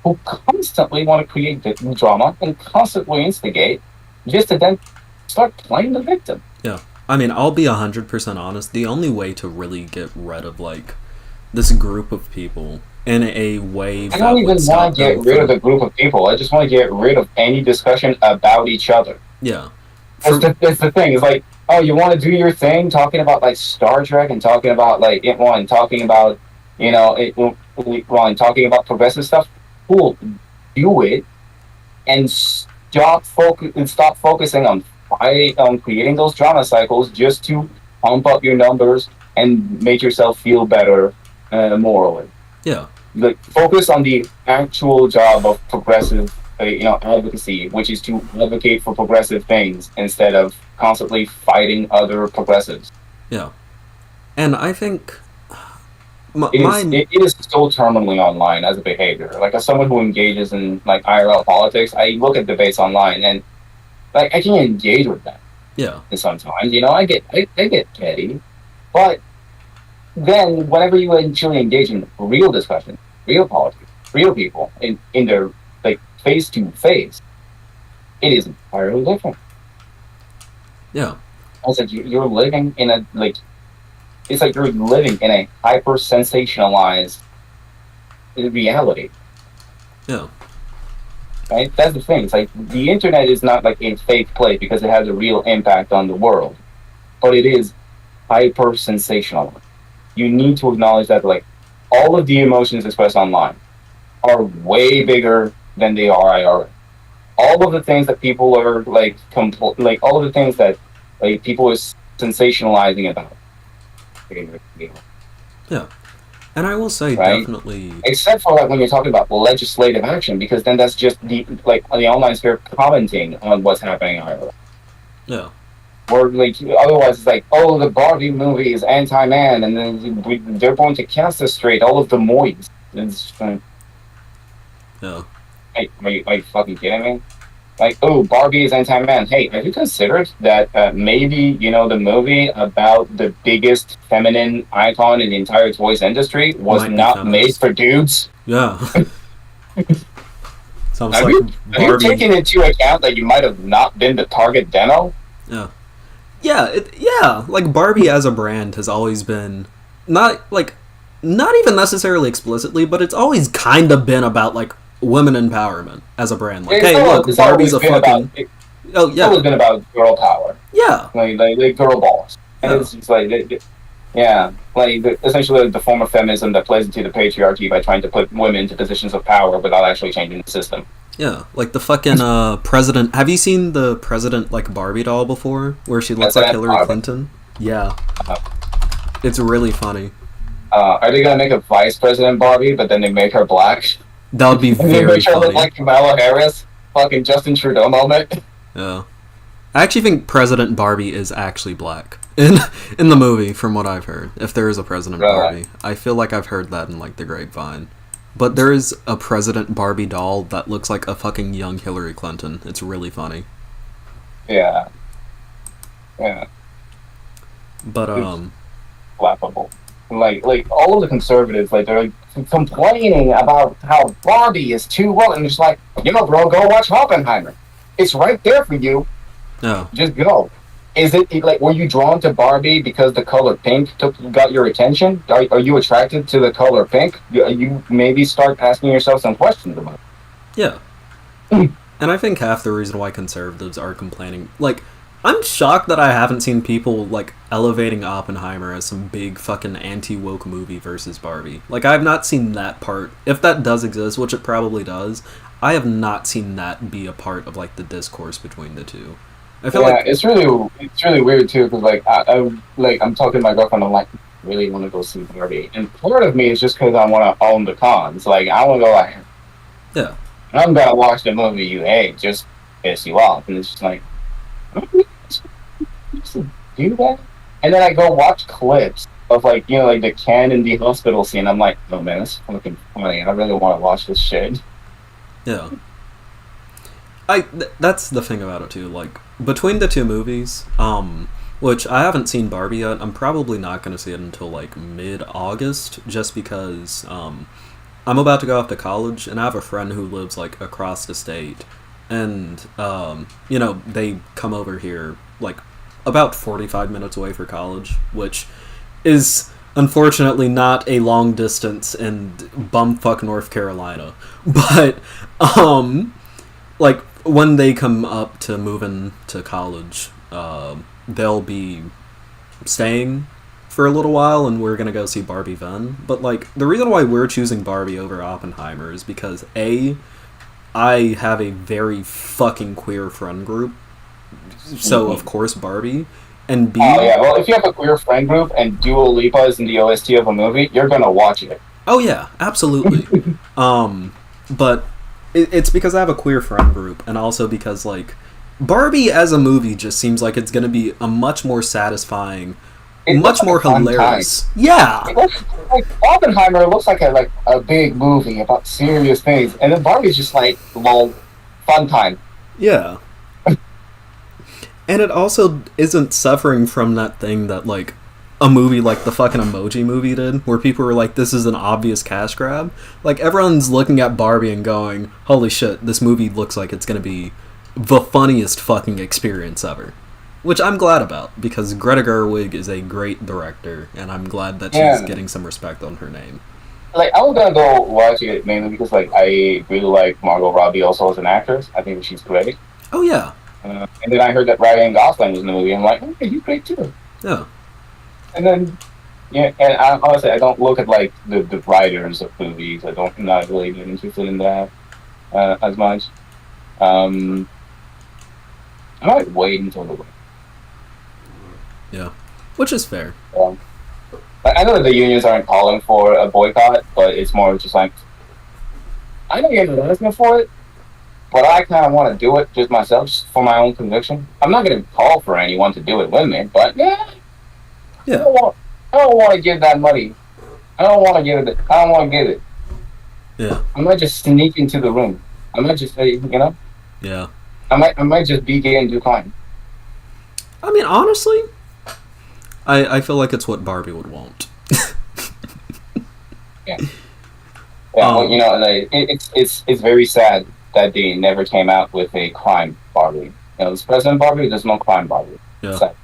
who constantly want to create the drama and constantly instigate, just to then start playing the victim. Yeah. I mean, I'll be 100% honest. The only way to really get rid of, like, this group of people in a way I don't even want to get rid of the group of people. I just want to get rid of any discussion about each other. Yeah. That's the thing. It's like, oh, you want to do your thing, talking about, like, Star Trek and talking about, like, and talking about, and talking about progressive stuff. Cool. Do it and stop focusing on creating those drama cycles just to pump up your numbers and make yourself feel better morally. Yeah. Like focus on the actual job of progressive, advocacy, which is to advocate for progressive things instead of constantly fighting other progressives. Yeah. And I think it is so terminally online as a behavior. Like as someone who engages in like IRL politics, I look at debates online and like I can engage with them. Yeah. And sometimes, I get petty, but then whenever you actually engage in real discussion, real politics, real people in their like face to face, it is entirely different. Yeah. It's like you're living in a it's like you're living in a hyper sensationalized reality. Yeah. Right? That's the thing. It's like the internet is not like a fake place because it has a real impact on the world, but it is hyper sensational. You need to acknowledge that like all of the emotions expressed online are way bigger than they are IRL. All of the things that people are all of the things that like people are sensationalizing about. Yeah. And I will say, right? definitely. Except for like when you're talking about legislative action, because then that's just the online sphere commenting on what's happening in Ireland. Yeah. Or like otherwise, it's like, oh, the Barbie movie is anti-man, and then they're going to castrate all of the moids. It's just like, Yeah. hey, are you fucking kidding me? Like, oh, Barbie is anti-man. Hey, have you considered that maybe the movie about the biggest feminine icon in the entire toys industry was Might be not made feminist. for dudes? Yeah. Sounds Have like you Barbie. taken into account that you might have not been the target demo? Yeah. Yeah, like Barbie as a brand has always been not like not even necessarily explicitly, but it's always kind of been about like women empowerment as a brand. Like, hey, look, It's Barbie's always a been about fucking oh it's always yeah, been about girl power, yeah, like girl boss, and yeah, it's just like yeah, like essentially the form of feminism that plays into the patriarchy by trying to put women into positions of power without actually changing the system. yeah. Like the fucking president. Have you seen the president like Barbie doll before, where she looks That's like that. Hillary Clinton? Yeah, it's really funny. Are they gonna make a vice president Barbie, but then they make her black, That would be and they very make her look funny. like Kamala Harris? Fucking Justin Trudeau moment. Yeah. I actually think President Barbie is actually black in the movie, from what I've heard. If there is a President Right. Barbie, I feel like I've heard that in like the grapevine. But there is a President Barbie doll that looks like a fucking young Hillary Clinton. It's really funny. Yeah, yeah. But It's laughable. Like all of the conservatives, like they're like, complaining about how Barbie is too well, and just like, bro, go watch Oppenheimer. It's right there for you. no, Just go. Is it like, were you drawn to Barbie because the color pink got your attention? Are you attracted to the color pink? You maybe start asking yourself some questions about yeah. it. And I think half the reason why conservatives are complaining, like, I'm shocked that I haven't seen people like elevating Oppenheimer as some big fucking anti-woke movie versus Barbie. Like, I have not seen that part. If that does exist, which it probably does, I have not seen that be a part of like the discourse between the two. I feel Yeah, like it's really weird too because I'm talking to my girlfriend. I'm like, I really want to go see Barbie, and part of me is just because I want to own the cons. Like, I want to go like, yeah, I'm gonna watch the movie you hate just to piss you off, and it's just like, do that? And then I go watch clips of like the Ken in the hospital scene. I'm like, oh man, that's fucking funny. I really want to watch this shit. yeah. That's the thing about it too. Like between the two movies, which I haven't seen Barbie yet. I'm probably not going to see it until like mid-August, just because I'm about to go off to college, and I have a friend who lives like across the state, and they come over here like about 45 minutes away for college, which is unfortunately not a long distance in bumfuck North Carolina, but like when they come up to move into college, they'll be staying for a little while, and we're gonna go see Barbie then. But like the reason why we're choosing Barbie over Oppenheimer is because I have a very fucking queer friend group, so of course Barbie, and Oh B, yeah, well if you have a queer friend group and Dua Lipa is in the OST of a movie, you're gonna watch it. oh yeah, absolutely. But it's because I have a queer friend group, and also because like Barbie as a movie just seems like it's gonna be a much more satisfying, It much looks like more a fun time. hilarious. Yeah, It looks like Oppenheimer looks like a big movie about serious things, and then Barbie's just like, lol, fun time. yeah. And it also isn't suffering from that thing that like a movie like the fucking Emoji Movie did, where people were like, "This is an obvious cash grab." Like everyone's looking at Barbie and going, "Holy shit, this movie looks like it's gonna be the funniest fucking experience ever." Which I'm glad about, because Greta Gerwig is a great director, and I'm glad that she's Yeah. getting some respect on her name. Like I was gonna go watch it mainly because like I really like Margot Robbie also as an actress. I think she's great. Oh yeah, And then I heard that Ryan Gosling was in the movie. I'm like, okay, he's great too. yeah, And then yeah, and honestly, I don't look at like the writers of movies. I'm not really that interested in that as much. Um, I might wait until the yeah. Which is fair. I know that the unions aren't calling for a boycott, but it's more just like I know you're not asking for it, but I kind of want to do it just myself, just for my own conviction. I'm not going to call for anyone to do it with me, but yeah, I Yeah. don't want. I don't want to give that money. I don't want to give it. I don't want to give it. Yeah. I might just sneak into the room. I might just say, Yeah. I might just be gay and decline. I mean, honestly, I feel like it's what Barbie would want. Yeah. Yeah, well, like, it's very sad that they never came out with a crime Barbie. It's President Barbie. There's no crime Barbie. Yeah. Sad.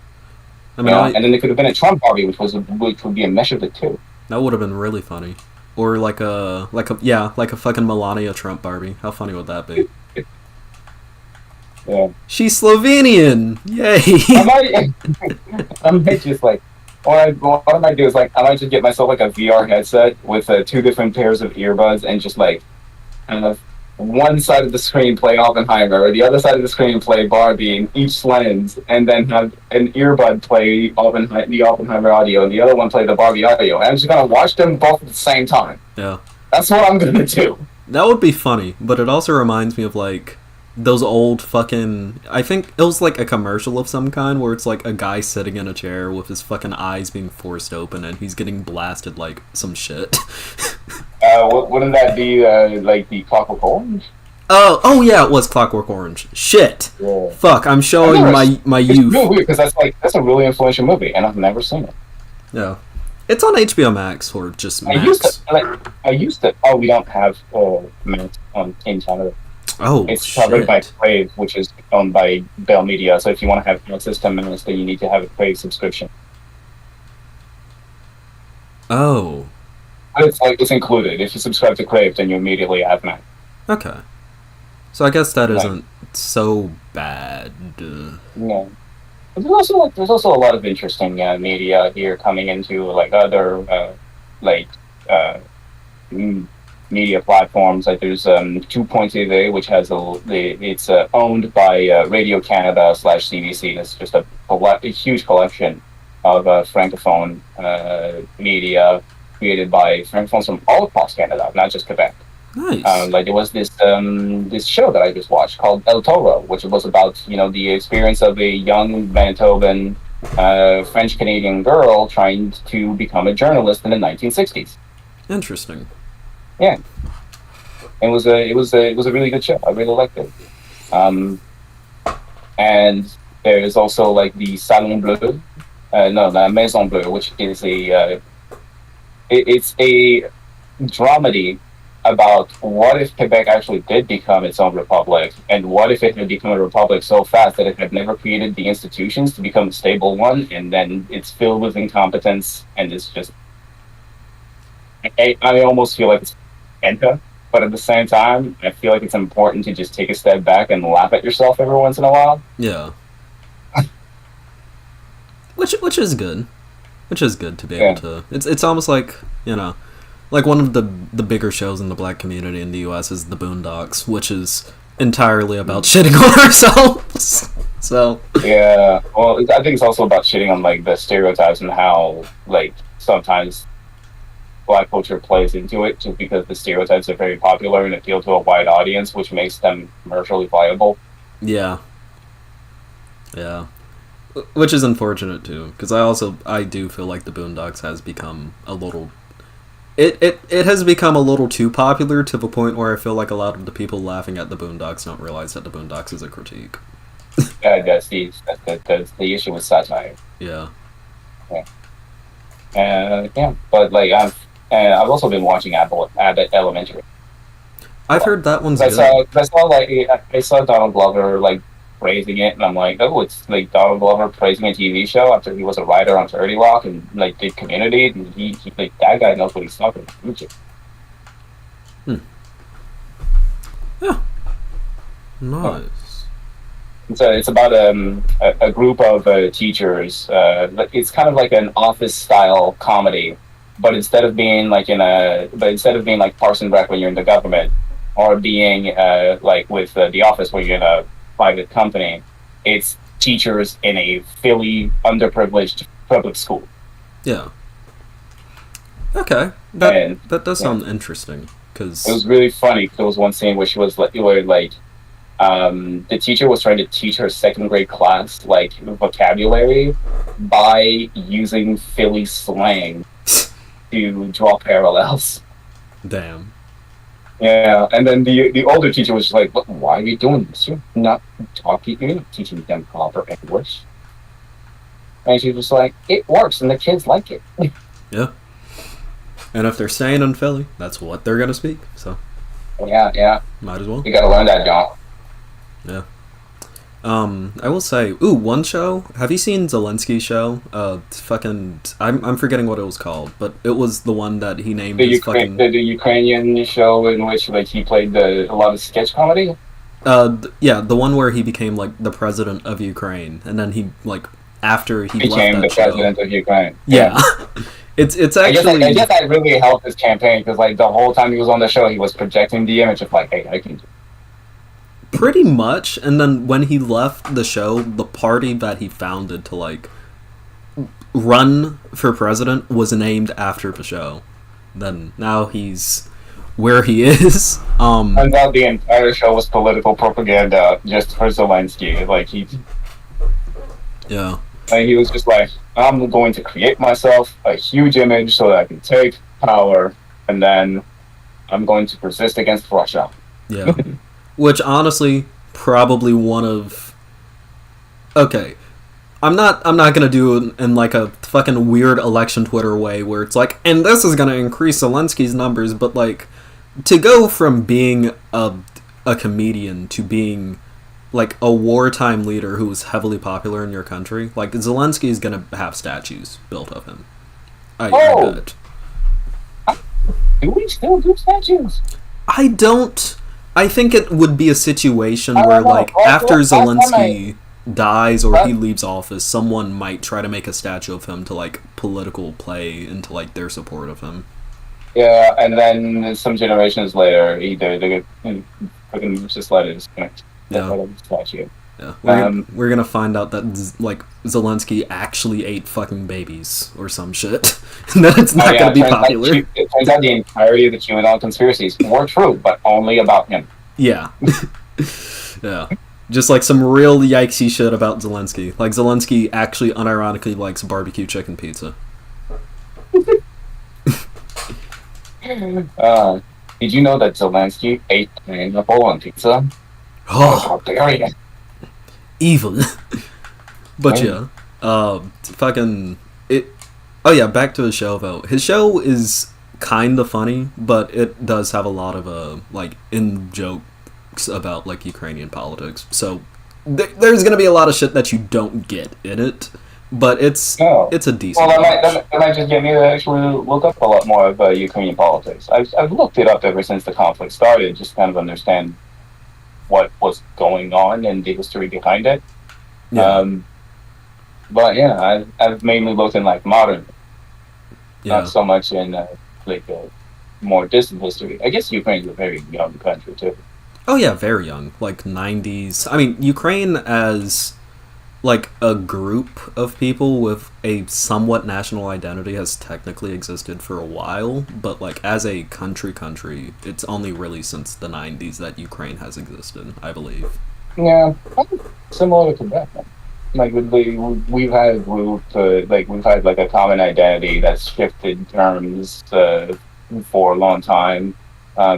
I mean, And then there could have been a Trump Barbie, which would be a mesh of the two. that would have been really funny. Or like a fucking Melania Trump Barbie. How funny would that be? Yeah. She's Slovenian. Yay. I might just like what I might do is like I might just get myself like a VR headset with two different pairs of earbuds and just like kind of one side of the screen play Oppenheimer or the other side of the screen play Barbie in each lens, and then have an earbud play the Oppenheimer audio and the other one play the Barbie audio. And I'm just gonna watch them both at the same time. Yeah. That's what I'm gonna do. That would be funny, but it also reminds me of like those old fucking, I think it was like a commercial of some kind where it's like a guy sitting in a chair with his fucking eyes being forced open and he's getting blasted like some shit. Wouldn't that be like the Clockwork Orange? Oh yeah, it was Clockwork Orange. Shit. Yeah. Fuck, I'm showing my It's youth. really weird because that's a really influential movie, and I've never seen it. Yeah. It's on HBO Max or just Max. I used to. Oh, we don't have Max in Canada. Oh, it's shit. covered by Crave, which is owned by Bell Media. So if you want to have access to Max, then you need to have a Crave subscription. Oh. But it's included. If you subscribe to Crave, then you immediately have Max. Okay. So I guess that isn't so bad. Yeah. But there's also a lot of interesting media here coming into like other media platforms. Like there's 2.TV, which has it's owned by Radio Canada / CBC. It's just a huge collection of francophone media created by francophones from all across Canada, not just Quebec. Nice. Like there was this show that I just watched called El Toro, which was about the experience of a young Manitoban French Canadian girl trying to become a journalist in the 1960s. Interesting. Yeah, it was a really good show. I really liked it. And there is also like the Salon Bleu, la Maison Bleue, which is it's a dramedy about what if Quebec actually did become its own republic, and what if it had become a republic so fast that it had never created the institutions to become a stable one, and then it's filled with incompetence, and it's just... I almost feel like it's Enta, but at the same time, I feel like it's important to just take a step back and laugh at yourself every once in a while. Yeah. Which is good. Which is good to be able to... It's almost like, like one of the bigger shows in the black community in the US is The Boondocks, which is entirely about shitting on ourselves. So yeah, well, I think it's also about shitting on like the stereotypes and how like sometimes black culture plays into it just because the stereotypes are very popular and appeal to a wide audience, which makes them commercially viable. Yeah. Which is unfortunate too, because I do feel like The Boondocks has become a little... It has become a little too popular to the point where I feel like a lot of the people laughing at The Boondocks don't realize that The Boondocks is a critique. That's the issue with satire. Yeah. But like I've also been watching Abbott Elementary. I've heard that one's good. I saw Donald Glover like praising it, and I'm like, oh, it's like Donald Glover praising a TV show after he was a writer on 30 Rock and like did Community, and he like that guy knows what he's talking about. Yeah. Nice. It's about a group of teachers. It's kind of like an office style comedy, but instead of being like Parks and Rec when you're in the government, or being like with The Office where you're in a private company, it's teachers in a Philly underprivileged public school. Yeah. Okay. That does sound interesting, because it was really funny. There was one scene where she was like, the teacher was trying to teach her second grade class like vocabulary by using Philly slang to draw parallels. Damn. Yeah, and then the older teacher was just like, "But why are you doing this? You're not talking. You're not teaching them proper English." And she was like, "It works, and the kids like it." Yeah. And if they're staying in Philly, that's what they're gonna speak. So Yeah, might as well. you gotta learn that, John. Yeah. I will say, one show. Have you seen Zelensky's show? I'm forgetting what it was called, but it was the one that he named The, his Ukra- the Ukrainian show in which like he played a lot of sketch comedy. Yeah, the one where he became like the president of Ukraine, and then he like after he Became left the that show. president of Ukraine. Yeah. It's actually. I guess that really helped his campaign because like the whole time he was on the show, he was projecting the image of like, "Hey, I can." Pretty much, and then when he left the show, the party that he founded to like run for president was named after the show. Then now he's where he is. Turns out the entire show was political propaganda just for Zelensky. Yeah. Like he was just like, "I'm going to create myself a huge image so that I can take power, and then I'm going to persist against Russia." Yeah. Which honestly, probably one of. Okay, I'm not gonna do it in like a fucking weird election Twitter way where it's like, and this is gonna increase Zelensky's numbers, but like, to go from being a comedian to being like a wartime leader who was heavily popular in your country, like Zelensky is gonna have statues built of him. I bet. Do we still do statues? I don't. I think it would be a situation where, like, after Zelensky dies or he leaves office, someone might try to make a statue of him to, like, political play into, like, their support of him. Yeah, and then some generations later, either they get fucking just let it disconnect. Yeah. Statue. Yeah. We're gonna find out that, like, Zelensky actually ate fucking babies or some shit. And then it's not gonna be popular. It turns out the entirety of the QAnon conspiracies were true, but only about him. Yeah. Yeah. Just like some real yikesy shit about Zelensky. Like, Zelensky actually unironically likes barbecue chicken pizza. Did you know that Zelensky ate pineapple on pizza? Oh, barbarian. Evil. But yeah, fucking it. Oh yeah, back to his show though. His show is kind of funny, but it does have a lot of like in jokes about like Ukrainian politics. So there's gonna be a lot of shit that you don't get in it, but it's a decent. Well, that might just get me to actually look up a lot more of Ukrainian politics. I've looked it up ever since the conflict started, just to kind of understand what was going on and the history behind it. Yeah. But yeah, I've mainly looked in like modern, not so much in like more distant history. I guess Ukraine's a very young country too. Oh yeah, very young, like 90s. I mean, Ukraine as like a group of people with a somewhat national identity has technically existed for a while, but like as a country, it's only really since the 90s that Ukraine has existed, I believe. Yeah, similar to Quebec. Like we've had like a common identity that's shifted terms for a long time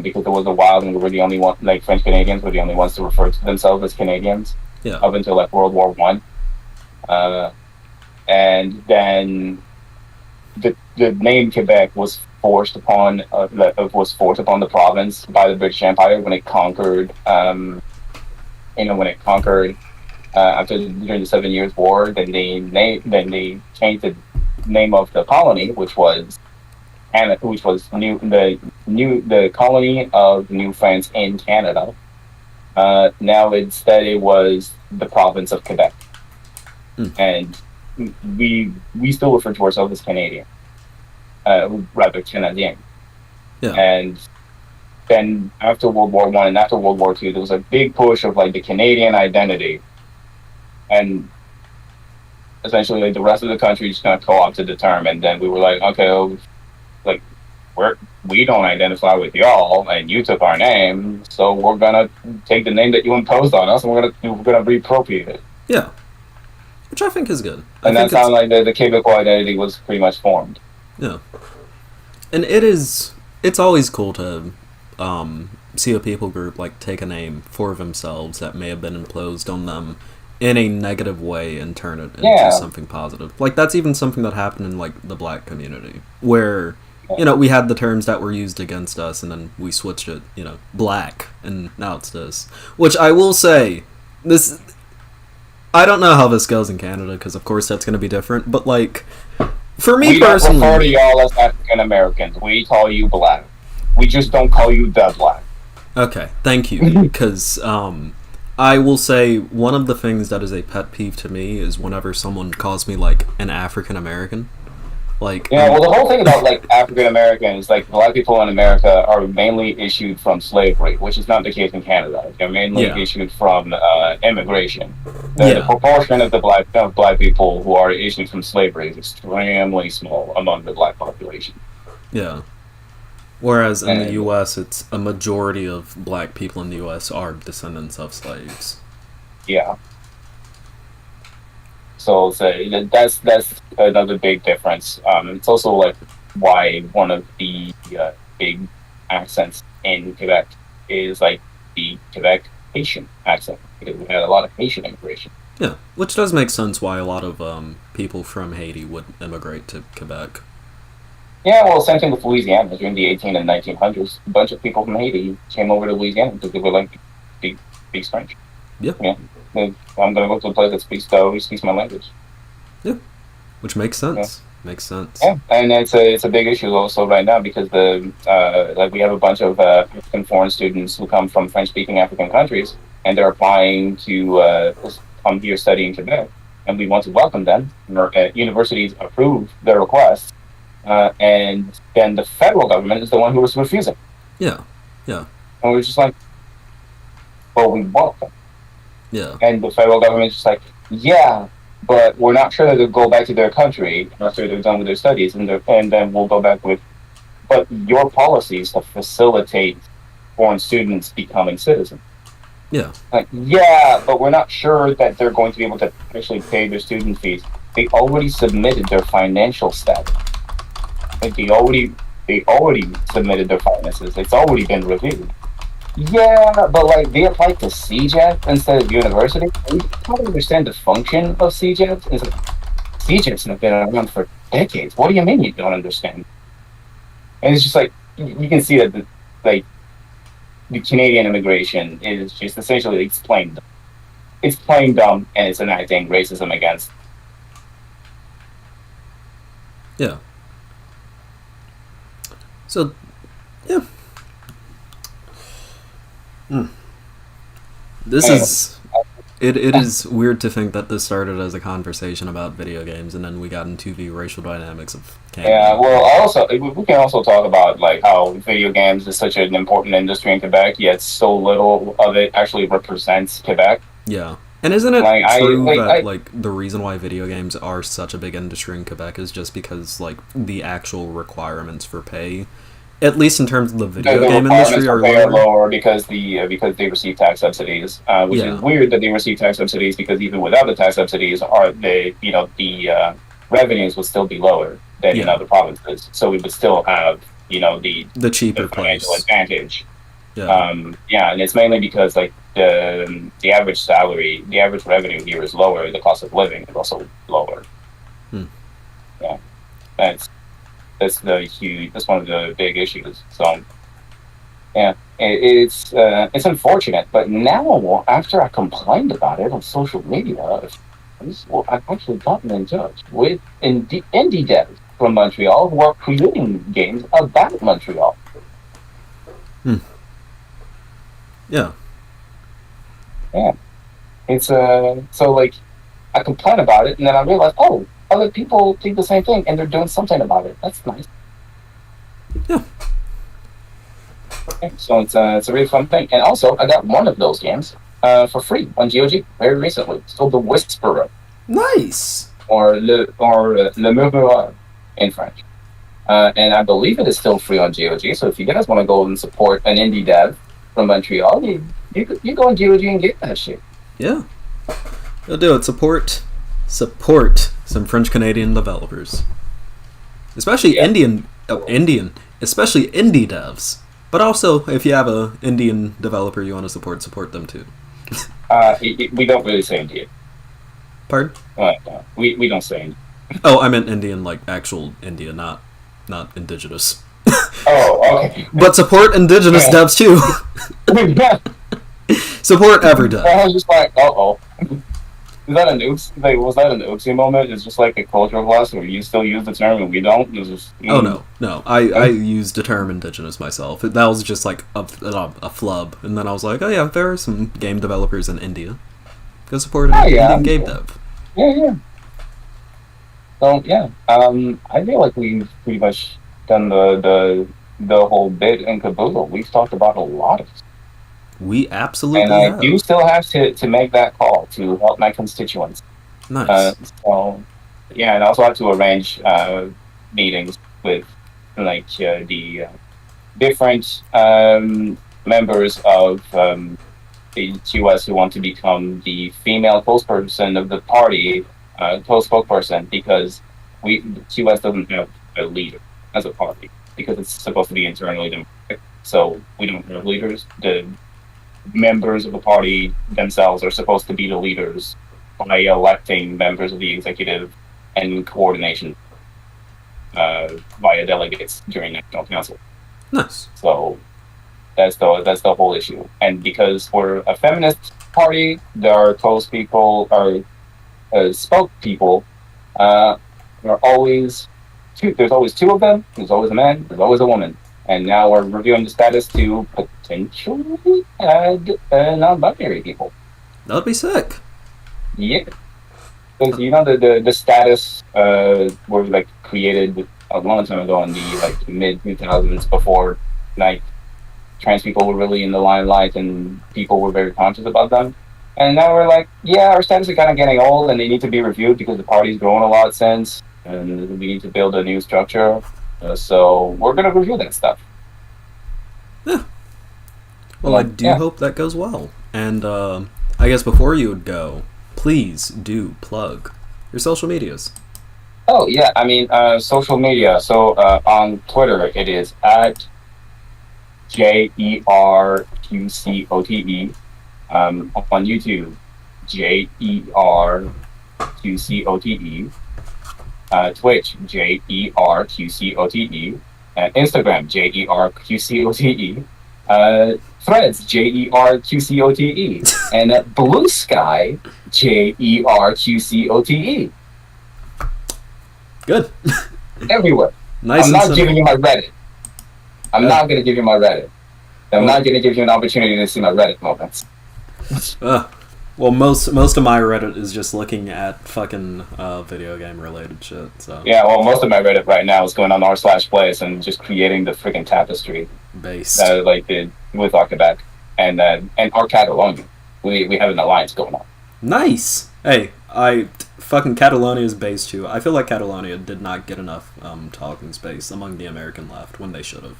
because there was a while when we were the only one, like French Canadians were the only ones to refer to themselves as Canadians. Yeah. Up until like World War One. And then the name Quebec was forced upon the province by the British Empire when it conquered. After during the 7 Years' War, then they changed the name of the colony, which was the colony of New France in Canada. Now instead it was the province of Quebec. And we still refer to ourselves as Canadian, rather Canadien. Yeah. And then after World War One and after World War Two, there was a big push of like the Canadian identity, and essentially like the rest of the country just kind of co-opted the term. And then we were like, okay, like we don't identify with y'all, and you took our name, so we're gonna take the name that you imposed on us, and we're gonna reappropriate it. Yeah, which I think is good. I And think that's how like the Quebecois identity was pretty much formed. yeah, and it's always cool to see a people group like take a name for themselves that may have been imposed on them in a negative way and turn it into something positive. Like that's even something that happened in like the black community where we had the terms that were used against us and then we switched it, black, and now it's this. Which I will say, this I don't know how this goes in Canada because of course that's going to be different, but like for me personally, we don't refer to y'all as African Americans. We call you black. We just don't call you the black. Okay, thank you. Because I will say one of the things that is a pet peeve to me is whenever someone calls me like an African American. Like well, the whole thing about like African Americans, like black people in America, are mainly issued from slavery, which is not the case in Canada. They're mainly issued from immigration. The proportion of the black people who are issued from slavery is extremely small among the black population. Yeah. Whereas in the U.S., it's a majority of black people in the U.S. are descendants of slaves. Yeah. So that's another big difference. It's also like why one of the big accents in Quebec is like the Quebec Haitian accent, because we had a lot of Haitian immigration. Yeah, which does make sense why a lot of people from Haiti would immigrate to Quebec. Yeah, well, same thing with Louisiana. During the 1800s and 1900s, a bunch of people from Haiti came over to Louisiana because they were like, speak French. Yeah. I'm going to go to a place that speaks my language. Yeah, which makes sense. Makes sense. Yeah, and it's a big issue also right now because we have a bunch of African foreign students who come from French-speaking African countries, and they're applying to come here study in Quebec, and we want to welcome them. Universities approve their requests. And then the federal government is the one who was refusing. Yeah. And we're just like, well, we want them. Yeah. And the federal government is just like, yeah, but we're not sure that they'll go back to their country after they're done with their studies, and then we'll go back with, but your policies to facilitate foreign students becoming citizens. Yeah. Like, yeah, but we're not sure that they're going to be able to actually pay their student fees. They already submitted their financial status. Like they already submitted their finances. It's already been reviewed. Yeah, but like they applied to CJET instead of university. You don't understand the function of CJET. It's like CJETs have been around for decades. What do you mean you don't understand? And it's just like you can see that the Canadian immigration is just essentially it's plain dumb, and it's enacting racism against. Yeah. So, yeah. This is... It is weird to think that this started as a conversation about video games, and then we got into the racial dynamics of Canada. Yeah, well, we can also talk about like how video games is such an important industry in Quebec, yet so little of it actually represents Quebec. Yeah. And isn't it true that the reason why video games are such a big industry in Quebec is just because like the actual requirements for pay, at least in terms of the video game industry, are lower because they receive tax subsidies, which is weird that they receive tax subsidies because even without the tax subsidies, the revenues would still be lower than in other provinces. So we would still have the cheaper financial place. advantage. Yeah. And it's mainly because like the average salary, the average revenue here is lower. The cost of living is also lower. Yeah, that's one of the big issues. So yeah, it's unfortunate. But now after I complained about it on social media, I've actually gotten in touch with indie devs from Montreal who are creating games about Montreal. Yeah. It's so like I complain about it, and then I realize, oh, other people think the same thing, and they're doing something about it. That's nice. Yeah. Okay, so it's a really fun thing, and also I got one of those games for free on GOG very recently. It's called The Whisperer. Nice. Or Le Murmureur in French. and I believe it is still free on GOG. So if you guys want to go and support an indie dev from Montreal, you go on GOG and get that shit. Yeah. You'll do it. Support some French Canadian developers. Especially especially indie devs. But also, if you have a Indian developer you want to support them too. We don't really say Indian. Pardon? We don't say Indian. Oh, I meant Indian, like actual India, not indigenous. Oh, okay. But support indigenous devs too. Support every dev. I was just like, is that an oops? Like, was that an oopsie moment? It's just like a culture of us where you still use the term and we don't. It's just, Oh no. I used the term indigenous myself. That was just like a flub, and then I was like, oh yeah, there are some game developers in India. Go support an Indian game dev. Yeah. So yeah, I feel like we've pretty much done the whole bit and caboodle. We've talked about a lot of stuff. We absolutely and I do still have to make that call to help my constituents. Nice. So yeah, and I also have to arrange meetings with like the different members of the QS who want to become the female spokesperson of the party, co-spokesperson, because QS doesn't have a leader as a party because it's supposed to be internally democratic. So we don't have leaders. The members of the party themselves are supposed to be the leaders by electing members of the executive and coordination via delegates during National Council. Nice. So that's the whole issue. And because we're a feminist party, our spokespeople are always two. There's always two of them. There's always a man. There's always a woman. And now we're reviewing the status to potentially add non-binary people. That'd be sick. Yeah. Because the status were like created a long time ago in the mid 2000s, before like trans people were really in the limelight and people were very conscious about them. And now we're like, yeah, our status is kind of getting old and they need to be reviewed because the party's grown a lot since, and we need to build a new structure. So we're going to review that stuff. Yeah. Well, I do hope that goes well. And I guess before you would go, please do plug your social medias. Oh, yeah. I mean, social media. So on Twitter, it is at JERQCOTE. On YouTube, JERQCOTE. Twitch, JERQCOTE. Instagram, JERQCOTE. Threads, JERQCOTE. And Blue Sky, JERQCOTE. Good. Everywhere. Nice. I'm not giving you my Reddit. I'm not going to give you my Reddit. I'm not going to give you an opportunity to see my Reddit moments. Well, most of my Reddit is just looking at fucking video game related shit. So yeah, well, most of my Reddit right now is going on r/place and just creating the freaking tapestry based with our Quebec and our Catalonia. We have an alliance going on. Nice. Hey, fucking Catalonia is based too. I feel like Catalonia did not get enough talking space among the American left when they should have.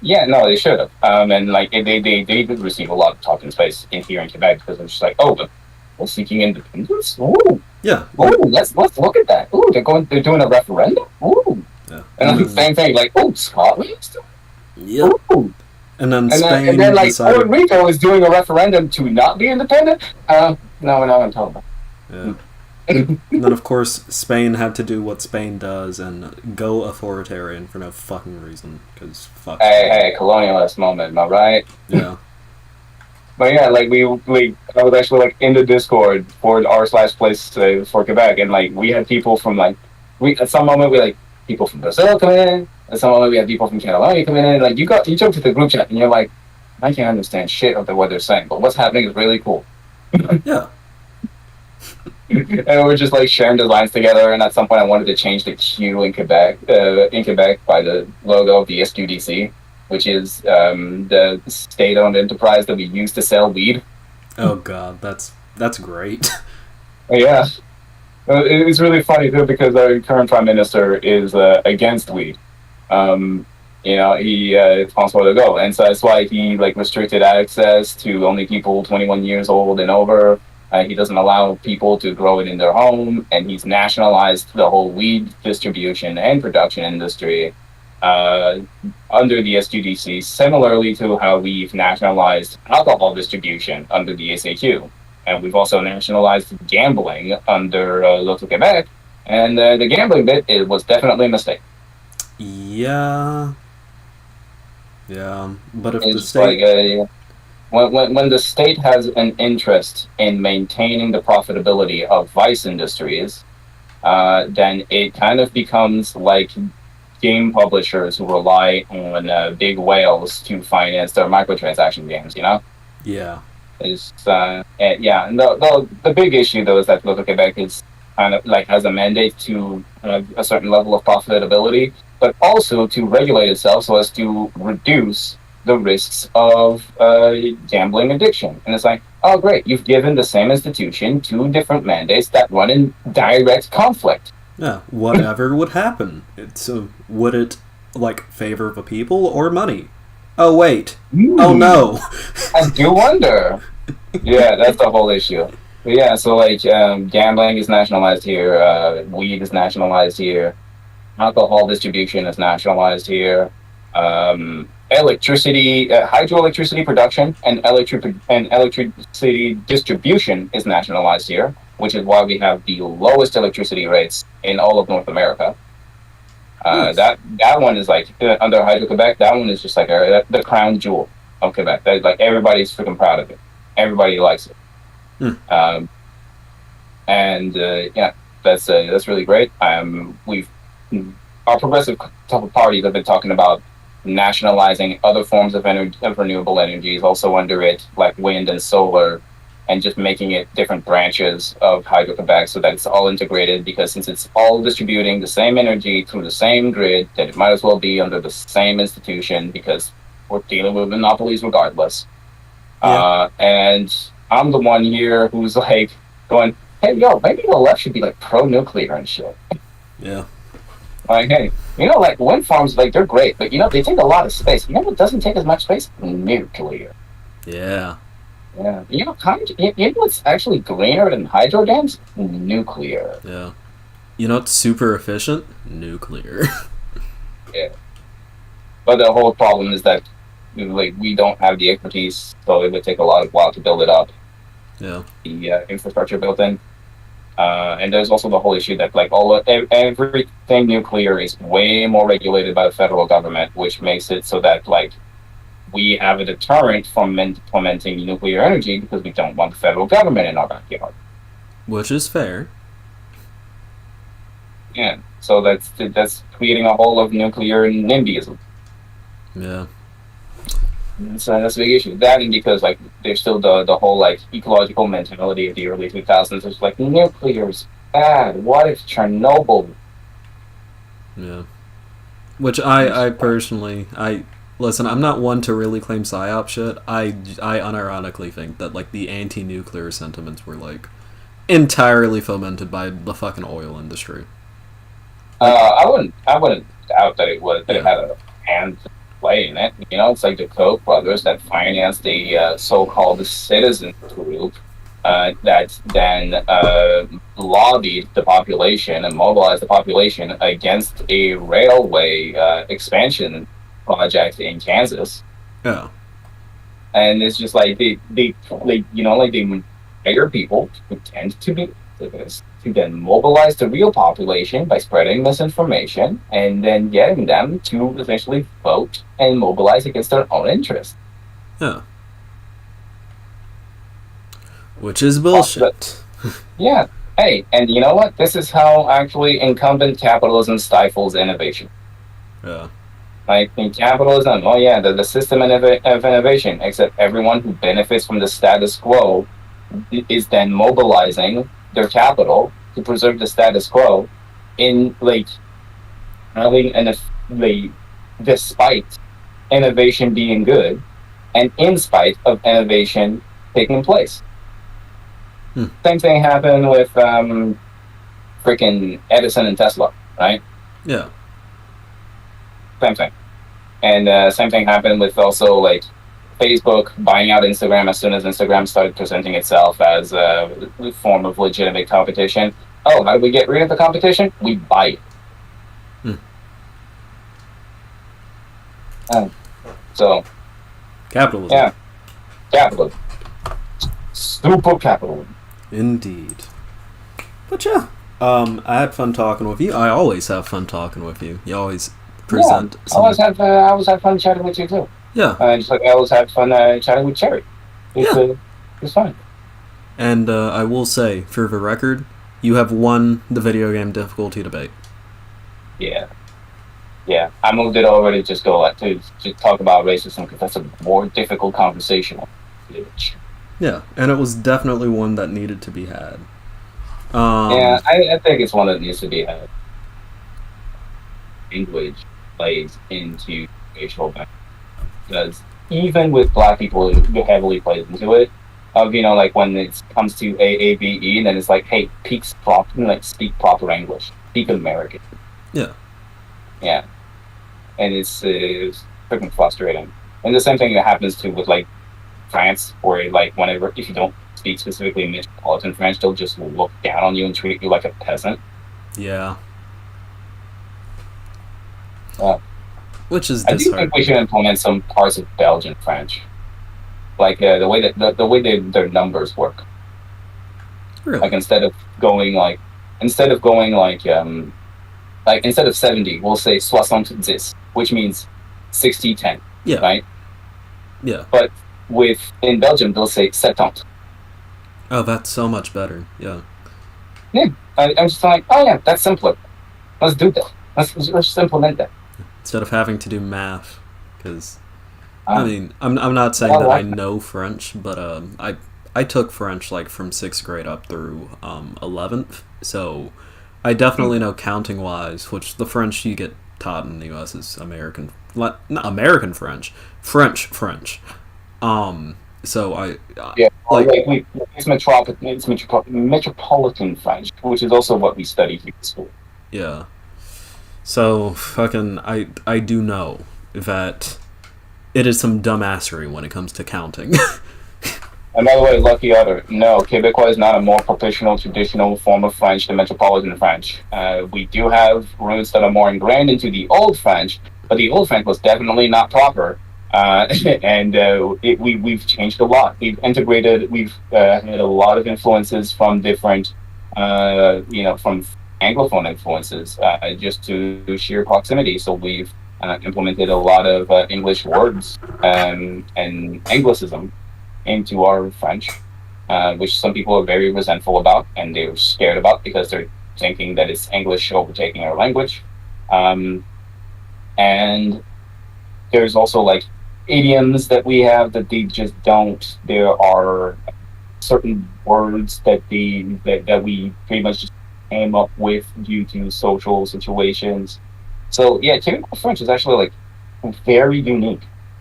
Yeah, no, they should have. And like they did receive a lot of talking space here in Quebec because they're just like, oh, we're seeking independence. Ooh, yeah. Oh, let's look at that. Ooh, they're doing a referendum. Ooh, yeah. And then the same thing, like, oh, Scotland. Yep. Ooh. And then Spain. And then like Puerto Rico is doing a referendum to not be independent. No, we're not going to talk about. Yeah. And then, of course, Spain had to do what Spain does and go authoritarian for no fucking reason. Because fuck. Hey, colonialist moment, am I right? Yeah. But yeah, like I was actually like in the Discord for r/place for Quebec, and like we had people from at some moment we like people from Brazil come in, at some moment we had people from Catalonia come in. Like you jump to the group chat and you're like, I can't understand shit of what they're saying, but what's happening is really cool. Yeah. And we're just like sharing designs together, and at some point I wanted to change the Q in Quebec by the logo of the SQDC, which is the state-owned enterprise that we use to sell weed. Oh god, that's great. Yeah. It's really funny too because our current prime minister is against weed. um, it's possible to go, and so that's why he like restricted access to only people 21 years old and over. He doesn't allow people to grow it in their home, and he's nationalized the whole weed distribution and production industry uh, under the SQDC, similarly to how we've nationalized alcohol distribution under the ACQ. And we've also nationalized gambling under local Quebec. And the gambling bit, it was definitely a mistake. Yeah. Yeah. But if the It's like state. when the state has an interest in maintaining the profitability of vice industries, then it kind of becomes like game publishers who rely on big whales to finance their microtransaction games. Yeah. Is yeah, and the big issue though is that Local Quebec is kind of like has a mandate to have a certain level of profitability, but also to regulate itself so as to reduce the risks of gambling addiction. And it's like, oh great, you've given the same institution two different mandates that run in direct conflict. Yeah. Whatever would happen? Would it like favor the people or money? Oh wait. Oh no. I do wonder. Yeah, that's the whole issue. But yeah, so like gambling is nationalized here, weed is nationalized here, alcohol distribution is nationalized here, electricity, hydroelectricity production and electricity distribution is nationalized here, which is why we have the lowest electricity rates in all of North America. Nice. That one is like under Hydro Quebec. That one is just like the crown jewel of Quebec. That, like everybody's freaking proud of it. Everybody likes it. Hmm. And yeah, that's really great. We've our progressive parties have been talking about nationalizing other forms of energy, of renewable energies, also under it, like wind and solar, and just making it different branches of Hydro Quebec so that it's all integrated. Because since it's all distributing the same energy through the same grid, then it might as well be under the same institution because we're dealing with monopolies regardless. Yeah. And I'm the one here who's like going, hey, yo, maybe the left should be like pro-nuclear and shit. Yeah. Like, hey, like wind farms, like they're great, but they take a lot of space. What doesn't take as much space? Nuclear. Yeah. Yeah. What's actually greener than hydro dams? Nuclear. Yeah. You know what's super efficient? Nuclear. Yeah. But the whole problem is that like we don't have the expertise, so it would take a lot of while to build it up. Yeah. The infrastructure built in. And there's also the whole issue that like everything nuclear is way more regulated by the federal government, which makes it so that like we have a deterrent from implementing nuclear energy because we don't want the federal government in our backyard. Which is fair. Yeah, so that's creating a whole of nuclear NIMBYism. Yeah. So that's a big issue. That and because like there's still the whole like ecological mentality of the early 2000s. It's like nuclear's bad. What if Chernobyl? Yeah. Which I personally listen. I'm not one to really claim psyop shit. I unironically think that like the anti-nuclear sentiments were like entirely fomented by the fucking oil industry. I wouldn't doubt that it had a hand to play in it. It's like the Koch brothers that financed the so-called citizen group that then lobbied the population and mobilized the population against a railway expansion project in Kansas. Yeah. And it's just like they hire people who tend to be activists to then mobilize the real population by spreading misinformation and then getting them to essentially vote and mobilize against their own interests. Yeah. Which is bullshit. Yeah. Hey, and you know what? This is how actually incumbent capitalism stifles innovation. Yeah. Like in capitalism, oh yeah, the system of innovation, except everyone who benefits from the status quo is then mobilizing their capital to preserve the status quo in like having despite innovation being good and in spite of innovation taking place. Same thing happened with freaking Edison and Tesla, right? Yeah. same thing. And same thing happened with also like Facebook buying out Instagram as soon as Instagram started presenting itself as a form of legitimate competition. Oh, how do we get rid of the competition? We buy it. Hmm. So, Capitalism. yeah, capitalism. Super capitalism. Indeed. But yeah, I had fun talking with you. I always have fun talking with you. You always present. I always have fun chatting with you too. Yeah. Just like I always have fun chatting with Cherry. It's fun. And I will say, for the record, you have won the video game difficulty debate. Yeah. I moved it over to just go to talk about racism because that's a more difficult conversation. Yeah, and it was definitely one that needed to be had. Yeah, I think it's one that needs to be had. Language plays into racial balance because even with black people, it heavily plays into it. Like when it comes to AABE, and then it's like, hey, speak proper English, speak American. Yeah. Yeah, and it's freaking frustrating. And the same thing that happens too with like France, where like whenever if you don't speak specifically metropolitan French, they'll just look down on you and treat you like a peasant. Yeah. Which is I do think we should implement some parts of Belgian French, like the way that the way their numbers work. Really? Like instead of going like instead of 70, we'll say 70, which means 60-10. Yeah. Right. Yeah. But in Belgium, they'll say 70. Oh, that's so much better. Yeah. Yeah. I'm just like, oh yeah, that's simpler. Let's do that. Let's just implement that. Instead of having to do math, because I mean, I'm not saying that I know French, but I took French like from 6th grade up through 11th, so I definitely know counting wise, which the French you get taught in the U.S. is American, not American French. So it's metropolitan French, which is also what we study here at school. Yeah. So fucking I do know that it is some dumbassery when it comes to counting. And by the way, lucky other, no, Quebecois is not a more professional, traditional form of French than Metropolitan French. We do have roots that are more ingrained into the Old French, but the Old French was definitely not proper. And we've changed a lot. We've integrated, we've had a lot of influences from different, from Anglophone influences, just to sheer proximity. So we've implemented a lot of English words and Anglicism into our French, which some people are very resentful about and they're scared about because they're thinking that it's English overtaking our language. And there's also like idioms that we have that they just don't. There are certain words that we pretty much just came up with due to social situations. So yeah, Quebecois French is actually like very unique.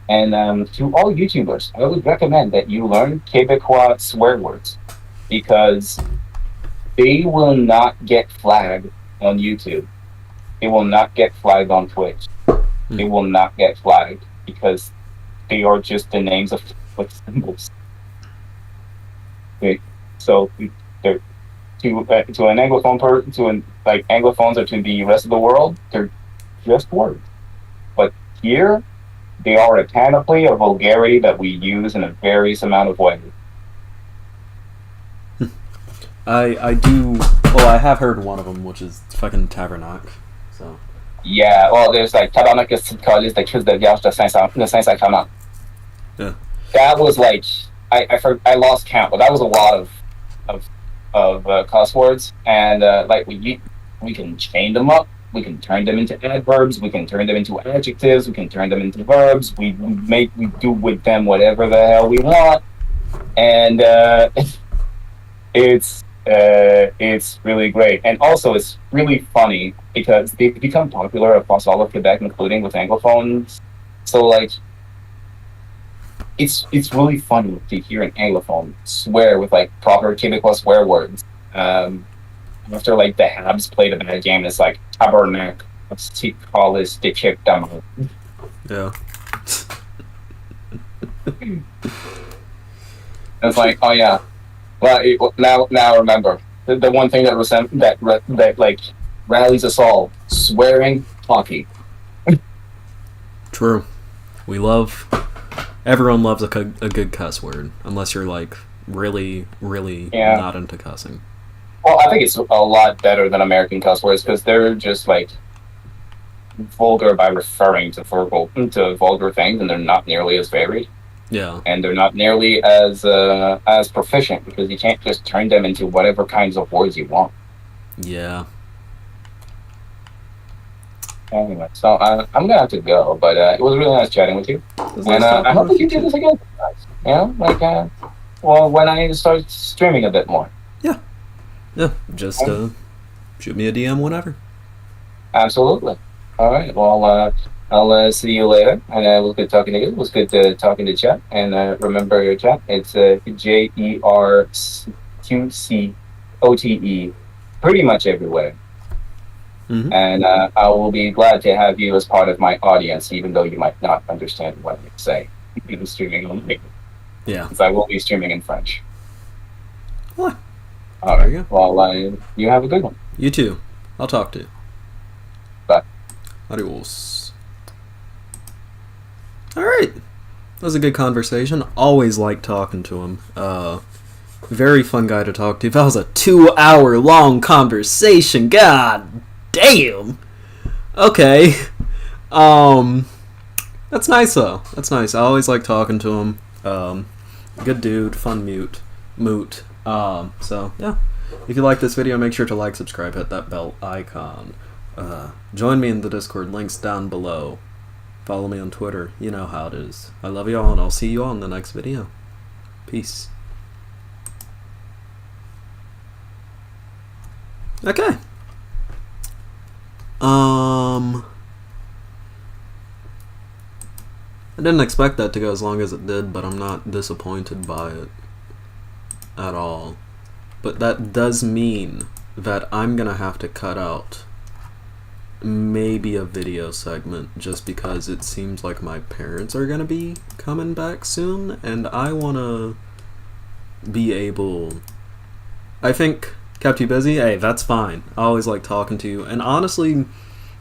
And to all YouTubers, I would recommend that you learn Quebecois swear words because they will not get flagged on YouTube. They will not get flagged on Twitch. They will not get flagged because they are just the names of symbols. Okay. So they're to an Anglophone person, Anglophones or to the rest of the world, they're just words. But here, they are a panoply of vulgarity that we use in a various amount of ways. I do. Well, I have heard one of them, which is fucking Tabernac. So. Yeah, well, there's like Tabernac is called the Christ de Vierge de Saint-Sacrement. Yeah. That was like I lost count, but that was a lot of cuss words, and we can chain them up. We can turn them into adverbs. We can turn them into adjectives. We can turn them into verbs. We do with them whatever the hell we want, and it's really great. And also, it's really funny because they've become popular across all of Quebec, including with Anglophones. So like, it's really funny to hear an Anglophone swear with like proper Quebecois swear words. After like the Habs played a bad game, it's like tabernacle, College the chick down. Yeah. It's like, oh yeah. Well, now I remember the one thing that was that like rallies us all: swearing, talking. True. Everyone loves a good cuss word, unless you're like really, really Yeah. not into cussing. Well, I think it's a lot better than American cuss words because they're just like vulgar by referring to vulgar things, and they're not nearly as varied, Yeah. and they're not nearly as proficient because you can't just turn them into whatever kinds of words you want. Yeah. Anyway, so I'm gonna have to go, but it was really nice chatting with you, and I hope we can do this again. You know, like well, when I start streaming a bit more. Yeah. Just shoot me a DM whenever. Absolutely. All right. Well, I'll see you later. And it was good talking to you. It was good talking to chat. And remember your chat. It's JERQCOTE, pretty much everywhere. Mm-hmm. And I will be glad to have you as part of my audience, even though you might not understand what I say. Even streaming only. Yeah. Because I will be streaming in French. What? All There right. you go. Well, you have a good one. You too. I'll talk to you. Bye. Adios. Alright. That was a good conversation. Always like talking to him. Very fun guy to talk to. That was a 2-hour long conversation. God damn. Okay. That's nice though. That's nice. I always like talking to him. Good dude. Fun moot. So yeah. If you like this video, make sure to like, subscribe, hit that bell icon. Join me in the Discord, links down below. Follow me on Twitter, you know how it is. I love you all, and I'll see you all in the next video. Peace. Okay. I didn't expect that to go as long as it did, but I'm not disappointed by it at all. But that does mean that I'm gonna have to cut out maybe a video segment just because it seems like my parents are gonna be coming back soon, and I wanna be able... I think, kept you busy? Hey, that's fine. I always like talking to you, and honestly,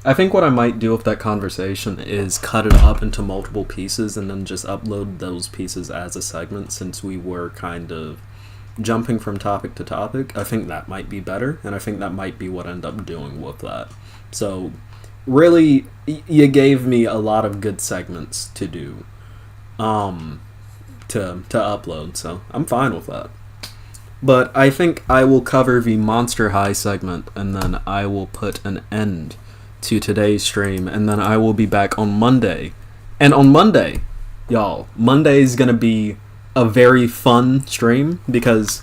I think what I might do with that conversation is cut it up into multiple pieces and then just upload those pieces as a segment, since we were kind of jumping from topic to topic. I think that might be better, and I think that might be what I end up doing with that. So, really, you gave me a lot of good segments to do, to upload, so I'm fine with that. But I think I will cover the Monster High segment, and then I will put an end to today's stream, and then I will be back on Monday. And on Monday, y'all, Monday is gonna be a very fun stream, because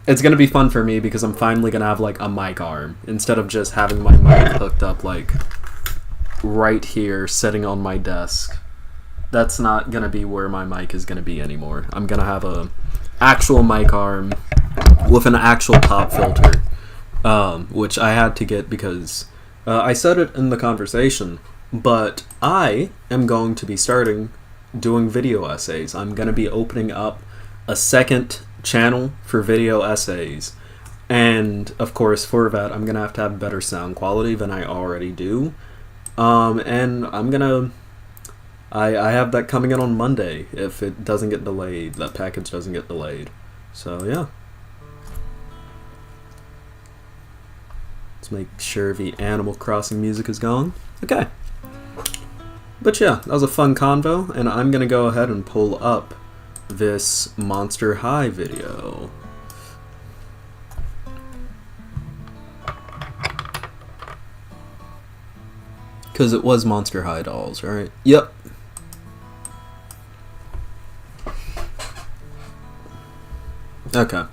it's gonna be fun for me because I'm finally gonna have like a mic arm instead of just having my mic hooked up like right here sitting on my desk. That's not gonna be where my mic is gonna be anymore. I'm gonna have a actual mic arm with an actual pop filter, which I had to get because I said it in the conversation, but I am going to be starting doing video essays. I'm going to be opening up a second channel for video essays, and of course for that I'm going to have better sound quality than I already do, and I have that coming in on Monday if it doesn't get delayed, that package doesn't get delayed. So yeah, let's make sure the Animal Crossing music is gone. Okay. But yeah, that was a fun convo, and I'm gonna go ahead and pull up this Monster High video. Because it was Monster High dolls, right? Yep. Okay.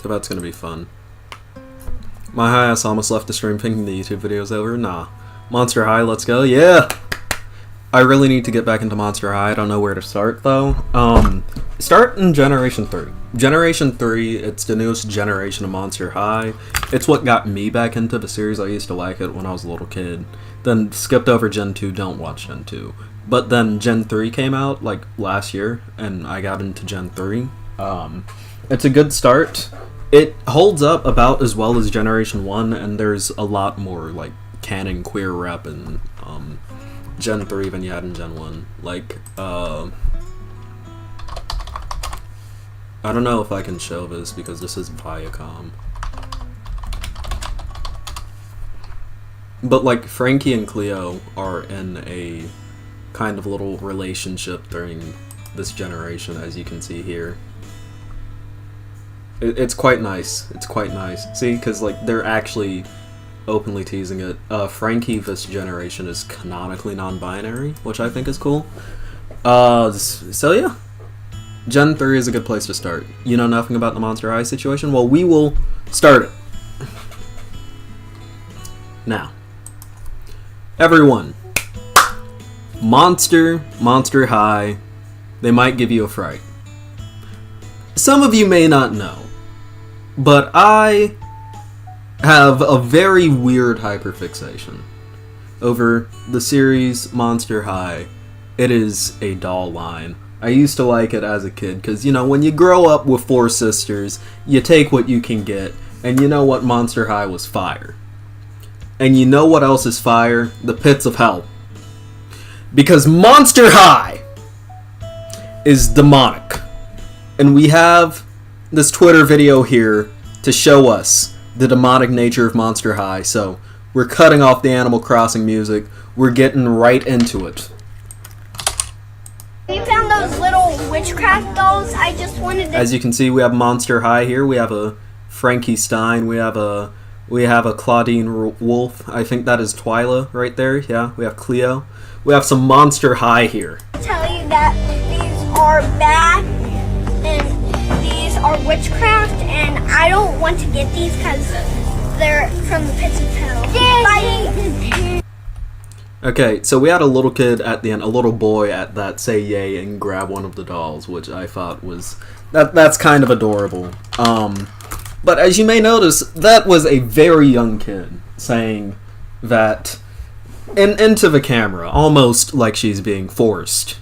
So that's gonna be fun. My high ass almost left the stream thinking the YouTube video's over. Nah. Monster High, let's go. Yeah! I really need to get back into Monster High. I don't know where to start, though. Start in Generation 3. Generation 3, it's the newest generation of Monster High. It's what got me back into the series. I used to like it when I was a little kid. Then skipped over Gen 2, don't watch Gen 2. But then Gen 3 came out, like, last year, and I got into Gen 3. It's a good start. It holds up about as well as Generation 1, and there's a lot more, like, canon queer rap in Gen 3 than you had in Gen 1. Like, I don't know if I can show this because this is Viacom. But, like, Frankie and Cleo are in a kind of little relationship during this generation, as you can see here. It's quite nice. It's quite nice. See, because, like, they're actually openly teasing it. Frankie this generation is canonically non-binary, which I think is cool. So yeah. Gen 3 is a good place to start. You know nothing about the Monster High situation? Well, we will start it. Now. Everyone. Monster High, they might give you a fright. Some of you may not know, but I have a very weird hyperfixation over the series Monster High. It is a doll line. I used to like it as a kid because, you know, when you grow up with 4 sisters, you take what you can get, and you know what, Monster High was fire. And you know what else is fire? The pits of hell. Because Monster High is demonic. And we have this Twitter video here to show us the demonic nature of Monster High. So we're cutting off the Animal Crossing music. We're getting right into it. We found those little witchcraft dolls. I just wanted to... As you can see, we have Monster High here. We have a Frankie Stein. We have a Claudine Wolf. I think that is Twyla right there. Yeah, we have Cleo. We have some Monster High here. Tell you that these are bad and these are witchcraft, and I don't want to get these because they're from the pits of hell. Okay, so we had a little kid at the end, a little boy at that say yay and grab one of the dolls, which I thought was that's kind of adorable. But as you may notice, that was a very young kid saying that into the camera, almost like she's being forced,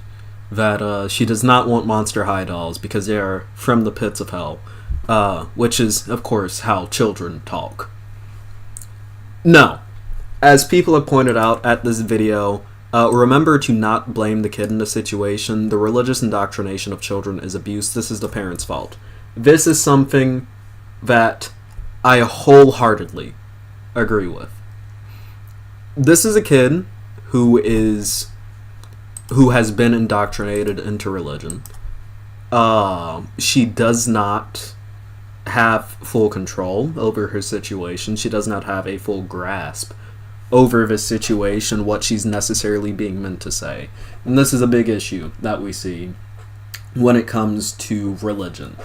that she does not want Monster High dolls because they are from the pits of hell, which is, of course, how children talk. No. As people have pointed out at this video, remember to not blame the kid in the situation. The religious indoctrination of children is abuse. This is the parents' fault. This is something that I wholeheartedly agree with. This is a kid who has been indoctrinated into religion. She does not have full control over her situation. She does not have a full grasp over this situation, what she's necessarily being meant to say. And this is a big issue that we see when it comes to religion.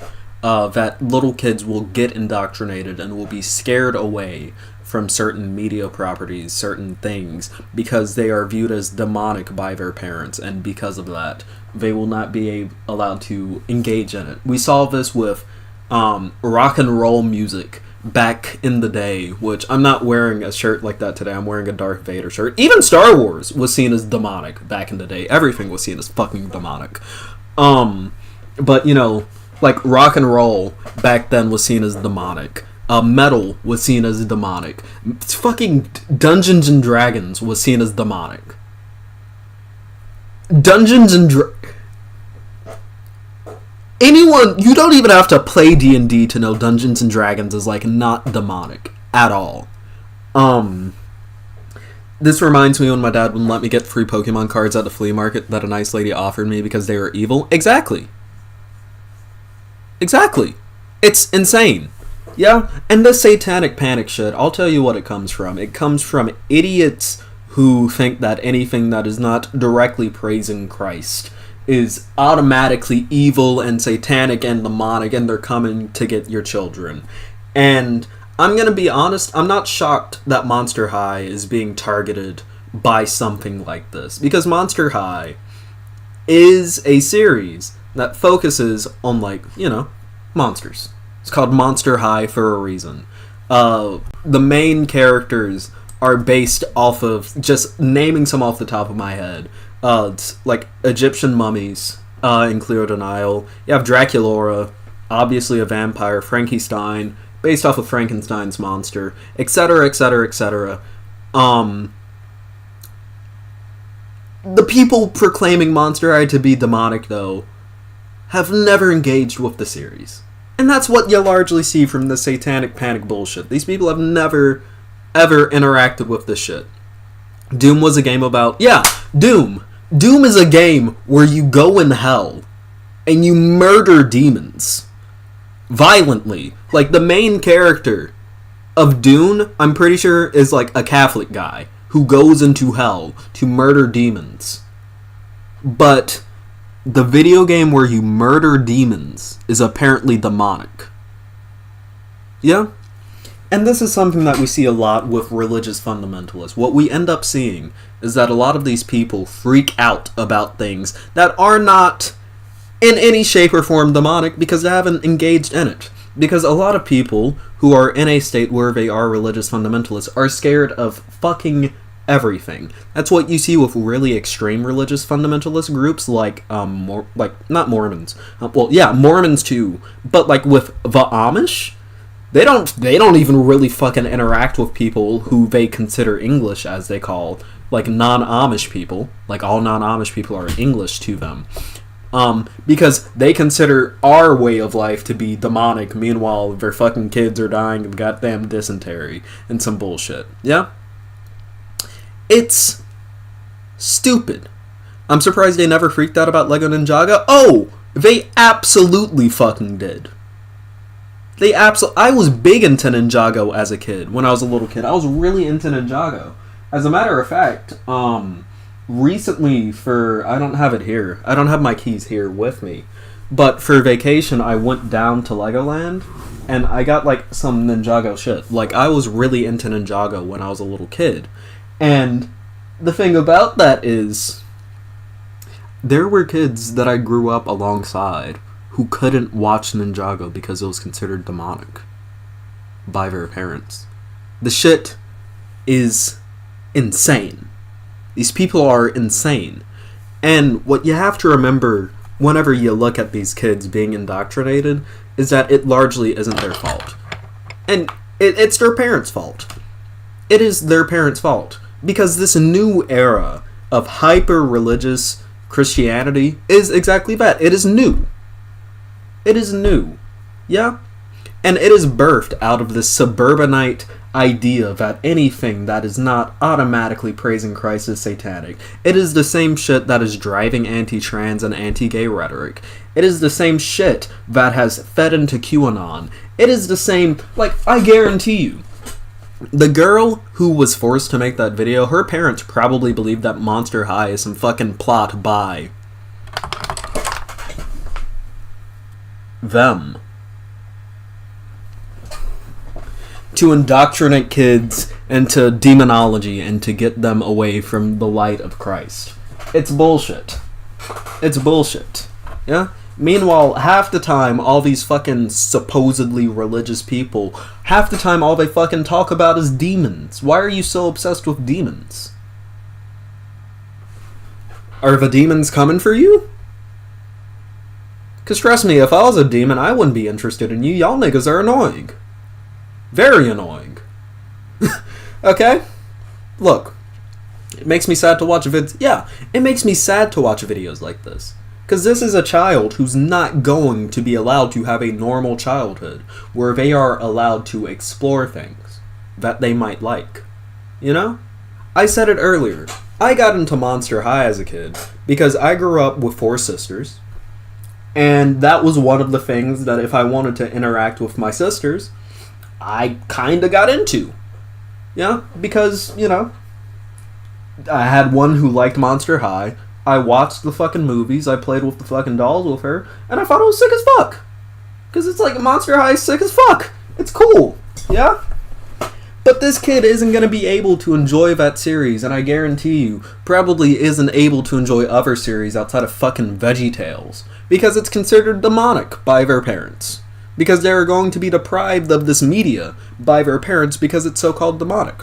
That little kids will get indoctrinated and will be scared away from certain media properties, certain things, because they are viewed as demonic by their parents, and because of that, they will not be allowed to engage in it. We saw this with rock and roll music back in the day, which I'm not wearing a shirt like that today. I'm wearing a Darth Vader shirt. Even Star Wars was seen as demonic back in the day. Everything was seen as fucking demonic. But, you know, like, rock and roll back then was seen as demonic. Metal was seen as demonic. Fucking Dungeons and Dragons was seen as demonic. Anyone, you don't even have to play D&D to know Dungeons and Dragons is, like, not demonic at all. This reminds me when my dad wouldn't let me get free Pokemon cards at the flea market that a nice lady offered me because they were evil. Exactly. It's insane. Yeah, and the satanic panic shit, I'll tell you what it comes from. It comes from idiots who think that anything that is not directly praising Christ is automatically evil and satanic and demonic, and they're coming to get your children. And I'm gonna be honest, I'm not shocked that Monster High is being targeted by something like this. Because Monster High is a series that focuses on, like, you know, monsters. It's called Monster High for a reason. The main characters are based off of, just naming some off the top of my head, it's like Egyptian mummies in Clear Denial. You have Draculaura, obviously a vampire, Frankenstein, based off of Frankenstein's monster, etc., etc., etc. The people proclaiming Monster High to be demonic, though, have never engaged with the series. And that's what you largely see from the satanic panic bullshit. These people have never, ever interacted with this shit. Doom was a game about... Yeah, Doom. Doom is a game where you go in hell and you murder demons. Violently. Like, the main character of Doom, I'm pretty sure, is like a Catholic guy who goes into hell to murder demons. But the video game where you murder demons is apparently demonic. Yeah? And this is something that we see a lot with religious fundamentalists. What we end up seeing is that a lot of these people freak out about things that are not in any shape or form demonic because they haven't engaged in it. Because a lot of people who are in a state where they are religious fundamentalists are scared of fucking everything. That's what you see with really extreme religious fundamentalist groups like not Mormons. Mormons too, but like with the Amish, they don't even really fucking interact with people who they consider English, as they call, like, non-Amish people. Like, all non-Amish people are English to them. Because they consider our way of life to be demonic, meanwhile their fucking kids are dying of goddamn dysentery and some bullshit. Yeah? It's stupid. I'm surprised they never freaked out about Lego Ninjago. Oh! They absolutely fucking did. I was big into Ninjago as a kid, when I was a little kid. I was really into Ninjago. As a matter of fact, recently I don't have it here. I don't have my keys here with me. But for vacation, I went down to Legoland, and I got, like, some Ninjago shit. Like, I was really into Ninjago when I was a little kid. And the thing about that is, there were kids that I grew up alongside who couldn't watch Ninjago because it was considered demonic by their parents. The shit is insane. These people are insane. And what you have to remember whenever you look at these kids being indoctrinated is that it largely isn't their fault. And it's their parents' fault. It is their parents' fault. Because this new era of hyper-religious Christianity is exactly that. It is new. It is new. Yeah? And it is birthed out of this suburbanite idea that anything that is not automatically praising Christ is satanic. It is the same shit that is driving anti-trans and anti-gay rhetoric. It is the same shit that has fed into QAnon. It is the same, like, I guarantee you, the girl who was forced to make that video, her parents probably believe that Monster High is some fucking plot by them to indoctrinate kids into demonology and to get them away from the light of Christ. It's bullshit. It's bullshit. Yeah? Meanwhile, half the time, all these fucking supposedly religious people, half the time all they fucking talk about is demons. Why are you so obsessed with demons? Are the demons coming for you? Because trust me, if I was a demon, I wouldn't be interested in you. Y'all niggas are annoying. Very annoying. Okay? Look, it makes me sad to watch vids. Yeah, it makes me sad to watch videos like this. Because this is a child who's not going to be allowed to have a normal childhood where they are allowed to explore things that they might like. You know? I said it earlier. I got into Monster High as a kid because I grew up with 4 sisters. And that was one of the things that if I wanted to interact with my sisters, I kind of got into. Yeah? Because, you know, I had one who liked Monster High. I watched the fucking movies. I played with the fucking dolls with her. And I thought it was sick as fuck. Because it's like Monster High is sick as fuck. It's cool. Yeah? But this kid isn't going to be able to enjoy that series, and I guarantee you, probably isn't able to enjoy other series outside of fucking VeggieTales, because it's considered demonic by their parents. Because they're going to be deprived of this media by their parents because it's so-called demonic.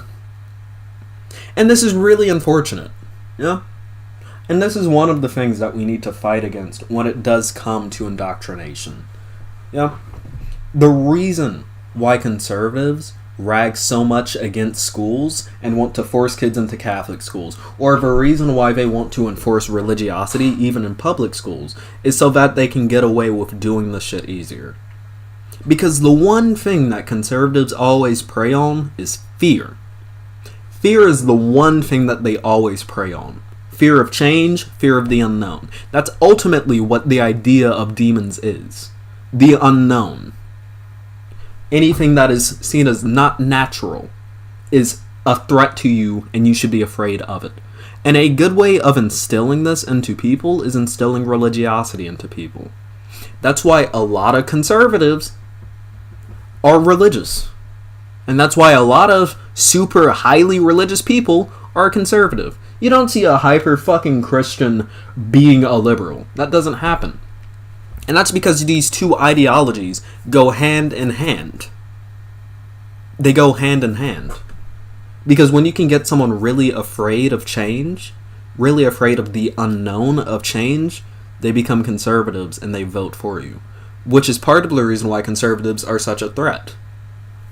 And this is really unfortunate, yeah? And this is one of the things that we need to fight against when it does come to indoctrination, yeah? The reason why conservatives rag so much against schools and want to force kids into Catholic schools, or the reason why they want to enforce religiosity even in public schools, is so that they can get away with doing the shit easier. Because the one thing that conservatives always prey on is fear. Fear is the one thing that they always prey on. Fear of change, fear of the unknown. That's ultimately what the idea of demons is. The unknown. Anything that is seen as not natural is a threat to you, and you should be afraid of it. And a good way of instilling this into people is instilling religiosity into people. That's why a lot of conservatives are religious. And that's why a lot of super highly religious people are conservative. You don't see a hyper fucking Christian being a liberal. That doesn't happen. And that's because these two ideologies go hand in hand. They go hand in hand. Because when you can get someone really afraid of change, really afraid of the unknown of change, they become conservatives and they vote for you. Which is part of the reason why conservatives are such a threat.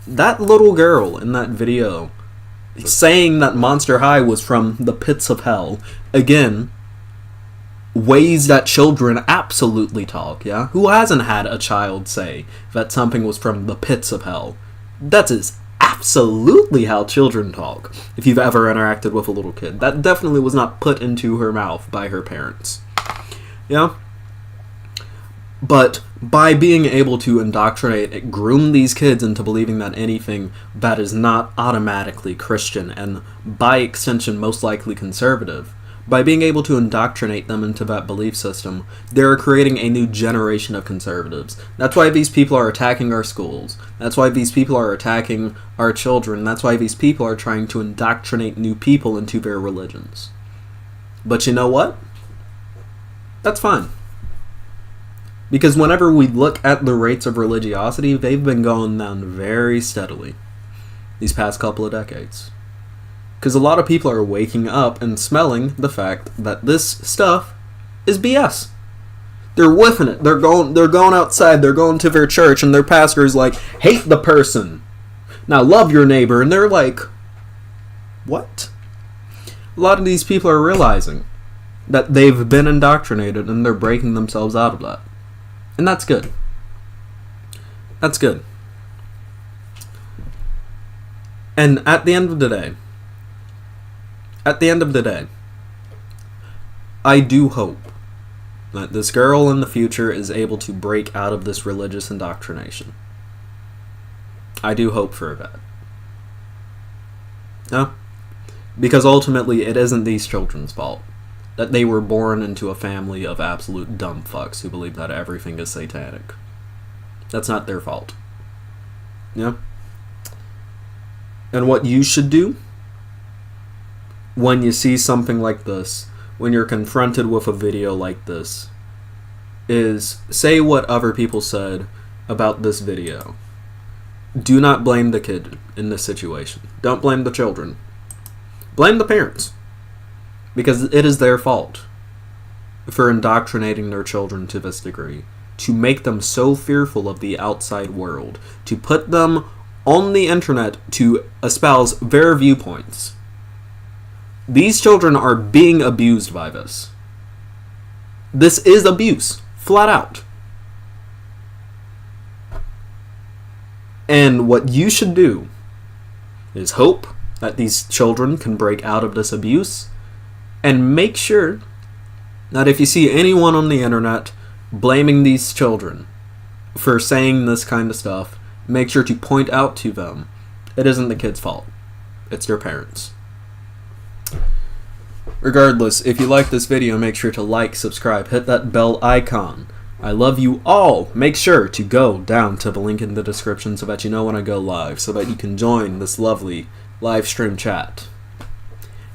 That little girl in that video saying that Monster High was from the pits of hell, again, ways that children absolutely talk, yeah? Who hasn't had a child say that something was from the pits of hell? That is absolutely how children talk, if you've ever interacted with a little kid. That definitely was not put into her mouth by her parents. Yeah? But by being able to indoctrinate, groom these kids into believing that anything that is not automatically Christian, and by extension most likely conservative, by being able to indoctrinate them into that belief system, they're creating a new generation of conservatives. That's why these people are attacking our schools. That's why these people are attacking our children. That's why these people are trying to indoctrinate new people into their religions. But you know what? That's fine. Because whenever we look at the rates of religiosity, they've been going down very steadily these past couple of decades. Because a lot of people are waking up and smelling the fact that this stuff is BS. They're whiffing it. They're going outside. They're going to their church, and their pastor is like, hate the person. Now love your neighbor. And they're like, what? A lot of these people are realizing that they've been indoctrinated, and they're breaking themselves out of that. And that's good. That's good. And at the end of the day, I do hope that this girl in the future is able to break out of this religious indoctrination. I do hope for that. No? Because ultimately, it isn't these children's fault that they were born into a family of absolute dumb fucks who believe that everything is satanic. That's not their fault. Yeah? And what you should do when you see something like this, when you're confronted with a video like this, is say what other people said about this video. Do not blame the kid in this situation. Don't blame the children. Blame the parents. Because it is their fault for indoctrinating their children to this degree, to make them so fearful of the outside world, to put them on the internet to espouse their viewpoints. These children are being abused by this. This is abuse, flat out. And what you should do is hope that these children can break out of this abuse, and make sure that if you see anyone on the internet blaming these children for saying this kind of stuff, make sure to point out to them it isn't the kid's fault. It's their parents. Regardless, if you like this video, make sure to like, subscribe, hit that bell icon. I love you all. Make sure to go down to the link in the description so that you know when I go live, so that you can join this lovely live stream chat.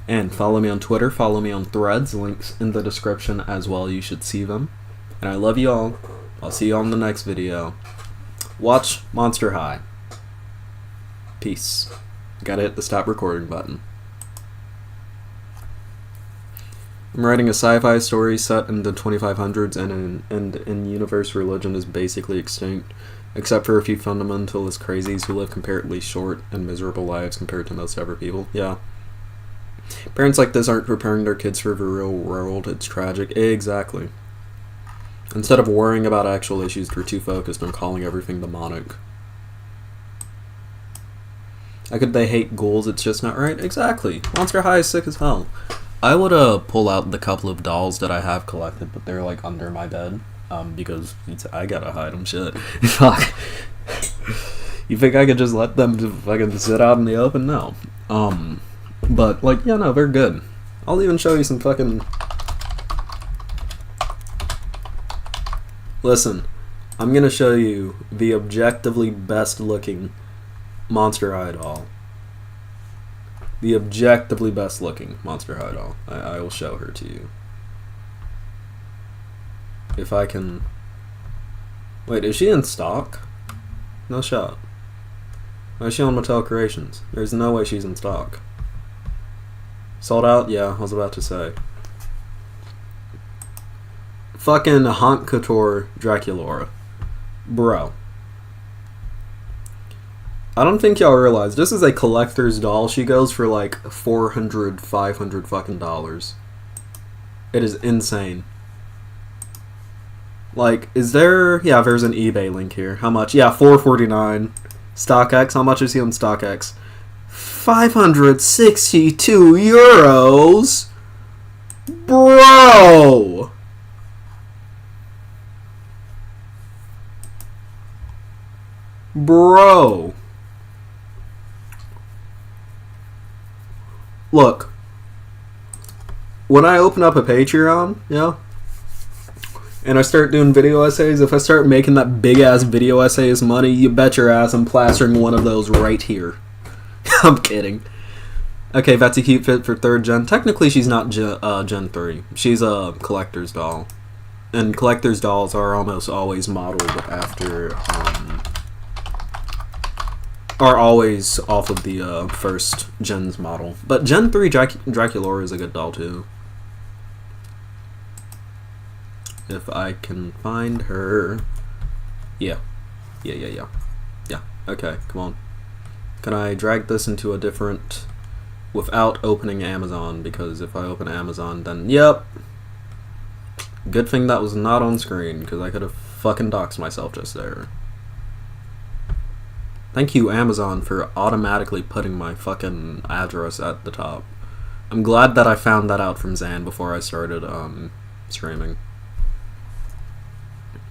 And follow me on Twitter, follow me on Threads, links in the description as well, you should see them. And I love you all. I'll see you on the next video. Watch Monster High. Peace. Gotta hit the stop recording button. I'm writing a sci-fi story set in the 2500s and in universe religion is basically extinct, except for a few fundamentalist crazies who live comparatively short and miserable lives compared to most other people. Yeah. Parents like this aren't preparing their kids for the real world. It's tragic. Exactly. Instead of worrying about actual issues, they're too focused on calling everything demonic. How could they hate ghouls? It's just not right. Exactly. Monster High is sick as hell. I would pull out the couple of dolls that I have collected, but they're like under my bed, because I gotta hide them. Shit. Fuck. You think I could just let them fucking sit out in the open? No. But like, yeah, no, they're good. I'll even show you some fucking. Listen, I'm gonna show you the objectively best looking Monster High doll. The objectively best looking Monster High doll. I will show her to you. If I can... Wait, is she in stock? No shot. Why is she on Mattel Creations? There's no way she's in stock. Sold out? Yeah, I was about to say. Fucking Haute Couture Draculaura. Bro. I don't think y'all realize, this is a collector's doll. She goes for like $400, $500 fucking dollars. It is insane. Like, is there... Yeah, there's an eBay link here. How much? Yeah, $449. StockX, how much is he on StockX? 562 euros? Bro! Bro. Look, when I open up a Patreon, yeah, and I start doing video essays, if I start making that big-ass video essays money, you bet your ass I'm plastering one of those right here. I'm kidding. Okay, that's a cute fit for 3rd gen. Technically, she's not Gen 3. She's a collector's doll. And collector's dolls are almost always modeled after, are always off of the 1st gen's model. But Gen 3 Draculaura is a good doll too. If I can find her. Yeah. Yeah. Okay, come on. Can I drag this into a different... without opening Amazon? Because if I open Amazon, then... Yep. Good thing that was not on screen, because I could have fucking doxed myself just there. Thank you, Amazon, for automatically putting my fucking address at the top. I'm glad that I found that out from Zan before I started streaming.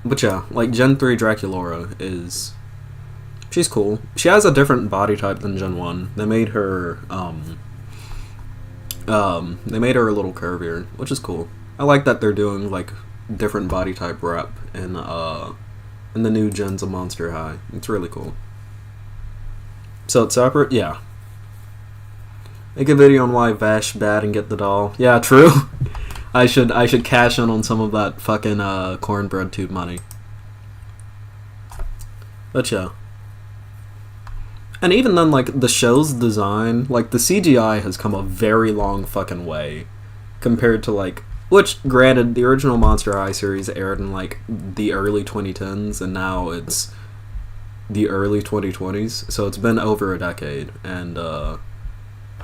But yeah, like Gen 3 Draculaura is... She's cool. She has a different body type than Gen 1. They made her they made her a little curvier, which is cool. I like that they're doing like different body type rep in the new gens of Monster High. It's really cool. So it's separate? Yeah. Make a video on why Vash bad and get the doll. Yeah, true. I should cash in on some of that fucking cornbread tube money. But yeah. And even then, like, the show's design, like, the CGI has come a very long fucking way compared to, like, which, granted, the original Monster High series aired in, like, the early 2010s, and now it's the early 2020s, so it's been over a decade, and,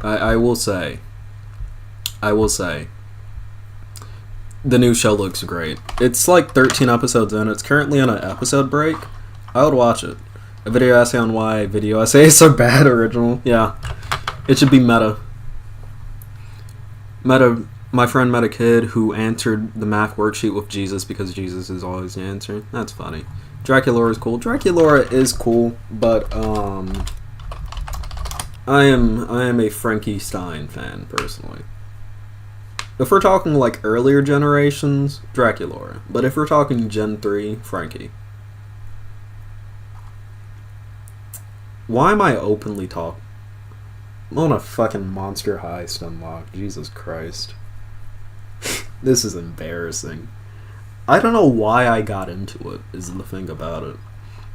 I will say, the new show looks great. It's, like, 13 episodes in, it's currently on an episode break. I would watch it. A video essay on why video essays are bad original. Yeah. It should be meta. My friend met a kid who answered the math worksheet with Jesus because Jesus is always the answer. That's funny. Draculaura is cool. Draculaura is cool, but I am a Frankie Stein fan personally. If we're talking like earlier generations, Draculaura. But if we're talking Gen 3, Frankie. Why am I openly talking? I'm on a fucking Monster High Stunlock. Jesus Christ. This is embarrassing. I don't know why I got into it, is the thing about it.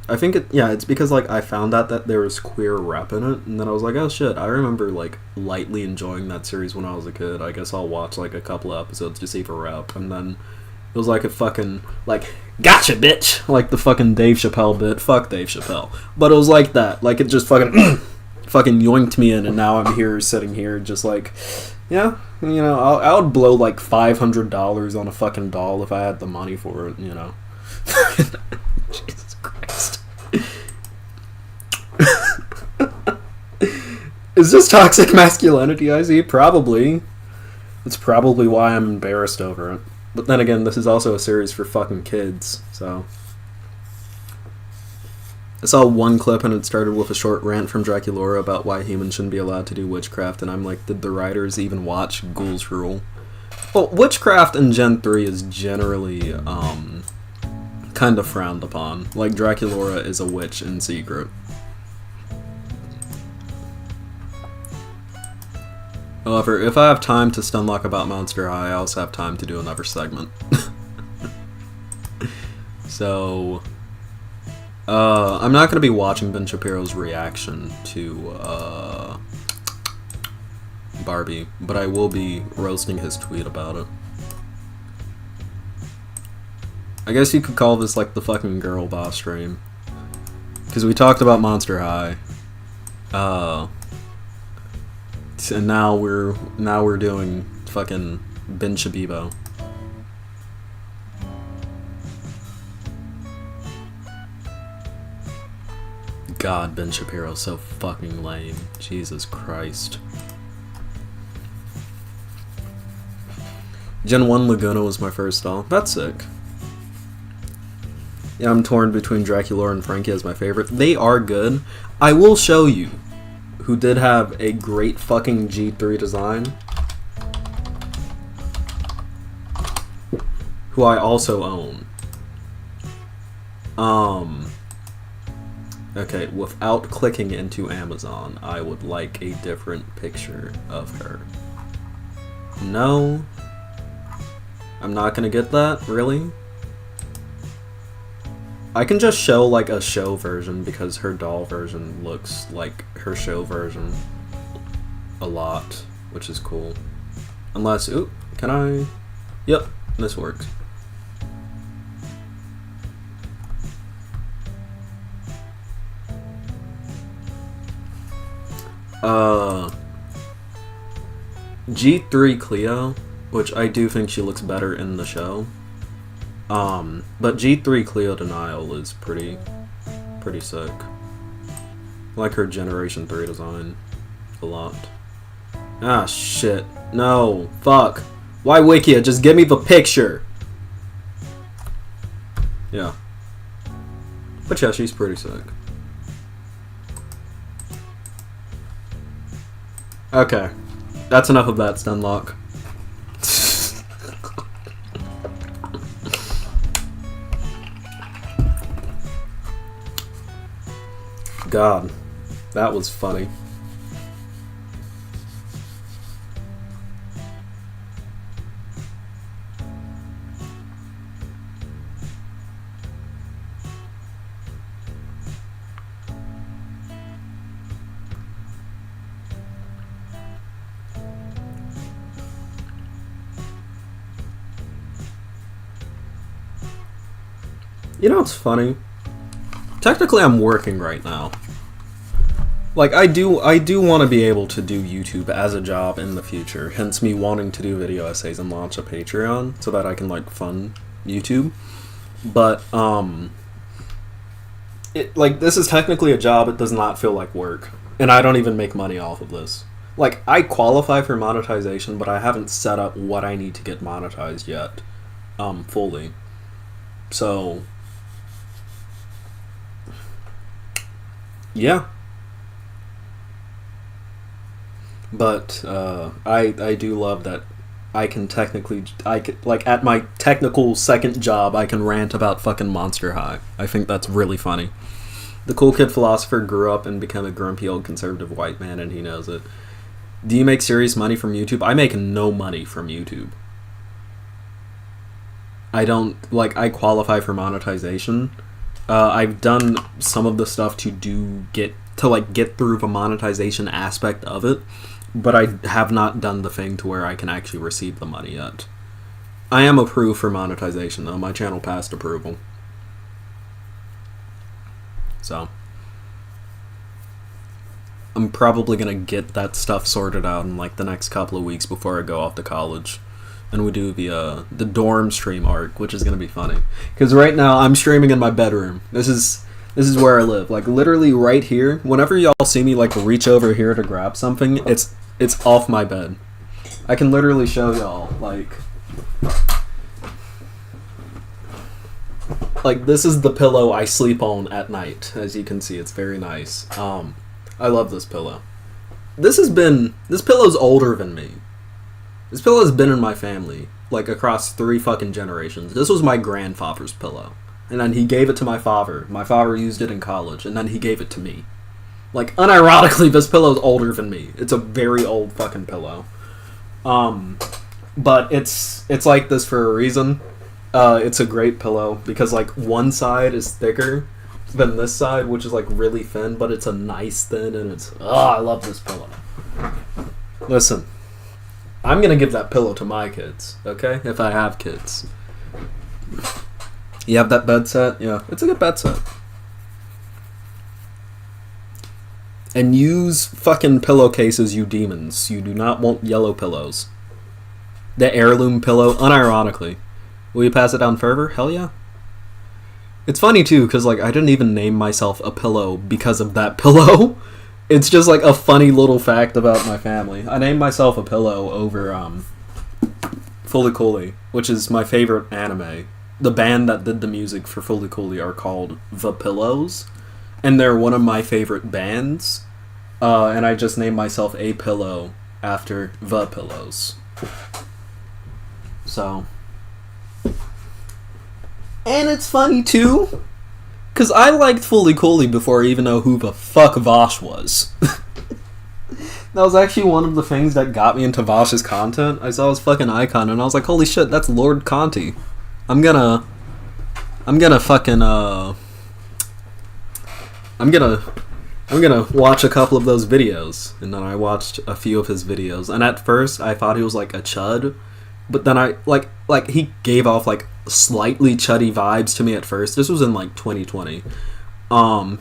I think it's because, like, I found out that there was queer rep in it, and then I was like, oh shit, I remember, like, lightly enjoying that series when I was a kid. I guess I'll watch, like, a couple of episodes to see for rep, and then it was like a fucking, like, gotcha, bitch! Like the fucking Dave Chappelle bit. Fuck Dave Chappelle. But it was like that. Like, it just fucking, fucking yoinked me in, and now I'm here, sitting here, just like, yeah, you know, I would blow, like, $500 on a fucking doll if I had the money for it, you know. Jesus Christ. Is this toxic masculinity I see? Probably. It's probably why I'm embarrassed over it. But then again, this is also a series for fucking kids, so... I saw one clip and it started with a short rant from Draculaura about why humans shouldn't be allowed to do witchcraft, and I'm like, did the writers even watch Ghouls Rule? Well, witchcraft in Gen 3 is generally, kind of frowned upon. Like, Draculaura is a witch in secret. However, if I have time to stunlock about Monster High, I also have time to do another segment. So... I'm not going to be watching Ben Shapiro's reaction to, Barbie, but I will be roasting his tweet about it. I guess you could call this, like, the fucking girl boss stream. Because we talked about Monster High. And now we're doing fucking Ben Shabibo. God, Ben Shapiro's so fucking lame. Jesus Christ. Gen 1 Laguna was my first doll. That's sick. Yeah, I'm torn between Draculaura and Frankie as my favorite. They are good. I will show you who did have a great fucking G3 design. Who I also own. Okay, without clicking into Amazon, I would like a different picture of her. No. I'm not gonna get that? Really? I can just show, like, a show version because her doll version looks like her show version a lot, which is cool. Unless, oop, can I? Yep, this works. G3 Cleo, which I do think she looks better in the show. But G3 Cleo Denial is pretty sick. I like her Generation 3 design a lot. Ah, shit. No. Fuck. Why Wikia? Just give me the picture. Yeah. But yeah, she's pretty sick. Okay. That's enough of that, Stunlock. God, that was funny. You know what's funny? Technically, I'm working right now. Like, I do want to be able to do YouTube as a job in the future, hence me wanting to do video essays and launch a Patreon so that I can, like, fund YouTube. But, this is technically a job, it does not feel like work. And I don't even make money off of this. Like, I qualify for monetization, but I haven't set up what I need to get monetized yet, fully. So, yeah. But I do love that I can technically, like, at my technical second job, I can rant about fucking Monster High. I think that's really funny. The cool kid philosopher grew up and became a grumpy old conservative white man, and he knows it. Do you make serious money from YouTube? I make no money from YouTube. I don't, like, I qualify for monetization. I've done some of the stuff to get through the monetization aspect of it, but I have not done the thing to where I can actually receive the money yet. I am approved for monetization, though. My channel passed approval. So, I'm probably gonna get that stuff sorted out in, like, the next couple of weeks before I go off to college. And we do the dorm stream arc, which is gonna be funny. Because right now, I'm streaming in my bedroom. This is where I live. Like, literally right here. Whenever y'all see me, like, reach over here to grab something, it's off my bed. I can literally show y'all, like, this is the pillow I sleep on at night. As you can see, it's very nice. I love this pillow. This pillow's older than me. This pillow's been in my family, like, across 3 fucking generations. This was my grandfather's pillow. And then he gave it to my father. My father used it in college, and then he gave it to me. Like, unironically, this pillow's older than me. It's a very old fucking pillow. But it's like this for a reason. It's a great pillow, because, like, one side is thicker than this side, which is, like, really thin, but it's a nice thin, and it's... I love this pillow. Listen, I'm gonna give that pillow to my kids, okay? If I have kids. You have that bed set? Yeah, it's a good bed set. And use fucking pillowcases, you demons. You do not want yellow pillows. The heirloom pillow, unironically. Will you pass it down further? Hell yeah. It's funny too, because, like, I didn't even name myself a pillow because of that pillow. It's just, like, a funny little fact about my family. I named myself a pillow over, Fully Cooley, which is my favorite anime. The band that did the music for Fully Cooley are called The Pillows, and they're one of my favorite bands, and I just named myself a pillow after The Pillows. So... And it's funny, too, because I liked Fully Cooley before I even know who the fuck Vosh was. That was actually one of the things that got me into Vosh's content. I saw his fucking icon, and I was like, holy shit, that's Lord Conti. I'm gonna watch a couple of those videos. And then I watched a few of his videos, and at first I thought he was like a chud, but then I like he gave off like slightly chuddy vibes to me at first. This was in like 2020.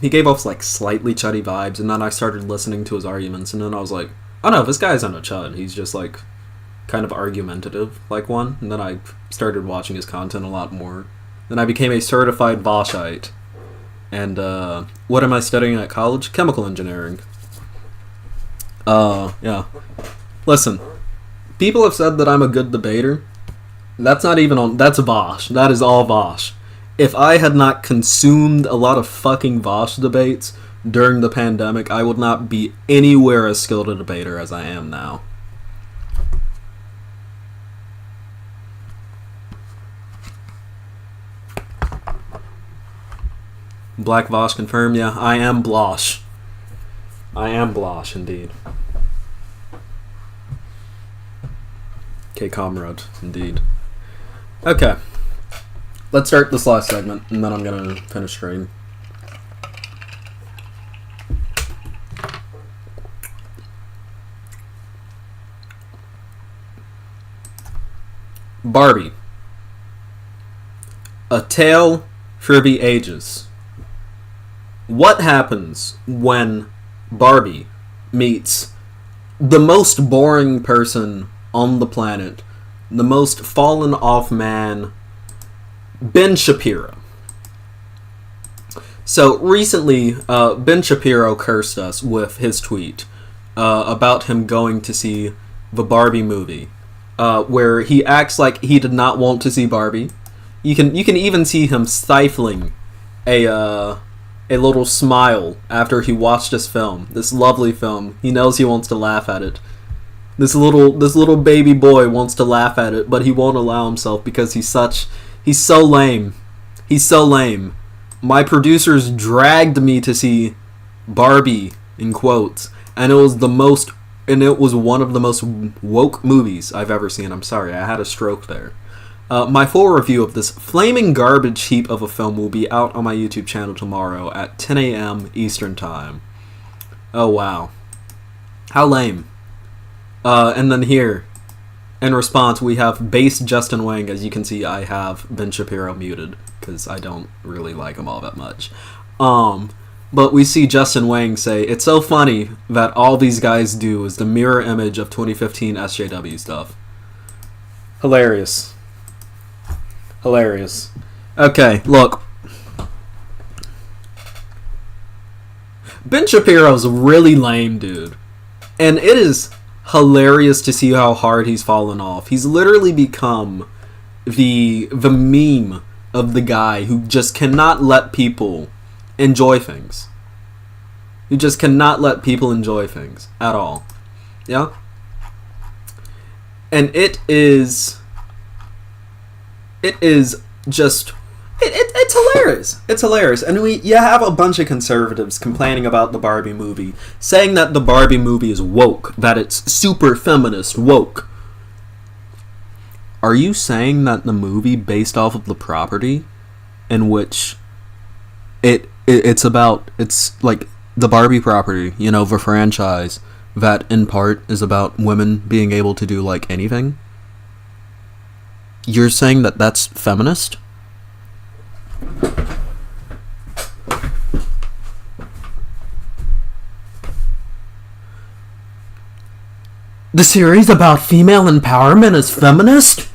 He gave off like slightly chuddy vibes, and then I started listening to his arguments, and then I was like, oh no, this guy isn't a chud. He's just like kind of argumentative like one. And then I started watching his content a lot more. Then I became a certified Voshite. And what am I studying at college? Chemical engineering. Yeah. Listen, people have said that I'm a good debater. That's Vosh. That is all Vosh. If I had not consumed a lot of fucking Vosh debates during the pandemic, I would not be anywhere as skilled a debater as I am now. Black Vosh confirmed. Yeah, I am Blosh. I am Blosh, indeed. Okay, comrade, indeed. Okay. Let's start this last segment, and then I'm gonna finish stream. Barbie. A Tale for the Ages. What happens when Barbie meets the most boring person on the planet, the most fallen off man, Ben Shapiro? So recently, Ben Shapiro cursed us with his tweet about him going to see the Barbie movie, where he acts like he did not want to see Barbie. You can even see him stifling a little smile after he watched this film, this lovely film. He knows he wants to laugh at it. This little baby boy wants to laugh at it, but he won't allow himself because he's so lame. He's so lame. My producers dragged me to see Barbie, in quotes, and it was one of the most woke movies I've ever seen. I'm sorry, I had a stroke there. My full review of this flaming garbage heap of a film will be out on my YouTube channel tomorrow at 10 a.m. Eastern Time. Oh, wow. How lame. And then here, in response, we have base Justin Wang. As you can see, I have Ben Shapiro muted, because I don't really like him all that much. But we see Justin Wang say, "It's so funny that all these guys do is the mirror image of 2015 SJW stuff." Hilarious. Hilarious. Okay, look. Ben Shapiro's really lame, dude. And it is hilarious to see how hard he's fallen off. He's literally become the meme of the guy who just cannot let people enjoy things. Who just cannot let people enjoy things at all. Yeah? And it's hilarious. It's hilarious. And you have a bunch of conservatives complaining about the Barbie movie, saying that the Barbie movie is woke, that it's super feminist woke. Are you saying that the movie based off of the property in which it's like the Barbie property, you know, the franchise, that in part is about women being able to do like anything? You're saying that that's feminist? The series about female empowerment is feminist?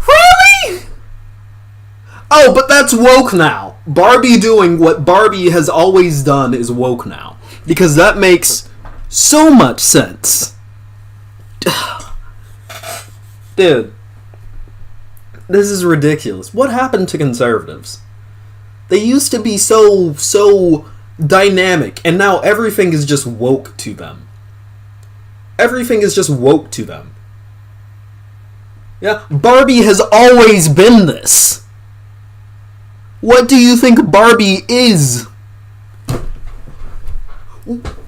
Really? Oh, but that's woke now. Barbie doing what Barbie has always done is woke now. Because that makes so much sense. Dude. This is ridiculous. What happened to conservatives? They used to be so dynamic, and now everything is just woke to them. Everything is just woke to them. Yeah, Barbie has always been this. What do you think Barbie is?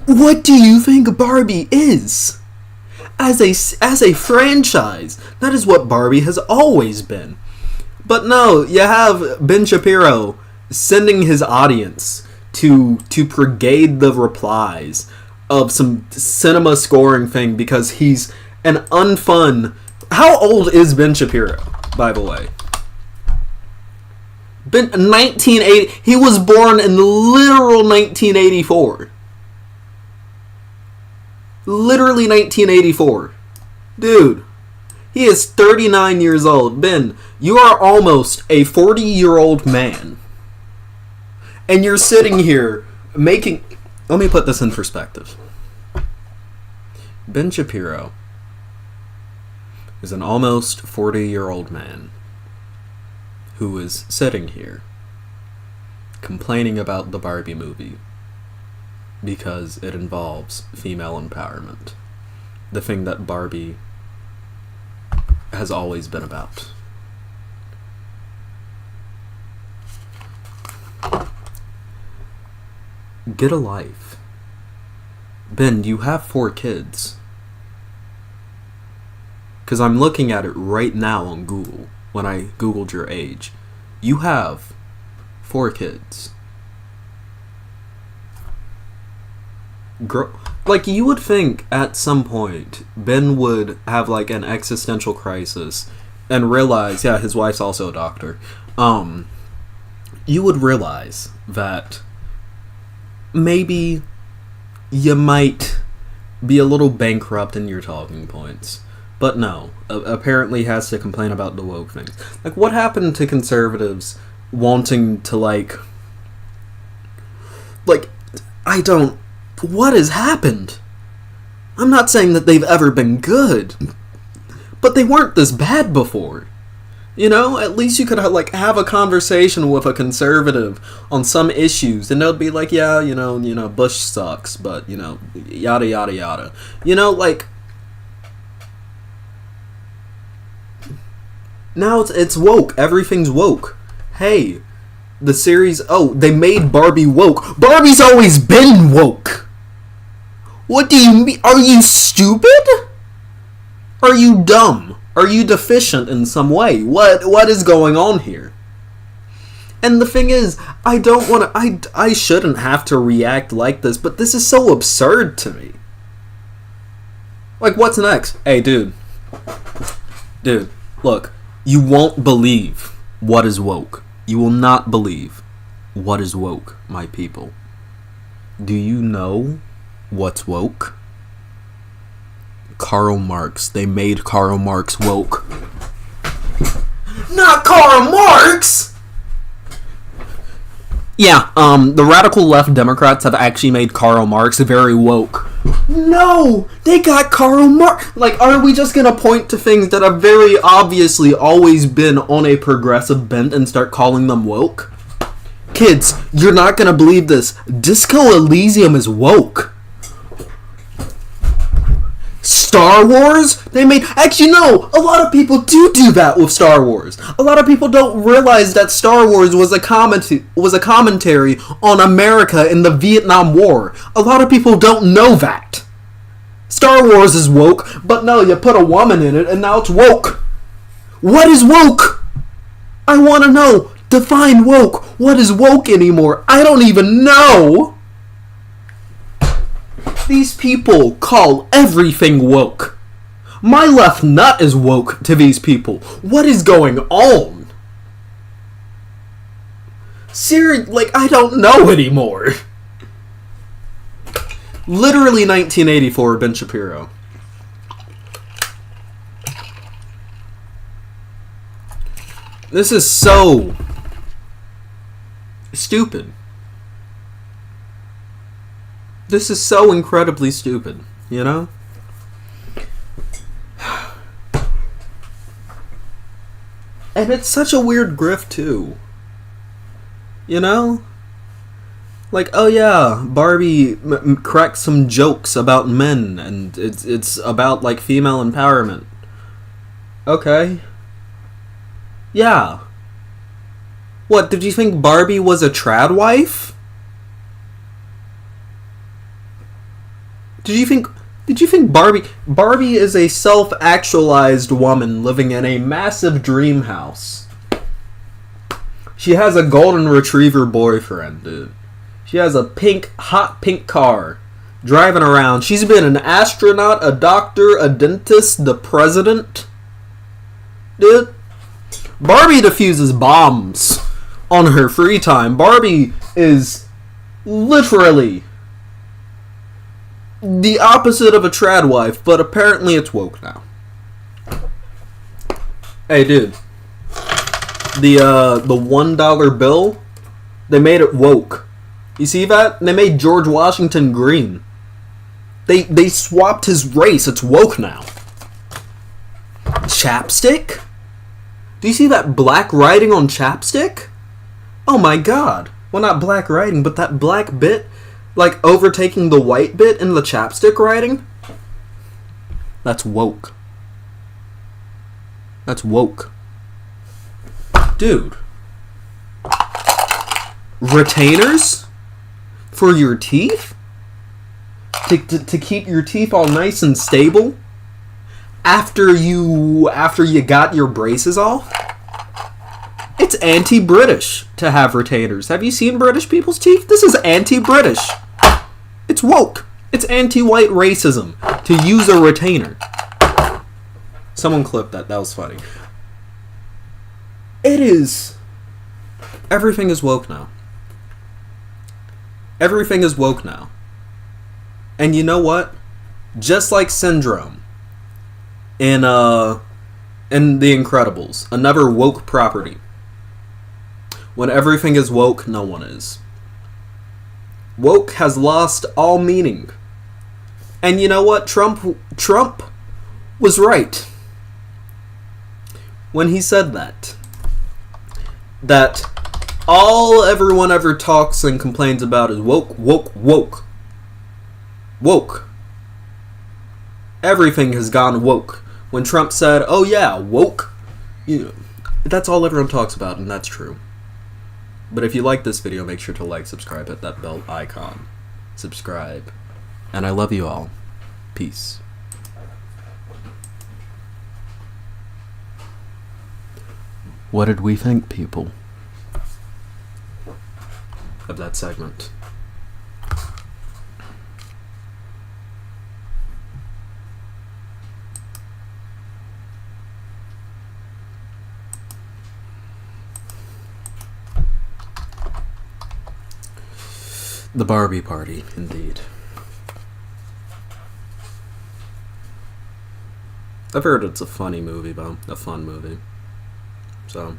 What do you think Barbie is? As a franchise, that is what Barbie has always been. But no, you have Ben Shapiro sending his audience to brigade the replies of some cinema scoring thing because he's an unfun... How old is Ben Shapiro, by the way? 1980... He was born in literal 1984. Literally 1984. Dude, he is 39 years old. Ben, you are almost a 40-year-old man. And you're sitting here making... Let me put this in perspective. Ben Shapiro is an almost 40-year-old man who is sitting here complaining about the Barbie movie because it involves female empowerment. The thing that Barbie has always been about. Get a life. Ben, you have 4 kids. Because I'm looking at it right now on Google, when I Googled your age. You have 4 kids. Like, you would think at some point Ben would have like an existential crisis and realize, yeah, his wife's also a doctor. You would realize that maybe you might be a little bankrupt in your talking points. But no, apparently has to complain about the woke things. Like, what happened to conservatives wanting to what has happened? I'm not saying that they've ever been good, but they weren't this bad before. You know, at least you could have a conversation with a conservative on some issues, and they'll be like, yeah, Bush sucks, but yada yada yada. Now it's woke. Everything's woke. Hey, the series. Oh, they made Barbie woke. Barbie's always been woke. What do you mean? Are you stupid? Are you dumb? Are you deficient in some way? What is going on here? And the thing is, I don't want to... I shouldn't have to react like this, but this is so absurd to me. Like, what's next? Hey, dude. Dude, look. You won't believe what is woke. You will not believe what is woke, my people. Do you know what's woke? Karl Marx. They made Karl Marx woke. Not Karl Marx! Yeah, the radical left Democrats have actually made Karl Marx very woke. No! They got Karl Marx! Like, are we just gonna point to things that have very obviously always been on a progressive bent and start calling them woke? Kids, you're not gonna believe this. Disco Elysium is woke. Star Wars? They made... Actually, no! A lot of people do that with Star Wars. A lot of people don't realize that Star Wars was a commentary on America in the Vietnam War. A lot of people don't know that. Star Wars is woke, but no, you put a woman in it and now it's woke. What is woke? I want to know. Define woke. What is woke anymore? I don't even know. These people call everything woke. My left nut is woke to these people. What is going on? Seriously, I don't know anymore. Literally 1984, Ben Shapiro. This is so stupid. This is so incredibly stupid, you know? And it's such a weird grift, too. You know? Like, oh yeah, Barbie cracked some jokes about men, and it's about, like, female empowerment. Okay. Yeah. What, did you think Barbie was a trad wife? Did you think Barbie is a self-actualized woman living in a massive dream house? She has a golden retriever boyfriend, dude. She has a hot pink car driving around. She's been an astronaut, a doctor, a dentist, the president. Dude, Barbie defuses bombs on her free time. Barbie is literally the opposite of a trad wife, but apparently it's woke now. Hey, dude. The $1 bill, they made it woke. You see that? They made George Washington green. They swapped his race. It's woke now. Chapstick? Do you see that black writing on chapstick? Oh my god. Well, not black writing, but that black bit, like, overtaking the white bit in the chapstick writing? That's woke. That's woke. Dude. Retainers? For your teeth? To keep your teeth all nice and stable? After you got your braces off? It's anti-British to have retainers. Have you seen British people's teeth? This is anti-British. It's woke. It's anti-white racism to use a retainer. Someone clipped that. That was funny. It is. Everything is woke now. Everything is woke now. And you know what? Just like Syndrome in The Incredibles, another woke property. When everything is woke, no one is. Woke has lost all meaning. And you know what? Trump was right. when he said that all everyone ever talks and complains about is woke, woke, woke. Woke. Everything has gone woke. When Trump said, oh yeah, woke, you know, that's all everyone talks about, and that's true. But if you like this video, make sure to like, subscribe, hit that bell icon. Subscribe. And I love you all. Peace. What did we think, people, of that segment? The Barbie party, indeed. I've heard it's a funny movie, though. A fun movie. So.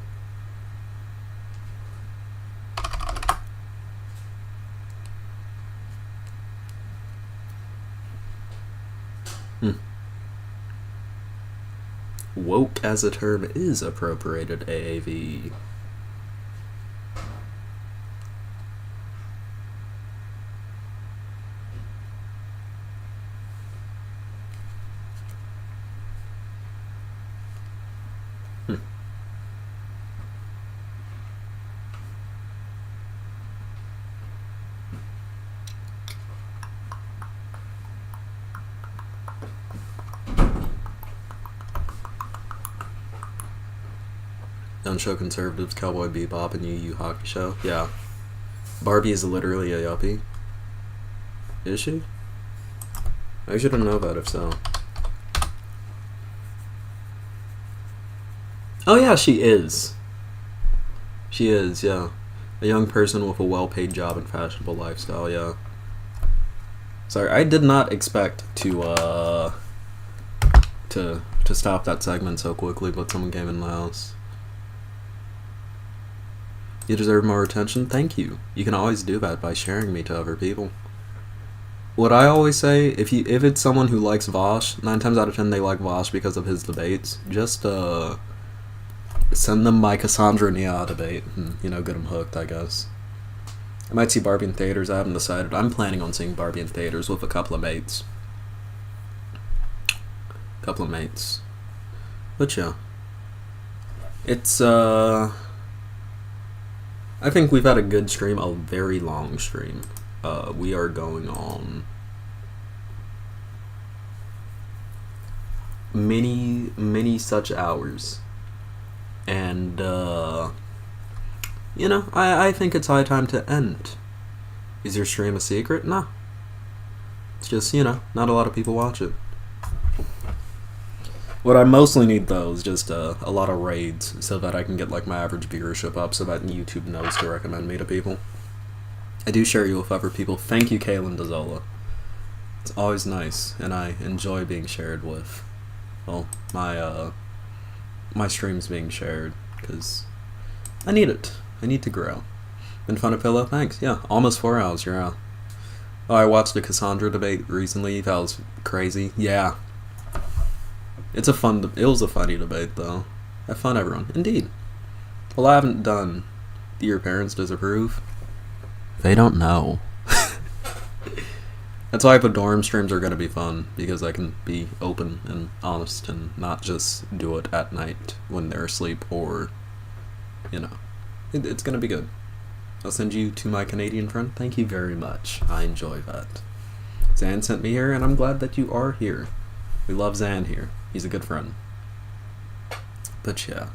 Woke as a term is appropriated, AAV. Don't show conservatives Cowboy Bebop and Yu Yu Hakusho. Yeah. Barbie is literally a yuppie. Is she? I shouldn't know that if so. Oh yeah, she is. She is, yeah. A young person with a well-paid job and fashionable lifestyle, yeah. Sorry, I did not expect to stop that segment so quickly, but someone came in the house. You deserve more attention? Thank you. You can always do that by sharing me to other people. What I always say, if it's someone who likes Vosh, 9 times out of 10 they like Vosh because of his debates, just send them my Cassandra Nia debate and, you know, get them hooked, I guess. I might see Barbie in theaters. I haven't decided. I'm planning on seeing Barbie in theaters with a couple of mates. But yeah. It's, I think we've had a good stream, a very long stream. We are going on many such hours. And, you know, I think it's high time to end. Is your stream a secret? No. It's just, you know, not a lot of people watch it. What I mostly need, though, is just a lot of raids so that I can get, like, my average viewership up so that YouTube knows to recommend me to people. I do share you with other people. Thank you, Kaylin Dazola. It's always nice, and I enjoy being shared with, well, my streams being shared, because I need it. I need to grow. Been fun to pillow? Thanks. Yeah, almost 4 hours, you're out. Oh, I watched the Cassandra debate recently. That was crazy. Yeah. It was a funny debate, though. Have fun, everyone. Indeed. Well, I haven't done Do Your Parents Disapprove? They don't know. That's why the dorm streams are going to be fun, because I can be open and honest and not just do it at night when they're asleep or, you know. It's going to be good. I'll send you to my Canadian friend. Thank you very much. I enjoy that. Zan sent me here, and I'm glad that you are here. We love Zan here. He's a good friend. But yeah.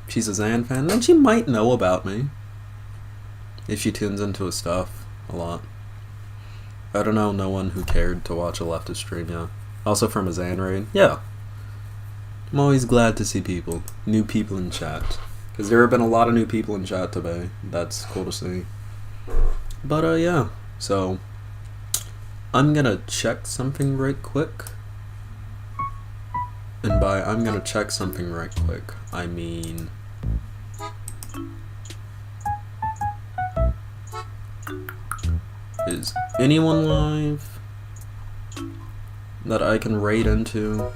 She's a Zan fan, then she might know about me. If she tunes into his stuff a lot. I don't know, no one who cared to watch a leftist stream, yeah. Also from a Zan raid, yeah. I'm always glad to see people. New people in chat. Because there have been a lot of new people in chat today. That's cool to see. But yeah. So, I'm gonna check something right quick. And by I'm gonna check something right quick, I mean... Is anyone live that I can raid into?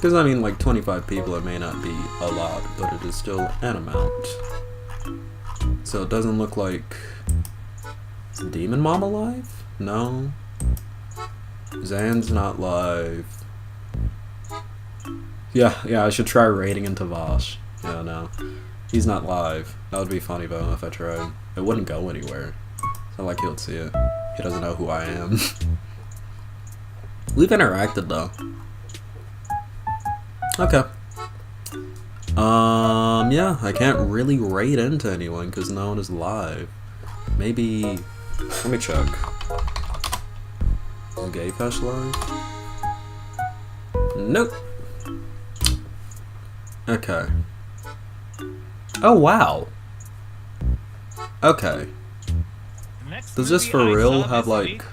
Because, I mean, like, 25 people, it may not be a lot, but it is still an amount. So it doesn't look like... Is Demon Mom alive? No. Zan's not live. Yeah, I should try raiding into Vosh. Yeah, no. He's not live. That would be funny, though, if I tried. It wouldn't go anywhere. It's not like he would see it. He doesn't know who I am. We've interacted, though. Okay. Yeah, I can't really raid into anyone because no one is live. Maybe... Let me check. Is Gayfesh live? Nope. Okay. Oh, wow. Okay. Does this for real have, like...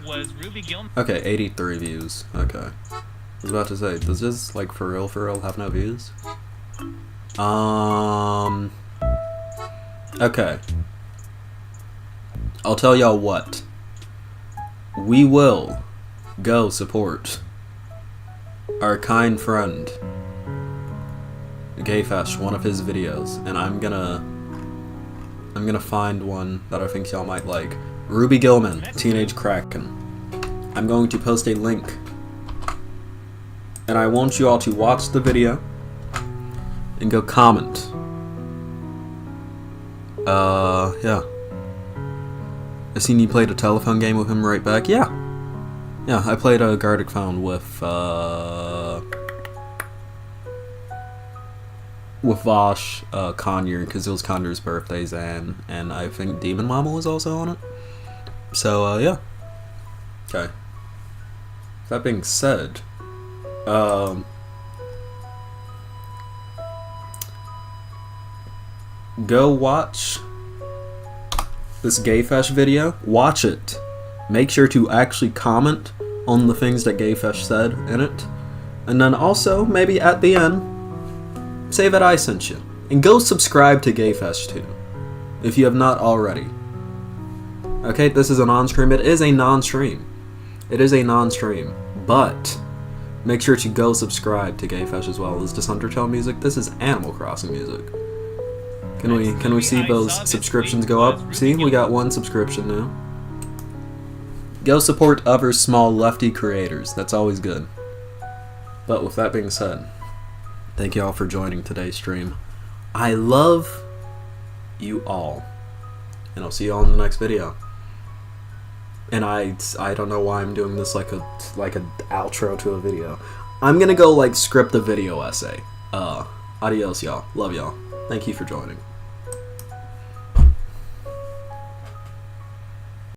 Okay, 83 views. Okay. I was about to say, does this, like, for real have no views? Okay. I'll tell y'all what. We will go support our kind friend Gayfesh, one of his videos, and I'm gonna find one that I think y'all might like. Ruby Gilman, Teenage Kraken. I'm going to post a link, and I want you all to watch the video and go comment. Yeah. I seen you played a telephone game with him right back. Yeah, I played a Gardic Phone with Vosh, Conyer, because it was Conyer's birthday, and I think Demon Mama was also on it. So, yeah. Okay. That being said, go watch this Gayfesh video. Watch it. Make sure to actually comment on the things that Gayfesh said in it. And then also, maybe at the end, say that I sent you. And go subscribe to Gayfesh too, if you have not already. Okay, this is a non-stream. It is a non-stream. But make sure to go subscribe to Gayfesh as well. Is this Undertale music? This is Animal Crossing music. Can we see those subscriptions go up? See, we got 1 subscription now. Go support other small lefty creators. That's always good. But with that being said, thank you all for joining today's stream. I love you all. And I'll see you all in the next video. And I don't know why I'm doing this like a outro to a video. I'm gonna go like script a video essay. Adios y'all. Love y'all. Thank you for joining.